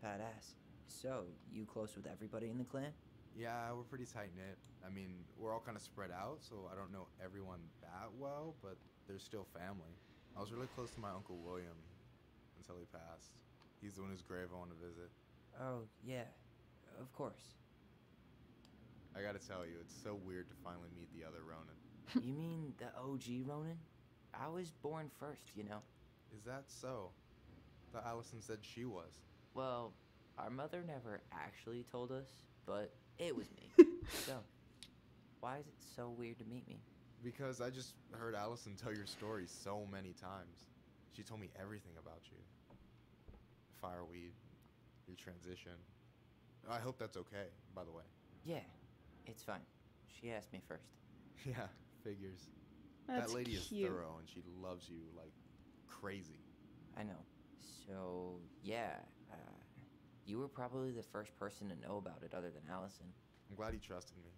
Badass. So, you close with everybody in the clan? Yeah, we're pretty tight-knit. I mean, we're all kind of spread out, so I don't know everyone that well, but they're still family. I was really close to my Uncle William until he passed. He's the one whose grave I want to visit. Oh, yeah. Of course. I gotta tell you, it's so weird to finally meet the other Ronin. You mean the OG Ronin? I was born first, you know. Is that so? Thought Allison said she was. Well, our mother never actually told us, but it was me. So, why is it so weird to meet me? Because I just heard Allison tell your story so many times. She told me everything about you. Fireweed, your transition. I hope that's okay, by the way. Yeah, it's fine. She asked me first. Yeah, figures. That's that lady cute. is thorough and she loves you like crazy. I know. So, yeah, you were probably the first person to know about it other than Allison. I'm glad he trusted me.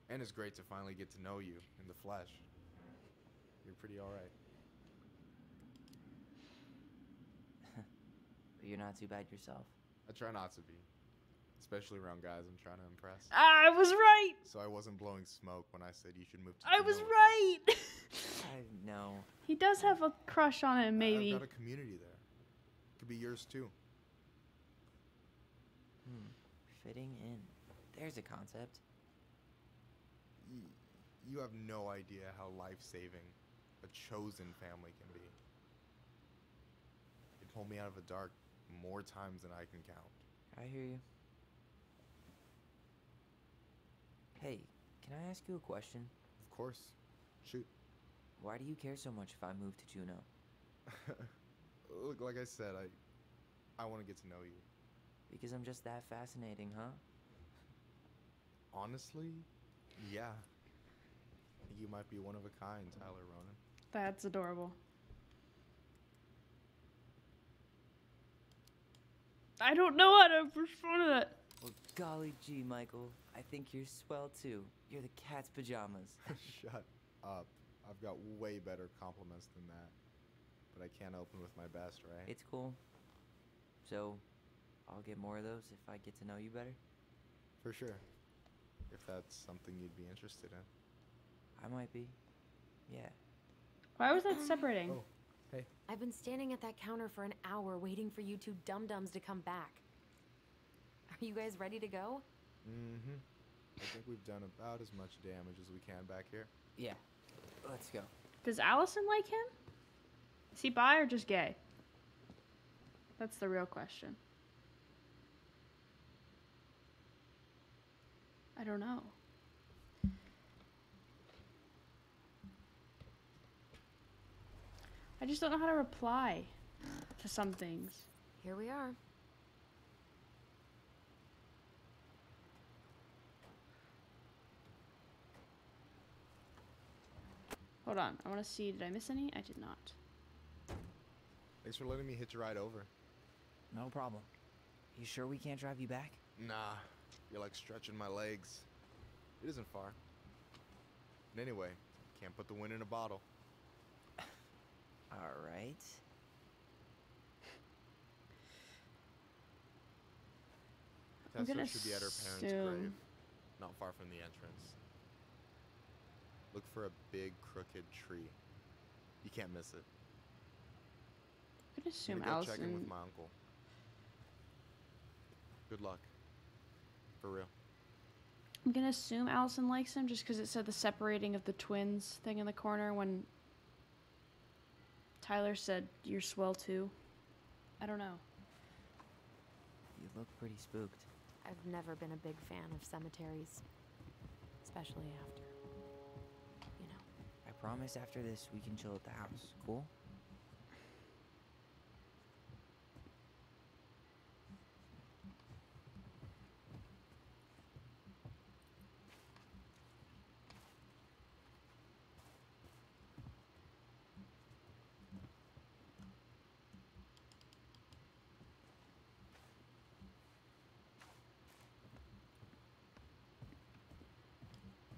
And it's great to finally get to know you in the flesh. You're pretty alright. But you're not too bad yourself. I try not to be. Especially around guys I'm trying to impress. I was right! So I wasn't blowing smoke when I said you should move to I was Juneau. right! I know. He does have a crush on him, maybe. I've got a community there. Could be yours too. Fitting in. There's a concept. You have no idea how life-saving a chosen family can be. It pulled me out of the dark more times than I can count. I hear you. Hey, can I ask you a question? Of course. Shoot. Why do you care so much if I move to Juneau? Look, like I said, I want to get to know you. Because I'm just that fascinating, huh? Honestly, yeah. I think you might be one of a kind, Tyler Ronin. That's adorable. I don't know how to respond to that. Well, golly gee, Michael. I think you're swell, too. You're the cat's pajamas. Shut up. I've got way better compliments than that. But I can't open with my best, right? It's cool. So, I'll get more of those if I get to know you better? For sure. If that's something you'd be interested in. I might be. Yeah. Why was that separating? Oh, hey. I've been standing at that counter for an hour waiting for you two dum-dums to come back. Are you guys ready to go? Mm-hmm. I think we've done about as much damage as we can back here. Yeah. Let's go. Does Allison like him? Is he bi or just gay? That's the real question. I don't know. I just don't know how to reply to some things. Here we are. Hold on. I want to see. Did I miss any? I did not. Thanks for letting me hitch a ride over. No problem. You sure we can't drive you back? Nah. You're like stretching my legs. It isn't far. And anyway, Can't put the wind in a bottle. All right. I'm Tessa gonna should be at her parents' assume- grave, not far from the entrance. Look for a big crooked tree. You can't miss it. I'm gonna assume I'm gonna go check in with Allison. my uncle. Good luck. For real. I'm gonna assume Allison likes him just because it said the separating of the twins thing in the corner when Tyler said you're swell too. I don't know. You look pretty spooked. I've never been a big fan of cemeteries, especially after, you know. I promise after this we can chill at the house. Cool?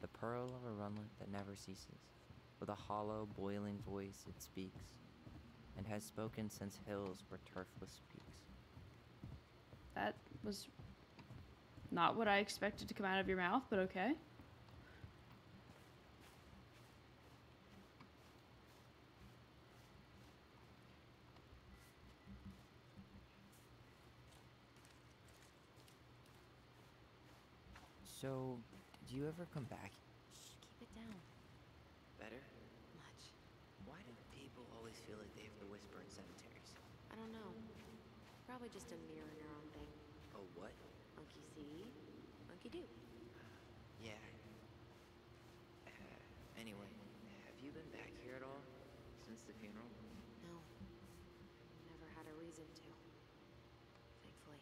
The pearl of a runlet that never ceases. With a hollow, boiling voice it speaks, and has spoken since hills were turfless peaks. That was not what I expected to come out of your mouth, but okay. So, did you ever come back? Shh, keep it down. Better? Much. Why do people always feel like they have to whisper in cemeteries? I don't know. Probably just a mirror neuron thing. Oh, what? Monkey see, monkey do. Yeah. Anyway, have you been back here at all? Since the funeral? No. Never had a reason to. Thankfully.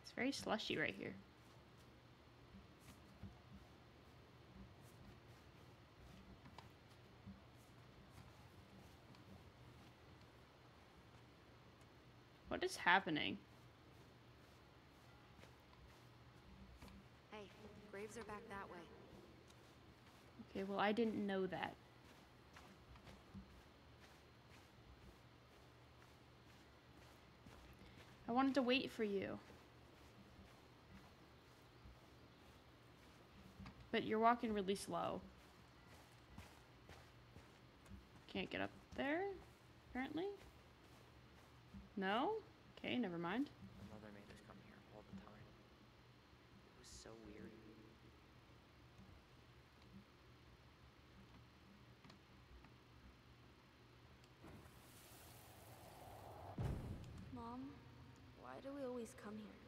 It's very slushy right here. What is happening? Hey, graves are back that way. Okay, well, I didn't know that. I wanted to wait for you. But you're walking really slow. Can't get up there, apparently? No? Okay, never mind. My mother made us come here all the time. It was so weird. Mom, why do we always come here?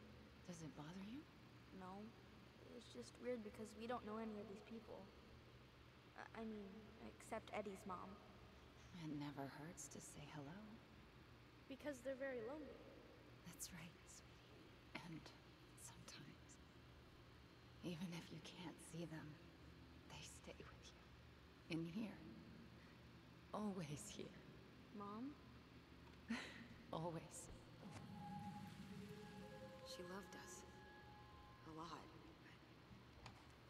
Does it bother you? No. It's just weird because we don't know any of these people. I mean, except Eddie's mom. It never hurts to say hello. Because they're very lonely. That's right, sweetie. And sometimes, even if you can't see them, they stay with you. In here. Always here. Mom? Always. She loved us. A lot.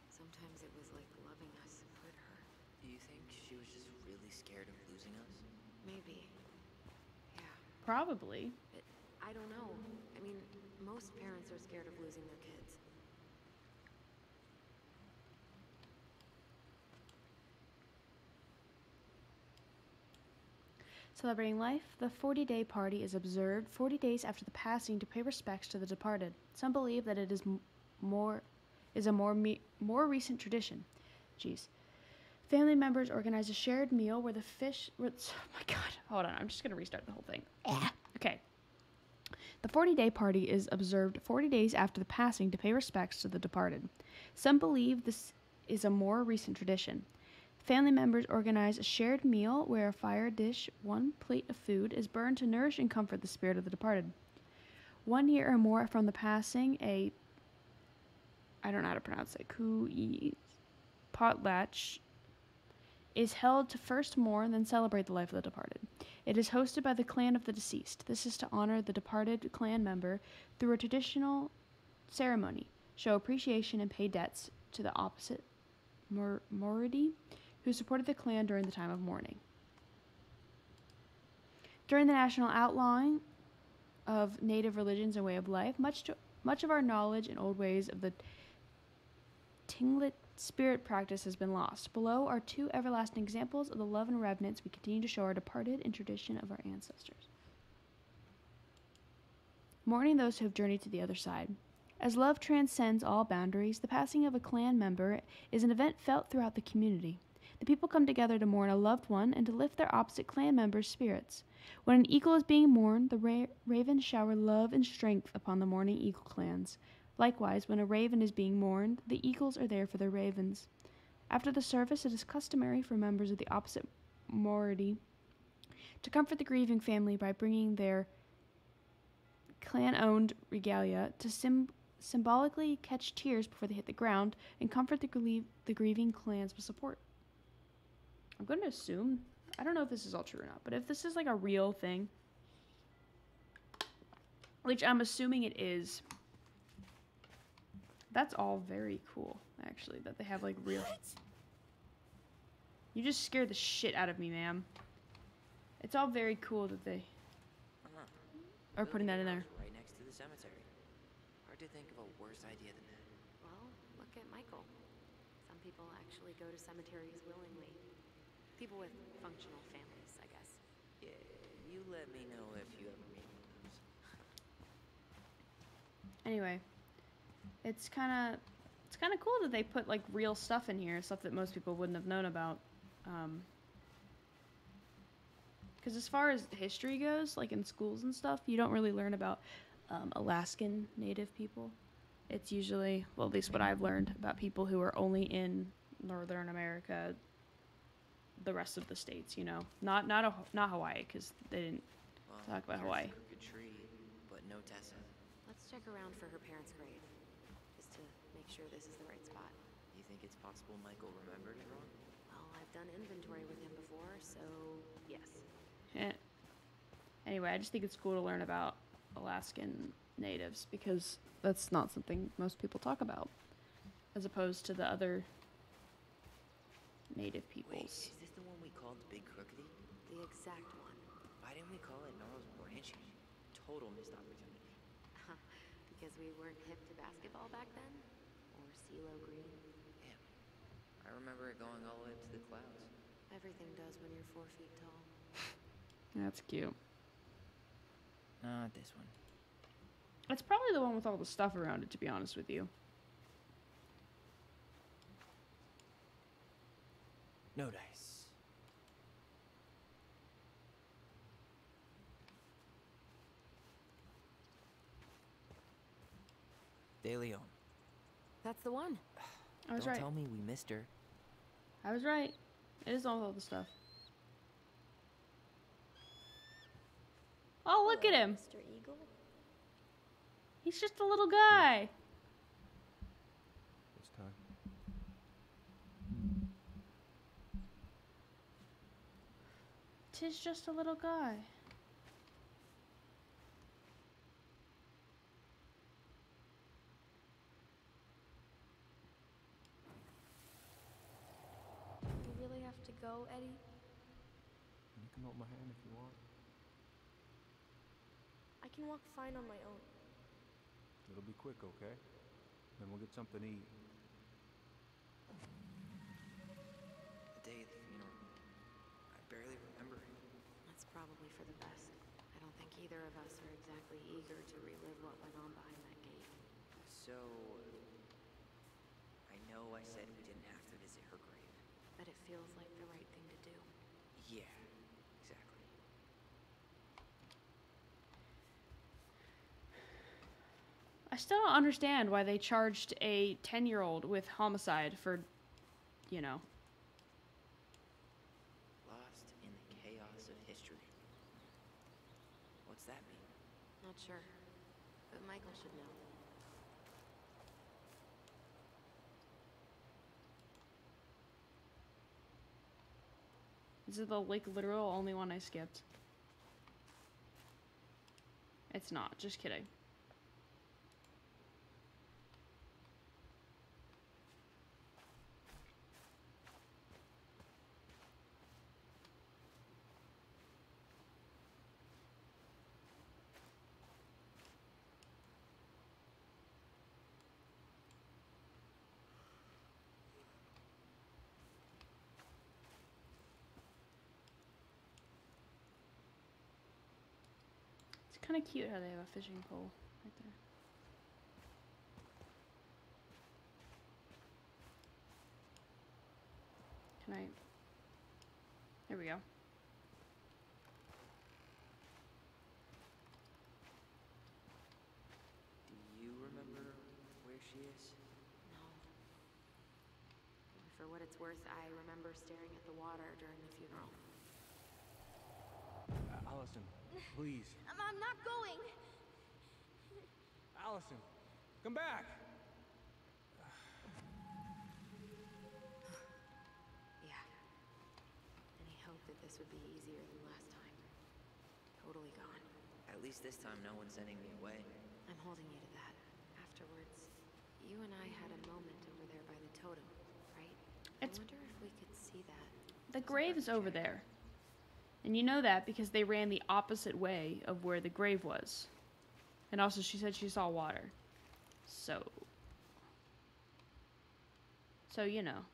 But sometimes it was like loving us hurt her. Do you think she was just really scared of losing us? Maybe. Yeah. Probably. But I don't know. I mean, most parents are scared of losing their kids. Celebrating life, the 40-day party is observed 40 days after the passing to pay respects to the departed. Some believe that it is more recent tradition. Jeez. Family members organize a shared meal where the fish... Oh my god. Hold on. I'm just going to restart the whole thing. Okay. The 40-day party is observed 40 days after the passing to pay respects to the departed. Some believe this is a more recent tradition. Family members organize a shared meal where a fire dish, one plate of food, is burned to nourish and comfort the spirit of the departed. 1 year or more from the passing, I don't know how to pronounce it, potlatch is held to first mourn, then celebrate the life of the departed. It is hosted by the clan of the deceased. This is to honor the departed clan member through a traditional ceremony, show appreciation, and pay debts to the opposite Moridi, who supported the clan during the time of mourning. During the national outlawing of native religions and way of life, much of our knowledge and old ways of the Tinglet spirit practice has been lost. Below are 2 everlasting examples of the love and reverence we continue to show our departed in tradition of our ancestors. Mourning those who have journeyed to the other side. As love transcends all boundaries, the passing of a clan member is an event felt throughout the community. The people come together to mourn a loved one and to lift their opposite clan members' spirits. When an eagle is being mourned, the ravens shower love and strength upon the mourning eagle clans. Likewise, when a raven is being mourned, the eagles are there for their ravens. After the service, it is customary for members of the opposite Moridi to comfort the grieving family by bringing their clan-owned regalia to symbolically catch tears before they hit the ground and comfort the grieving clans with support. I'm going to assume, I don't know if this is all true or not, but if this is like a real thing, which I'm assuming it is, that's all very cool, actually, that they have like real... You just scared the shit out of me, ma'am. It's all very cool that they are putting that in there. Right next to the cemetery. Hard to think of a worse idea than that. Well, look at Michael. Some people actually go to cemeteries willingly. People with functional families, I guess. Yeah, you let me know if you ever meet one of those. Anyway, it's kind of cool that they put like real stuff in here, stuff that most people wouldn't have known about. Because as far as history goes, like in schools and stuff, you don't really learn about Alaskan Native people. It's usually, well, at least what I've learned, about people who are only in Northern America, the rest of the states, you know, not Hawaii, because they didn't talk about Hawaii. Crooked tree, but no Tessa. Let's check around for her parents' grave, just to make sure this is the right spot. You think it's possible Michael remembered everyone? Well, I've done inventory with him before, so yes. Anyway, I just think it's cool to learn about Alaskan natives, because that's not something most people talk about, as opposed to the other native peoples. Wait, is this the one we called Big Crookedy? The exact one. Why didn't we call it Gnarls Branch? Total missed opportunity. Because we weren't hip to basketball back then? Or CeeLo Green? Damn. I remember it going all the way up to the clouds. Everything does when you're 4 feet tall. That's cute. Not this one. It's probably the one with all the stuff around it, to be honest with you. No dice. De Leon. That's the one. I was Don't right. tell me we missed her. I was right. It is all the stuff. Oh, look at him. Mr. Eagle? He's just a little guy. This time. Tis just a little guy. You really have to go, Eddie? You can hold my hand if you want. I can walk fine on my own. It'll be quick, okay? Then we'll get something to eat. The day of the funeral. I barely remember it. That's probably for the best. I don't think either of us are exactly eager to relive what went on behind that gate. So, I know I said we didn't have to visit her grave. But it feels like the right thing to do. Yeah, exactly. I still don't understand why they charged a 10-year-old with homicide for, you know. Lost in the chaos of history. What's that mean? Not sure. But Michael should know. This is the, like, literal only one I skipped. It's not. Just kidding. It's kind of cute how they have a fishing pole right there. Can I? There we go. Do you remember where she is? No. For what it's worth, I remember staring at the water during the funeral. Allison, please. I'm not going. Allison, come back. Yeah. Any hope that this would be easier than last time? Totally gone. At least this time no one's sending me away. I'm holding you to that. Afterwards, you and I had a moment over there by the totem, right? I wonder if we could see that. The grave is over there. And you know that because they ran the opposite way of where the grave was. And also she said she saw water. So you know.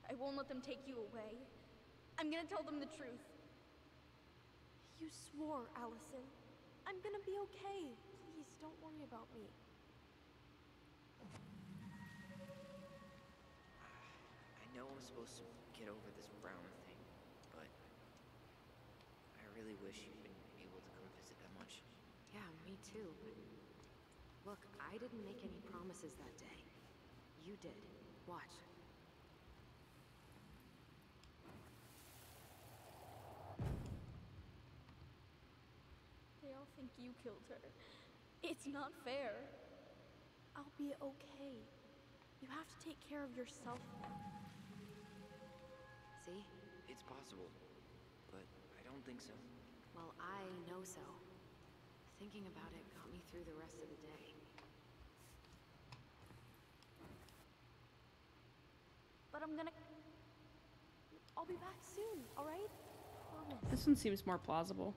I won't let them take you away. I'm gonna tell them the truth. You swore, Allison. I'm gonna be okay. Please, don't worry about me. I know I'm supposed to get over this Brown thing, but I really wish you'd been able to come visit that much. Yeah, me too. But look, I didn't make any promises that day. You did. Watch. They all think you killed her. It's not fair. I'll be okay. You have to take care of yourself now. See? It's possible, but I don't think so. Well, I know so. Thinking about it got me through the rest of the day. But I'll be back soon, alright? Promise. This one seems more plausible.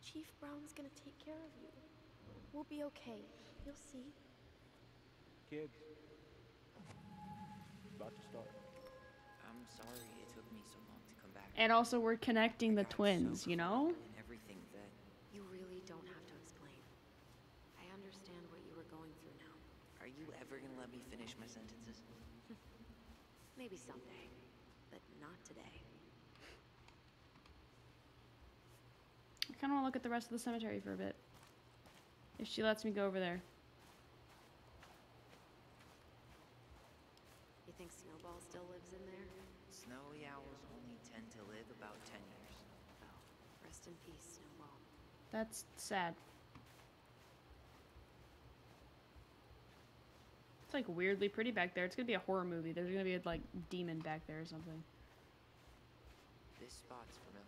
Chief Brown's gonna take care of you. We'll be okay. You'll see. Kids. About to start. I'm sorry it took me so long to come back. And also we're connecting the twins, you know? And everything that... You really don't have to explain. I understand what you were going through now. Are you ever gonna let me finish my sentences? Maybe someday, but not today. I kind of want to look at the rest of the cemetery for a bit. If she lets me go over there. You think Snowball still lives in there? Snowy owls only tend to live about 10 years. Oh, rest in peace, Snowball. That's sad. It's like weirdly pretty back there. It's gonna be a horror movie. There's gonna be a like demon back there or something. This spot's familiar.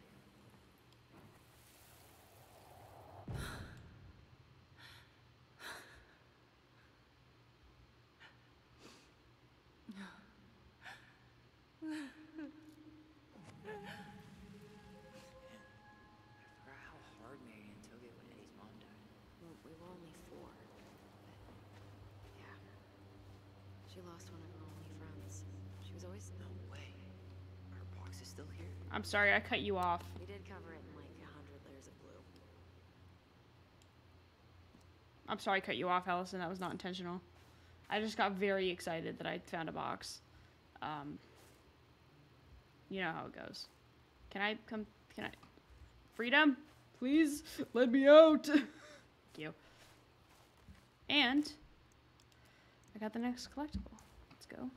I forgot how hard Marion took it when Eddie's mom died. Well, we were only 4, but yeah. She lost one of her only friends. She was always... No way. Our box is still here? I'm sorry, I cut you off. We did cover it in like 100 layers of glue. I'm sorry I cut you off, Allison. That was not intentional. I just got very excited that I found a box. You know how it goes. Can I come? Can I? Freedom? Please let me out. Thank you. And I got the next collectible. Let's go.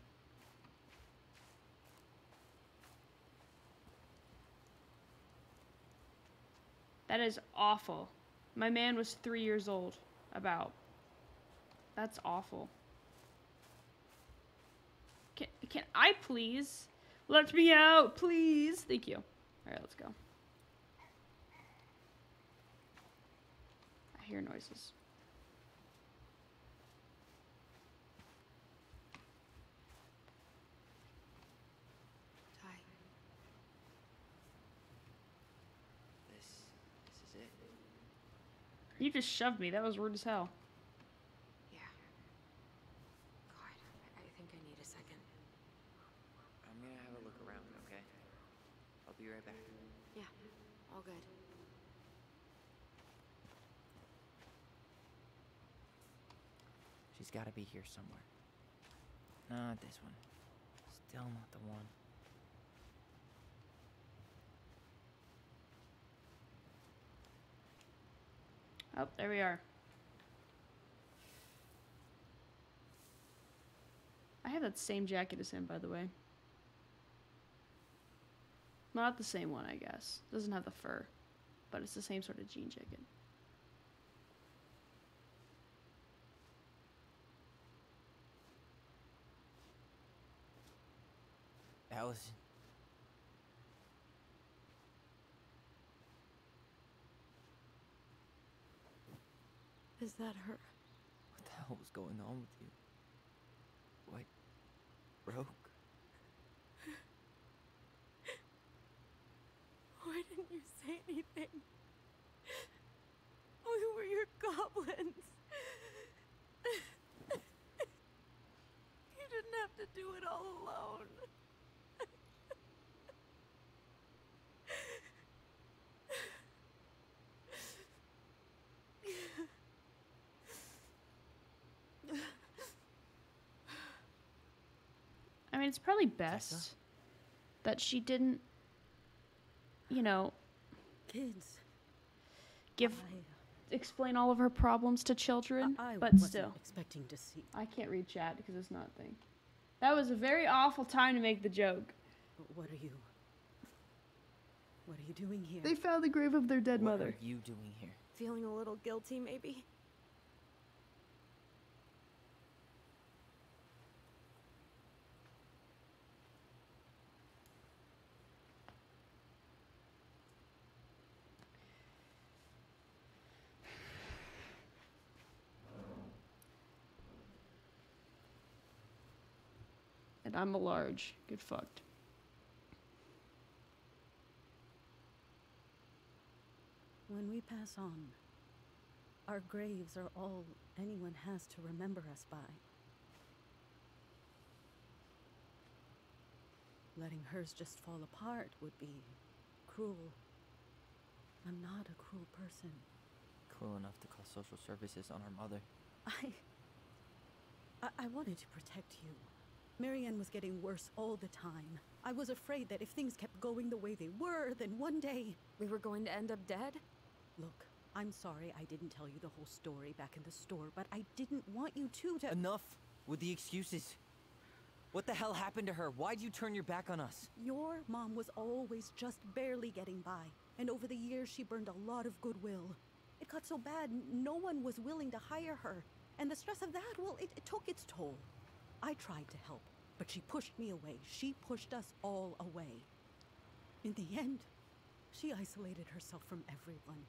That is awful. My man was 3 years old. About. That's awful. Can I please? Let me out, please. Thank you. All right, let's go. I hear noises. This is it. You just shoved me. That was rude as hell. Yeah. God, I think I need a second. I'm gonna have a look around, okay? I'll be right back. Yeah, all good. She's gotta be here somewhere. Not this one. Still not the one. Oh, there we are. I have that same jacket as him, by the way. Not the same one, I guess. Doesn't have the fur, but it's the same sort of jean jacket. Allison. Is that her? What the hell was going on with you? What broke? Why didn't you say anything? We were your goblins. You didn't have to do it all alone. I mean, it's probably best that she didn't, you know, Kids. explain all of her problems to children, I but wasn't still. expecting to see. I can't read chat because it's not a thing. That was a very awful time to make the joke. What are you doing here? They found the grave of their dead mother. What are you doing here? Feeling a little guilty, maybe? And I'm a large. Get fucked. When we pass on, our graves are all anyone has to remember us by. Letting hers just fall apart would be cruel. I'm not a cruel person. Cruel enough to call social services on our mother. I wanted to protect you. Marianne was getting worse all the time. I was afraid that if things kept going the way they were, then one day... We were going to end up dead? Look, I'm sorry I didn't tell you the whole story back in the store, but I didn't want you to... Enough with the excuses. What the hell happened to her? Why'd you turn your back on us? Your mom was always just barely getting by, and over the years she burned a lot of goodwill. It got so bad, no one was willing to hire her, and the stress of that, well, it took its toll. I tried to help, but she pushed me away. She pushed us all away. In the end, she isolated herself from everyone.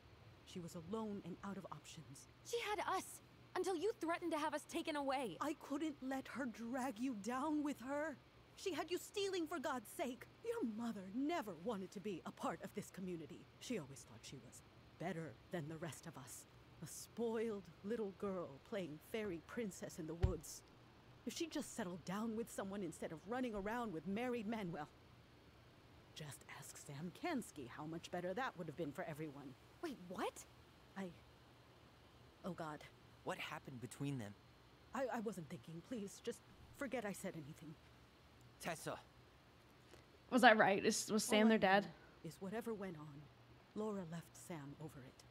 She was alone and out of options. She had us, until you threatened to have us taken away. I couldn't let her drag you down with her. She had you stealing for God's sake. Your mother never wanted to be a part of this community. She always thought she was better than the rest of us. A spoiled little girl playing fairy princess in the woods. If she just settled down with someone instead of running around with married men, well, just ask Sam Kansky how much better that would have been for everyone. Wait, what? Oh God. What happened between them? I wasn't thinking. Please, just forget I said anything. Tessa. Was I right? Was Sam their dad? Is whatever went on, Laura left Sam over it.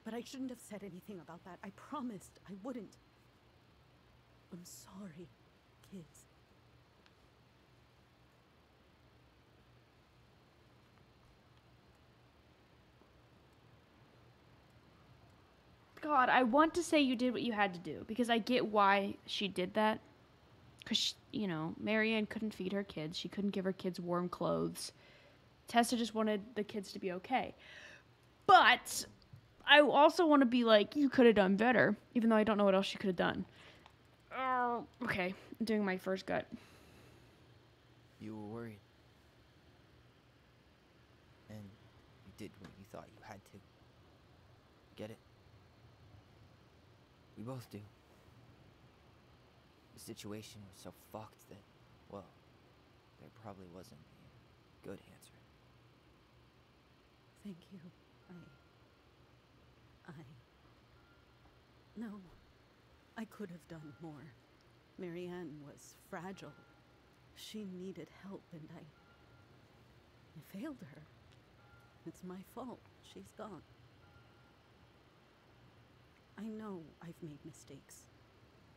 But I shouldn't have said anything about that. I promised I wouldn't. I'm sorry, kids. God, I want to say you did what you had to do because I get why she did that. Because, you know, Marianne couldn't feed her kids. She couldn't give her kids warm clothes. Tessa just wanted the kids to be okay. But I also want to be like, you could have done better, even though I don't know what else she could have done. Oh, okay. I'm doing my first gut. You were worried. And you did what you thought you had to. Get it? We both do. The situation was so fucked that, well, there probably wasn't a good answer. Thank you. No. I could have done more. Marianne was fragile. She needed help, and I failed her. It's my fault. She's gone. I know I've made mistakes.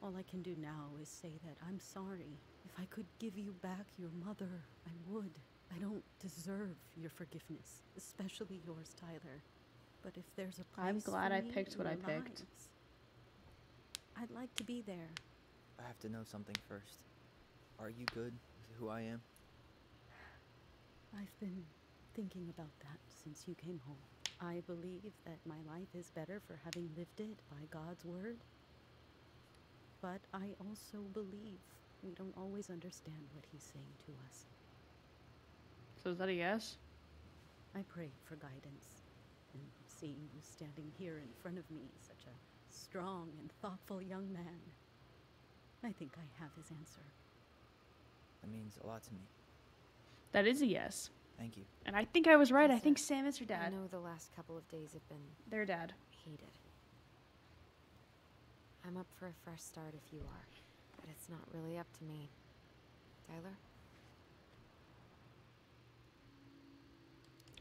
All I can do now is say that I'm sorry. If I could give you back your mother, I would. I don't deserve your forgiveness, especially yours, Tyler. But if there's a place I'm glad for I me picked in what I your picked. lives, I'd like to be there. I have to know something first. Are you good with who I am? I've been thinking about that since you came home. I believe that my life is better for having lived it by God's word. But I also believe we don't always understand what he's saying to us. So is that a yes? I pray for guidance. And seeing you standing here in front of me, such a strong and thoughtful young man, I think I have his answer. That means a lot to me. That is a yes. Thank you. And I think I was right. I think Sam is her I dad. know the last couple of days have been Their dad. heated. I'm up for a fresh start if you are, but it's not really up to me. Tyler?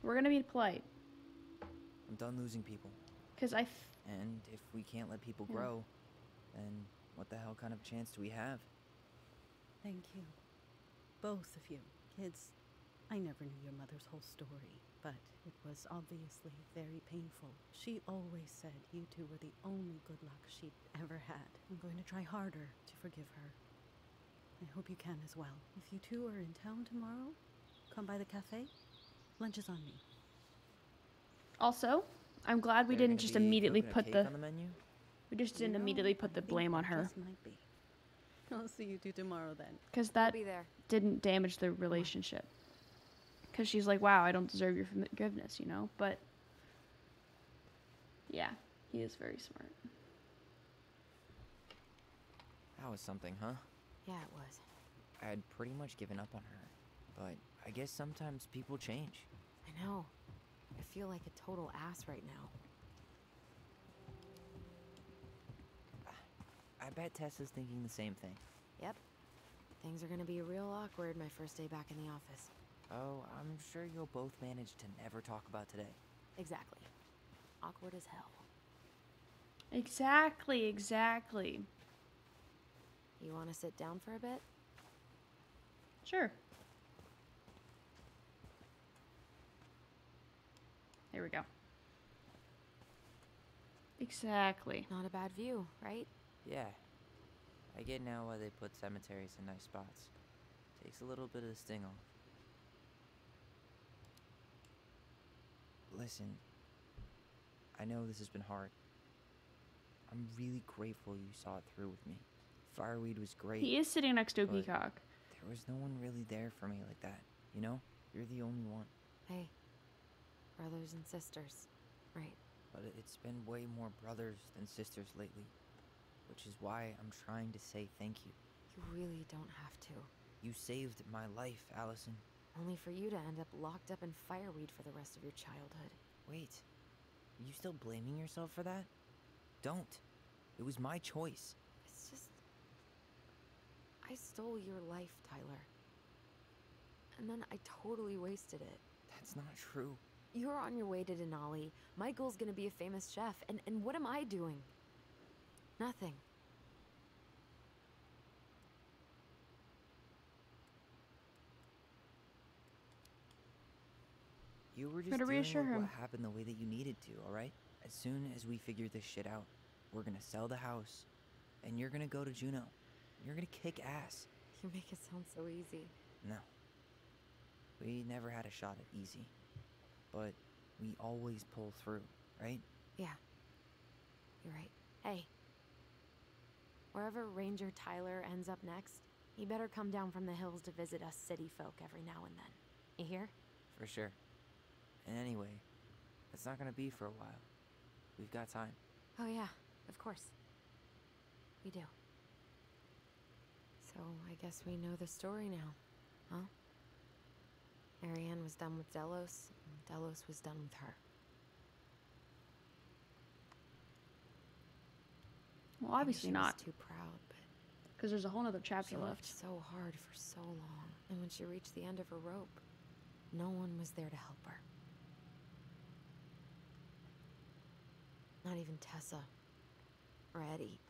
We're gonna be polite. I'm done losing people. Because And if we can't let people grow, then what the hell kind of chance do we have? Thank you. Both of you. Kids, I never knew your mother's whole story, but it was obviously very painful. She always said you two were the only good luck she'd ever had. I'm going to try harder to forgive her. I hope you can as well. If you two are in town tomorrow, come by the cafe. Lunch is on me. Also, I'm glad we They're didn't gonna just be immediately cooking a put cake the on the menu? we just You didn't know, immediately put I the think blame on that her. just might be. I'll see you two tomorrow then. Because that be there. didn't damage the relationship. Because she's like, wow, I don't deserve your forgiveness, you know? But, yeah, he is very smart. That was something, huh? Yeah, it was. I had pretty much given up on her, but I guess sometimes people change. I know. I feel like a total ass right now. I bet Tessa's thinking the same thing. Yep. Things are gonna be real awkward my first day back in the office. Oh, I'm sure you'll both manage to never talk about today. Exactly. Awkward as hell. Exactly, exactly. You wanna sit down for a bit? Sure. There we go. Exactly. Not a bad view, right? Yeah. I get now why they put cemeteries in nice spots. Takes a little bit of the sting off. Listen, I know this has been hard. I'm really grateful you saw it through with me. Fireweed was great. He is sitting next to a but peacock. There was no one really there for me like that, you know? You're the only one. Hey. Brothers and sisters. Right. But it's been way more brothers than sisters lately. Which is why I'm trying to say thank you. You really don't have to. You saved my life, Allison. Only for you to end up locked up in fireweed for the rest of your childhood. Wait. Are you still blaming yourself for that? Don't. It was my choice. It's just... I stole your life, Tyler. And then I totally wasted it. That's not true. You're on your way to Denali. Michael's gonna be a famous chef. And what am I doing? Nothing. You were just Gotta dealing reassure with him. what happened the way that you needed to, alright? As soon as we figure this shit out, we're gonna sell the house, and you're gonna go to Juneau. You're gonna kick ass. You make it sound so easy. No. We never had a shot at easy. But we always pull through, right? Yeah. You're right. Hey. Wherever Ranger Tyler ends up next, he better come down from the hills to visit us city folk every now and then. You hear? For sure. And anyway, it's not gonna be for a while. We've got time. Oh yeah, of course. We do. So I guess we know the story now, huh? Marianne was done with Delos, and Delos was done with her. Well, obviously Maybe she not. was too proud, but Because there's a whole other she chapter worked left. so hard for so long, and when she reached the end of her rope, no one was there to help her. Not even Tessa or Eddie.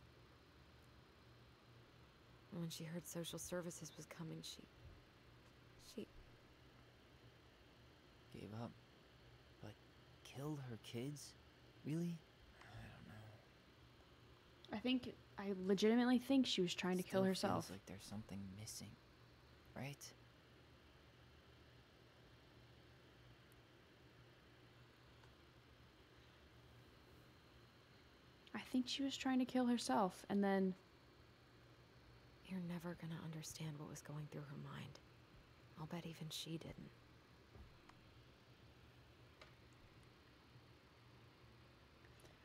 And when she heard social services was coming, she Gave up. But killed her kids? Really? I don't know. I legitimately think she was trying to kill Still herself. Feels like there's something missing, right? I think she was trying to kill herself, and then You're never gonna understand what was going through her mind. I'll bet even she didn't.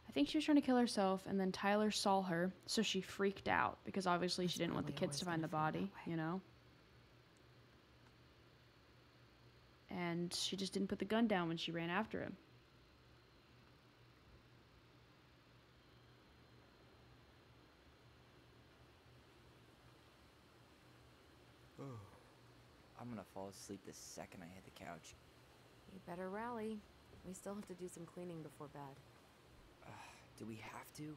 I think she was trying to kill herself, and then Tyler saw her, so she freaked out because obviously she didn't want the probably kids to always find the gonna feel body, that way. you know? And she just didn't put the gun down when she ran after him. I'm gonna fall asleep the second I hit the couch. You better rally. We still have to do some cleaning before bed. Do we have to?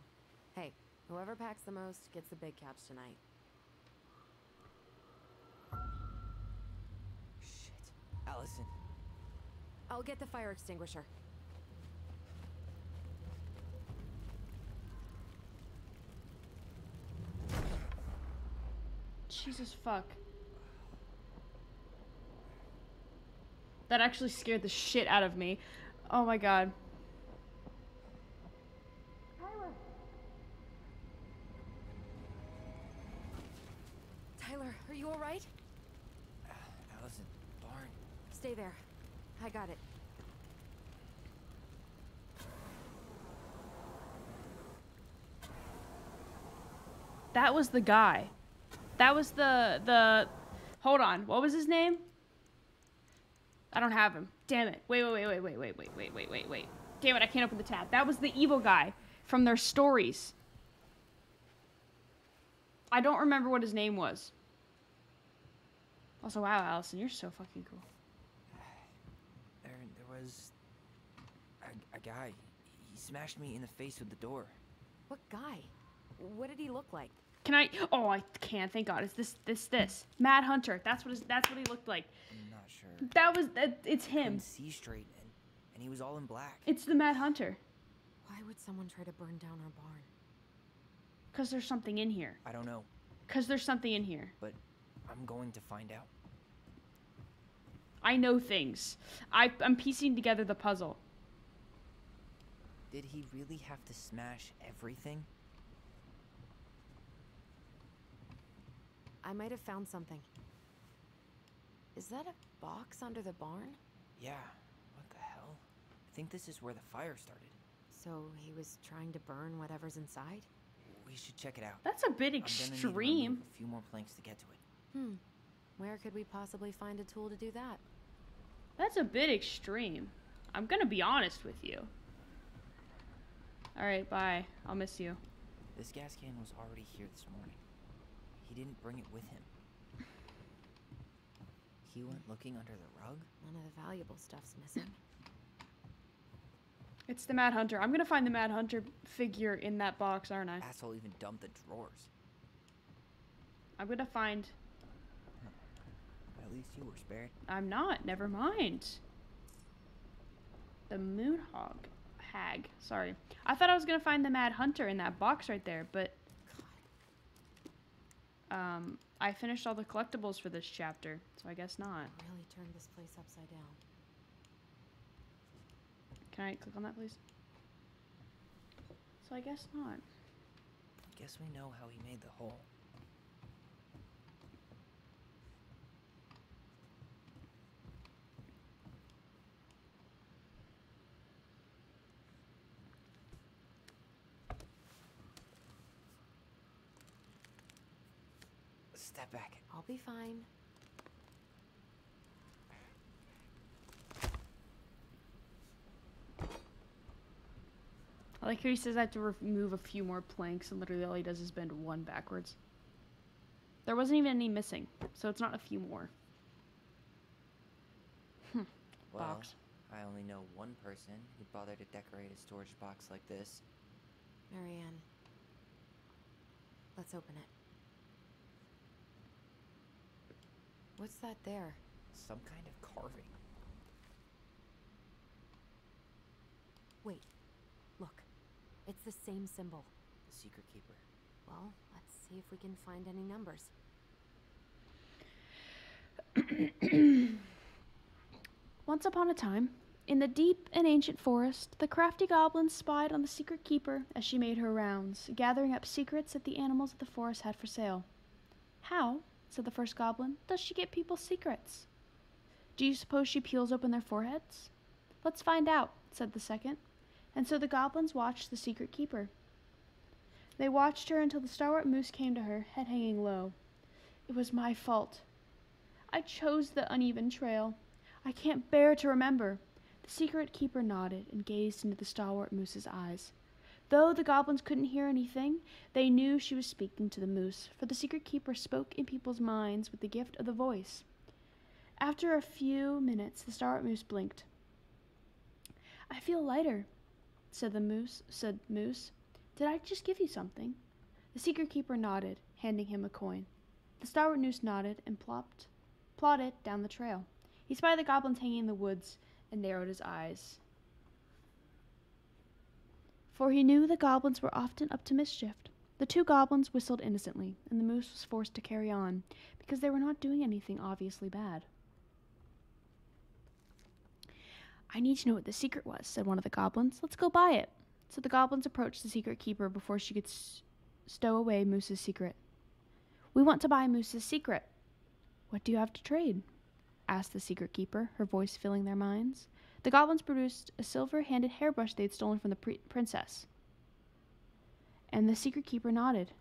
Hey, whoever packs the most gets the big couch tonight. Shit. Allison. I'll get the fire extinguisher. Jesus fuck. That actually scared the shit out of me. Oh my god. Tyler, are you alright? Allison, Barn. Stay there. I got it. That was the guy. That was the hold on. What was his name? I don't have him. Damn it. Wait. Damn it, I can't open the tab. That was the evil guy from their stories. I don't remember what his name was. Also, wow, Allison, you're so fucking cool. There was a guy. He smashed me in the face with the door. What guy? What did he look like? Can I? Oh, I can't. Thank God. It's this. Mad Hunter. That's what he looked like. I'm not sure. It's him. Couldn't see straight, and he was all in black. It's the Mad Hunter. Why would someone try to burn down our barn? Because there's something in here. I don't know. Because there's something in here. But I'm going to find out. I know things. I'm piecing together the puzzle. Did he really have to smash everything? I might have found something. Is that a box under the barn? Yeah. What the hell? I think this is where the fire started. So he was trying to burn whatever's inside? We should check it out. That's a bit I'm gonna need to extreme. remove a few more planks to get to it. Where could we possibly find a tool to do that? That's a bit extreme. I'm gonna be honest with you. Alright, bye. I'll miss you. This gas can was already here this morning. He didn't bring it with him. He went looking under the rug? None of the valuable stuff's missing. It's the Mad Hunter. I'm gonna find the Mad Hunter figure in that box, aren't I? Asshole even dumped the drawers. I'm gonna find... At least you were spared. I'm not. Never mind. The Moonhog. Hag. Sorry. I thought I was gonna find the Mad Hunter in that box right there, but... I finished all the collectibles for this chapter, so I guess not. Really turned this place upside down. Can I click on that, please? So I guess not. Guess we know how he made the hole. Step back. I'll be fine. I like how he says I have to remove a few more planks, and literally all he does is bend one backwards. There wasn't even any missing, so it's not a few more. Well, Box. I only know one person who'd bother to decorate a storage box like this. Marianne. Let's open it. What's that there? Some kind of carving. Wait. Look. It's the same symbol. The Secret Keeper. Well, let's see if we can find any numbers. Once upon a time, in the deep and ancient forest, the crafty goblin spied on the Secret Keeper as she made her rounds, gathering up secrets that the animals of the forest had for sale. How, said the first goblin, does she get people's secrets? Do you suppose she peels open their foreheads? Let's find out, said the second. And so the goblins watched the Secret Keeper. They watched her until the stalwart moose came to her, head hanging low. It was my fault. I chose the uneven trail. I can't bear to remember. The Secret Keeper nodded and gazed into the stalwart moose's eyes. Though the goblins couldn't hear anything, they knew she was speaking to the moose, for the Secret Keeper spoke in people's minds with the gift of the voice. After a few minutes, the stalwart moose blinked. I feel lighter, said Moose. Did I just give you something? The Secret Keeper nodded, handing him a coin. The stalwart moose nodded and plodded down the trail. He spied the goblins hanging in the woods and narrowed his eyes. For he knew the goblins were often up to mischief. The two goblins whistled innocently, and the moose was forced to carry on, because they were not doing anything obviously bad. I need to know what the secret was, said one of the goblins. Let's go buy it. So the goblins approached the Secret Keeper before she could stow away Moose's secret. We want to buy Moose's secret. What do you have to trade? Asked the Secret Keeper, her voice filling their minds. The goblins produced a silver-handed hairbrush they'd stolen from the princess. And the Secret Keeper nodded.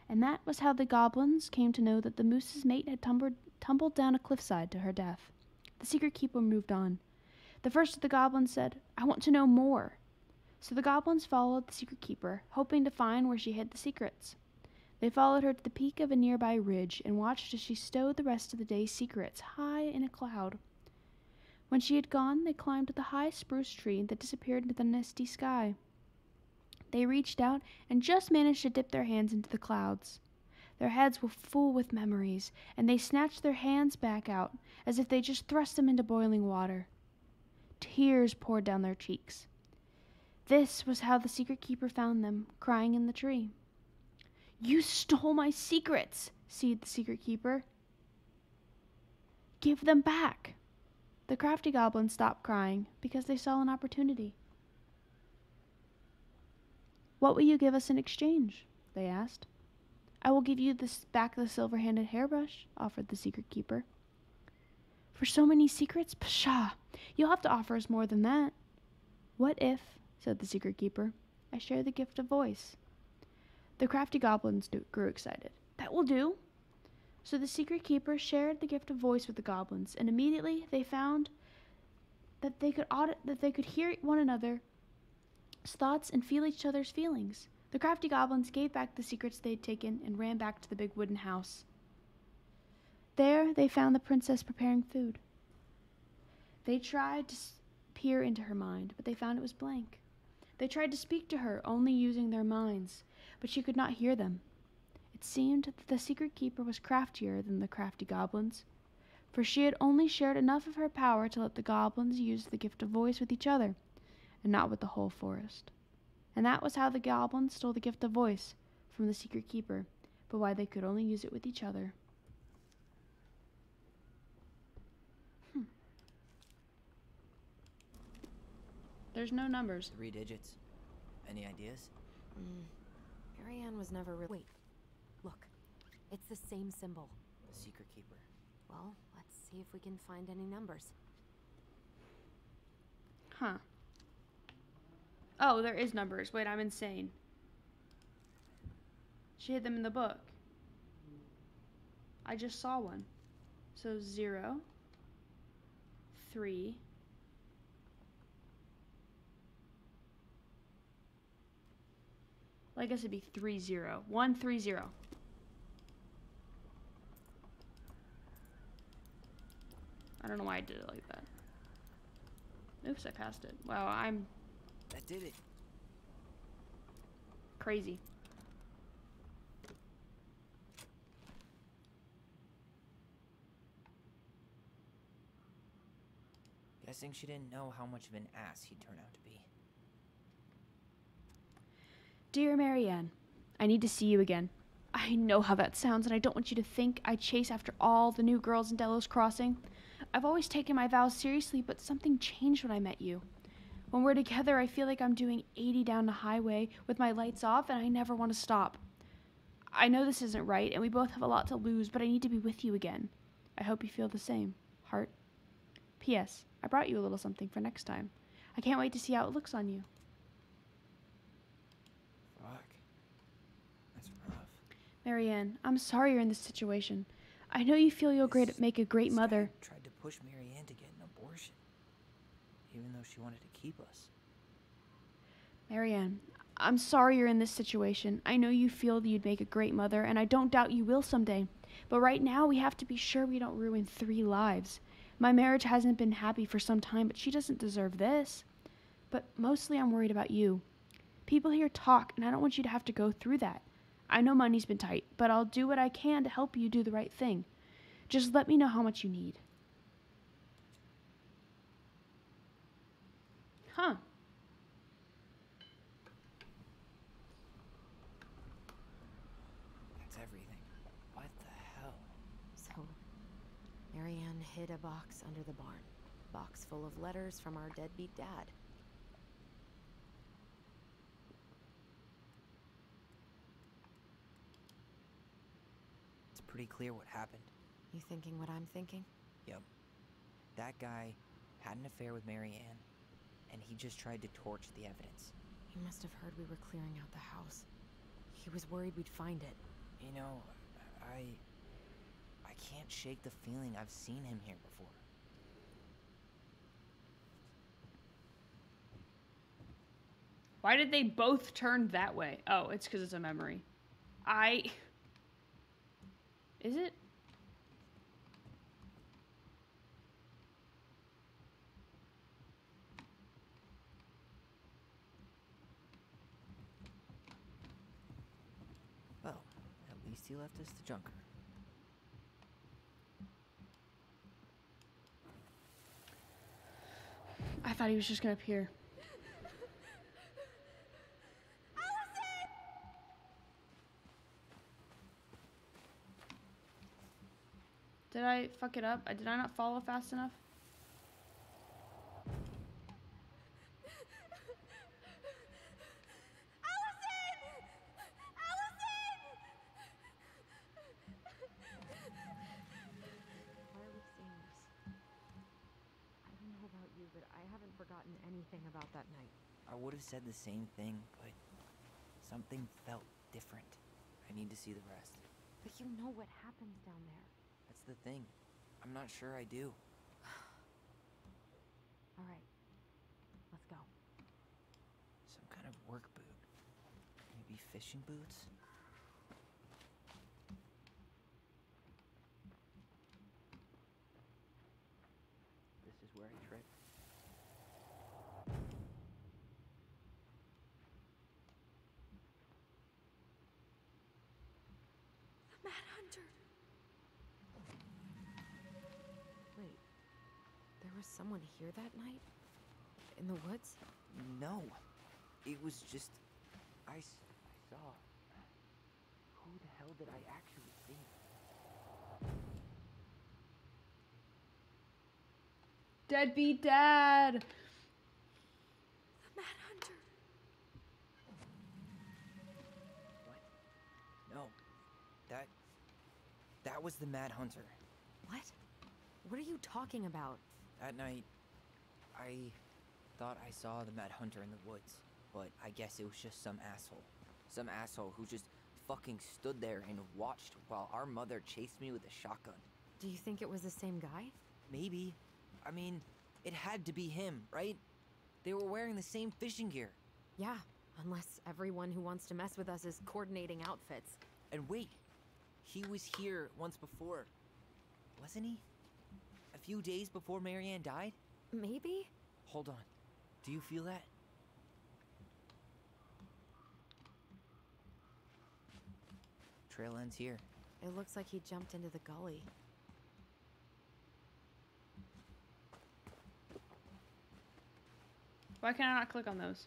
And that was how the goblins came to know that the moose's mate had tumbled down a cliffside to her death. The Secret Keeper moved on. The first of the goblins said, I want to know more. So the goblins followed the Secret Keeper, hoping to find where she hid the secrets. They followed her to the peak of a nearby ridge and watched as she stowed the rest of the day's secrets high in a cloud. When she had gone, they climbed to the high spruce tree that disappeared into the misty sky. They reached out and just managed to dip their hands into the clouds. Their heads were full with memories, and they snatched their hands back out as if they just thrust them into boiling water. Tears poured down their cheeks. This was how the Secret Keeper found them, crying in the tree. You stole my secrets, seethed the Secret Keeper. Give them back. The crafty goblins stopped crying because they saw an opportunity. What will you give us in exchange? They asked. I will give you back the silver-handed hairbrush, offered the Secret Keeper. For so many secrets? Pshaw! You'll have to offer us more than that. What if, said the Secret Keeper, I share the gift of voice? The crafty goblins grew excited. That will do. So the Secret Keeper shared the gift of voice with the goblins, and immediately they found that they could hear one another's thoughts and feel each other's feelings. The crafty goblins gave back the secrets they'd taken and ran back to the big wooden house. There they found the princess preparing food. They tried to peer into her mind, but they found it was blank. They tried to speak to her, only using their minds, but she could not hear them. It seemed that the Secret Keeper was craftier than the crafty goblins, for she had only shared enough of her power to let the goblins use the gift of voice with each other, and not with the whole forest. And that was how the goblins stole the gift of voice from the Secret Keeper, but why they could only use it with each other. There's no numbers. 3 digits. Any ideas? Marianne was never really. Wait. Look. It's the same symbol. The Secret Keeper. Well, let's see if we can find any numbers. Huh. Oh, there is numbers. Wait, I'm insane. She hid them in the book. I just saw one. So 0, 3, well, I guess it'd be 30. 130. I don't know why I did it like that. Oops, I passed it. Wow, I'm That did it. crazy. Guessing she didn't know how much of an ass he'd turn out to be. Dear Marianne, I need to see you again. I know how that sounds, and I don't want you to think I chase after all the new girls in Delos Crossing. I've always taken my vows seriously, but something changed when I met you. When we're together, I feel like I'm doing 80 down the highway with my lights off, and I never want to stop. I know this isn't right, and we both have a lot to lose, but I need to be with you again. I hope you feel the same. Heart. P.S. I brought you a little something for next time. I can't wait to see how it looks on you. Fuck. That's rough. Marianne, I'm sorry you're in this situation. I know you feel you'll make a great mother. Tried to push Marianne to get an abortion, even though she wanted to keep us. Marianne, I'm sorry you're in this situation. I know you feel you'd make a great mother, and I don't doubt you will someday. But right now, we have to be sure we don't ruin 3 lives. My marriage hasn't been happy for some time, but she doesn't deserve this. But mostly I'm worried about you. People here talk, and I don't want you to have to go through that. I know money's been tight, but I'll do what I can to help you do the right thing. Just let me know how much you need. Huh. That's everything. What the hell? So, Marianne hid a box under the barn. Box full of letters from our deadbeat dad. It's pretty clear what happened. You thinking what I'm thinking? Yep. That guy had an affair with Marianne, and he just tried to torch the evidence. He must have heard we were clearing out the house. He was worried we'd find it. You know, I can't shake the feeling I've seen him here before. Why did they both turn that way? Oh, it's because it's a memory. Is it? Well, at least he left us the junker. I thought he was just gonna appear. Did I fuck it up? Did I not follow fast enough? Why are we seeing this? I don't know about you, but I haven't forgotten anything about that night. I would have said the same thing, but something felt different. I need to see the rest. But you know what happens down there. That's the thing. I'm not sure I do. All right, let's go. Some kind of work boot. Maybe fishing boots? This is where I tripped. The Mad Hunter. Wait, there was someone here that night? In the woods? No. It was just... I saw... Who the hell hell did I actually see? Deadbeat dad. The Mad Hunter. No. That was the Mad Hunter. What? What are you talking about? That night, I thought I saw the Mad Hunter in the woods, but I guess it was just some asshole. Some asshole who just fucking stood there and watched while our mother chased me with a shotgun. Do you think it was the same guy? Maybe. I mean, it had to be him, right? They were wearing the same fishing gear. Yeah, unless everyone who wants to mess with us is coordinating outfits. And wait, he was here once before, wasn't he? A few days before Marianne died? Maybe? Hold on. Do you feel that? Trail ends here. It looks like he jumped into the gully. Why can I not click on those?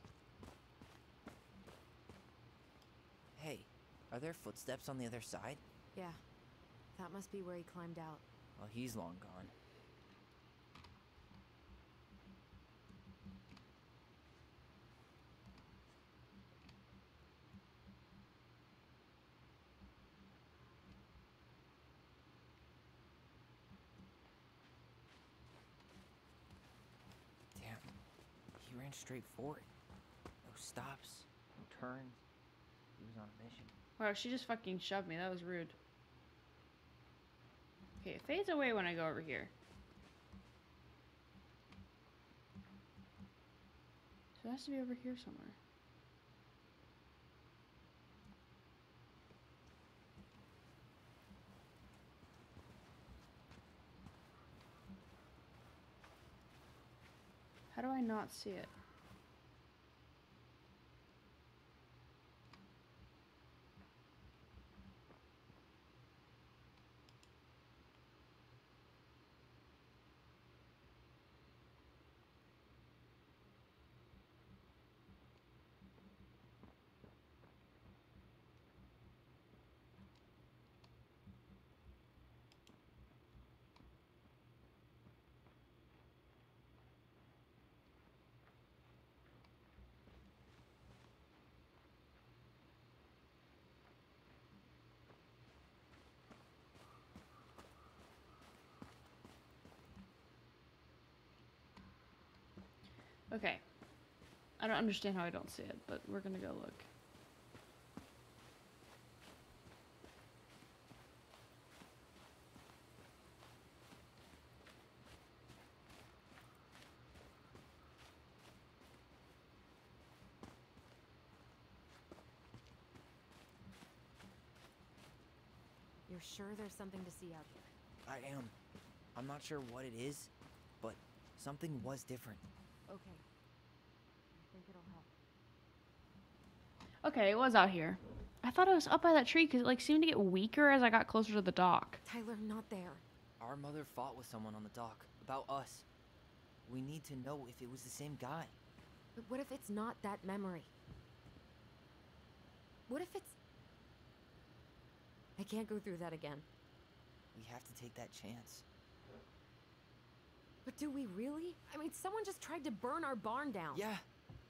Hey, are there footsteps on the other side? Yeah, that must be where he climbed out. Well, he's long gone. Damn, he ran straight for it. No stops, no turns. He was on a mission. Wow, she just fucking shoved me. That was rude. Okay, it fades away when I go over here. So it has to be over here somewhere. How do I not see it? Okay. I don't understand how I don't see it, but we're gonna go look. You're sure there's something to see out here? I am. I'm not sure what it is, but something was different. Okay. I think it'll help. Okay, it was out here. I thought it was up by that tree because it like seemed to get weaker as I got closer to the dock. Tyler, not there. Our mother fought with someone on the dock about us. We need to know if it was the same guy. But what if it's not that memory? What if it's... I can't go through that again. We have to take that chance. But do we really? I mean, someone just tried to burn our barn down. Yeah,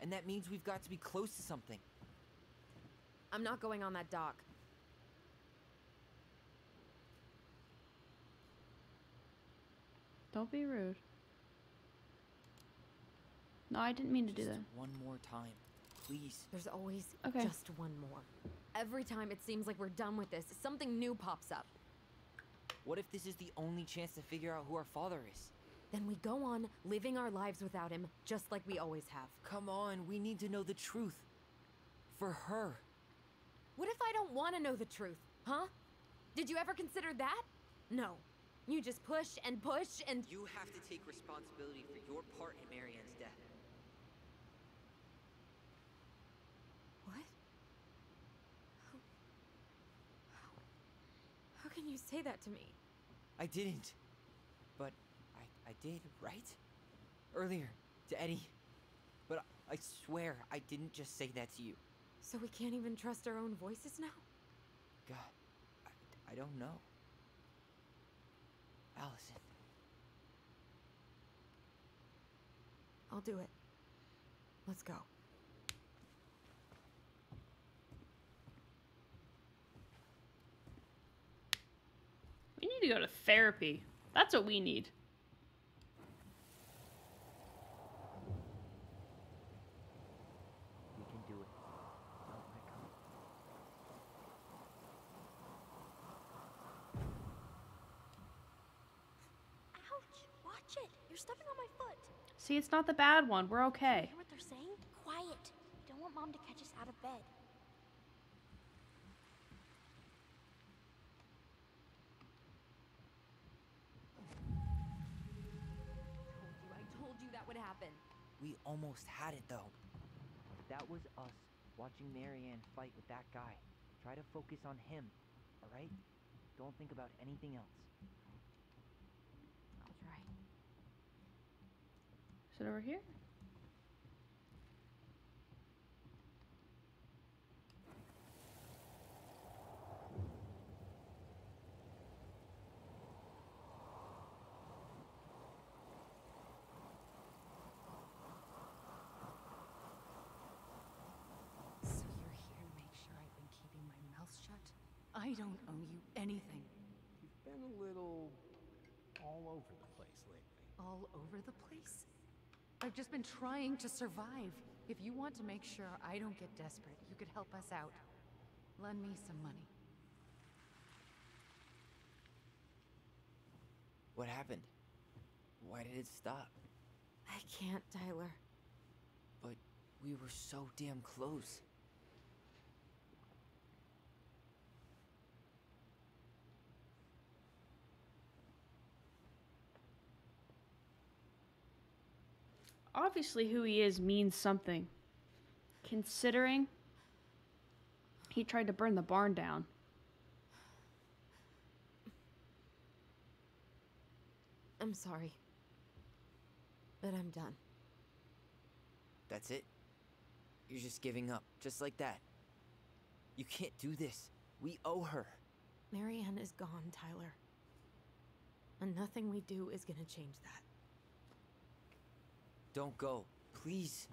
and that means we've got to be close to something. I'm not going on that dock. Don't be rude. No, I didn't mean to do that. One more time, please. There's always Okay. just one more. Every time it seems like we're done with this, something new pops up. What if this is the only chance to figure out who our father is? Then we go on living our lives without him, just like we always have. Come on, we need to know the truth. For her. What if I don't want to know the truth, huh? Did you ever consider that? No. You just push and push and... You have to take responsibility for your part in Marianne's death. What? How can you say that to me? I didn't. But I did, right? Earlier, to Eddie. But I swear I didn't just say that to you. So we can't even trust our own voices now? God, I don't know. Allison. I'll do it. Let's go. We need to go to therapy. That's what we need. We can do it. Don't let go. Ouch! Watch it! You're stepping on my foot. See, it's not the bad one. We're You okay. hear what they're saying? Quiet. We don't want Mom to catch us out of bed. I told you that would happen. We almost had it, though. That was us watching Marianne fight with that guy. Try to focus on him, all right? Don't think about anything else. I'll try. Is it over here? So you're here to make sure I've been keeping my mouth shut? I don't owe you anything. You've been a little all over the place lately. All over the place? I've just been trying to survive. If you want to make sure I don't get desperate, you could help us out. Lend me some money. What happened? Why did it stop? I can't, Tyler. But we were so damn close. Obviously, who he is means something. Considering he tried to burn the barn down. I'm sorry. But I'm done. That's it? You're just giving up, just like that. You can't do this. We owe her. Marianne is gone, Tyler. And nothing we do is gonna change that. Don't go, please.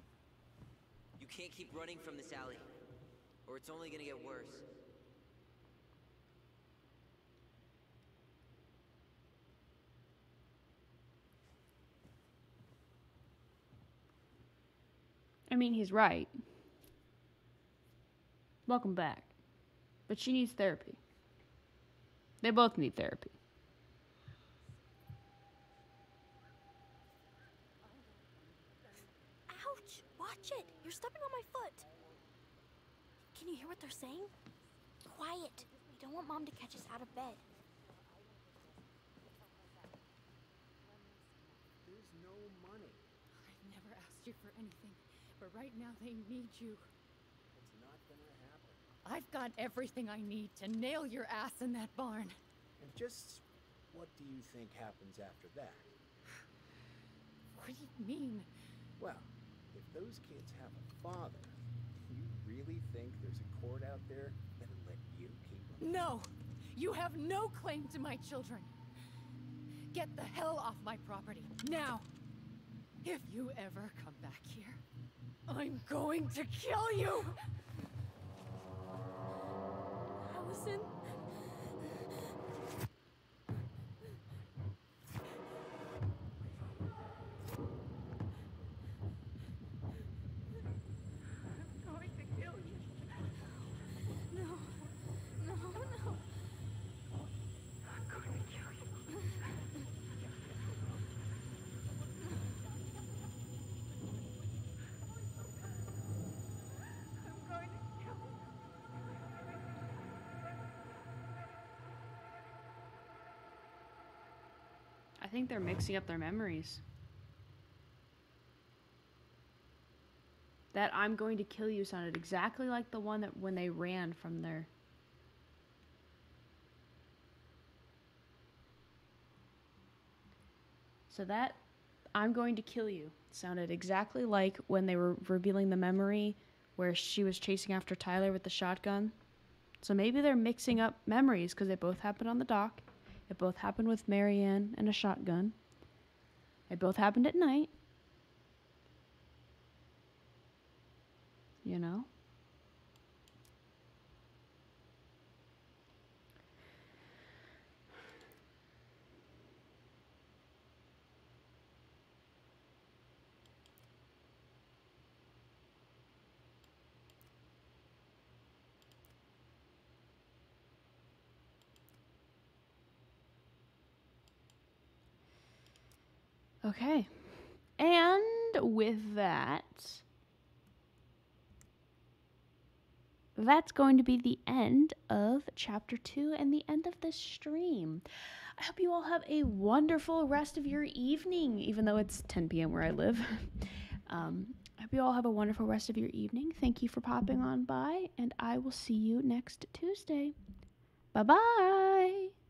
You can't keep running from this alley, or it's only gonna get worse. I mean, he's right. Welcome back. But she needs therapy. They both need therapy. Ouch! Watch it! You're stepping on my foot. Can you hear what they're saying? Quiet. We don't want Mom to catch us out of bed. There's no money. I've never asked you for anything, but right now they need you. It's not gonna happen. I've got everything I need to nail your ass in that barn. And just what do you think happens after that? What do you mean? Well, if those kids have a father, do you really think there's a court out there that'll let you keep them? No! You have no claim to my children. Get the hell off my property, now! If you ever come back here, I'm going to kill you! Allison? I'm going to kill you. No. No, no. I'm going to kill you. I'm going to kill you. I think they're mixing up their memories. That "I'm going to kill you" sounded exactly like the one that when they ran from there. So that "I'm going to kill you" sounded exactly like when they were revealing the memory where she was chasing after Tyler with the shotgun. So maybe they're mixing up memories because they both happened on the dock. It both happened with Marianne and a shotgun. They both happened at night. You know? Okay. And with that, that's going to be the end of chapter 2 and the end of this stream. I hope you all have a wonderful rest of your evening, even though it's 10 p.m. where I live. I hope you all have a wonderful rest of your evening. Thank you for popping on by, and I will see you next Tuesday. Bye-bye.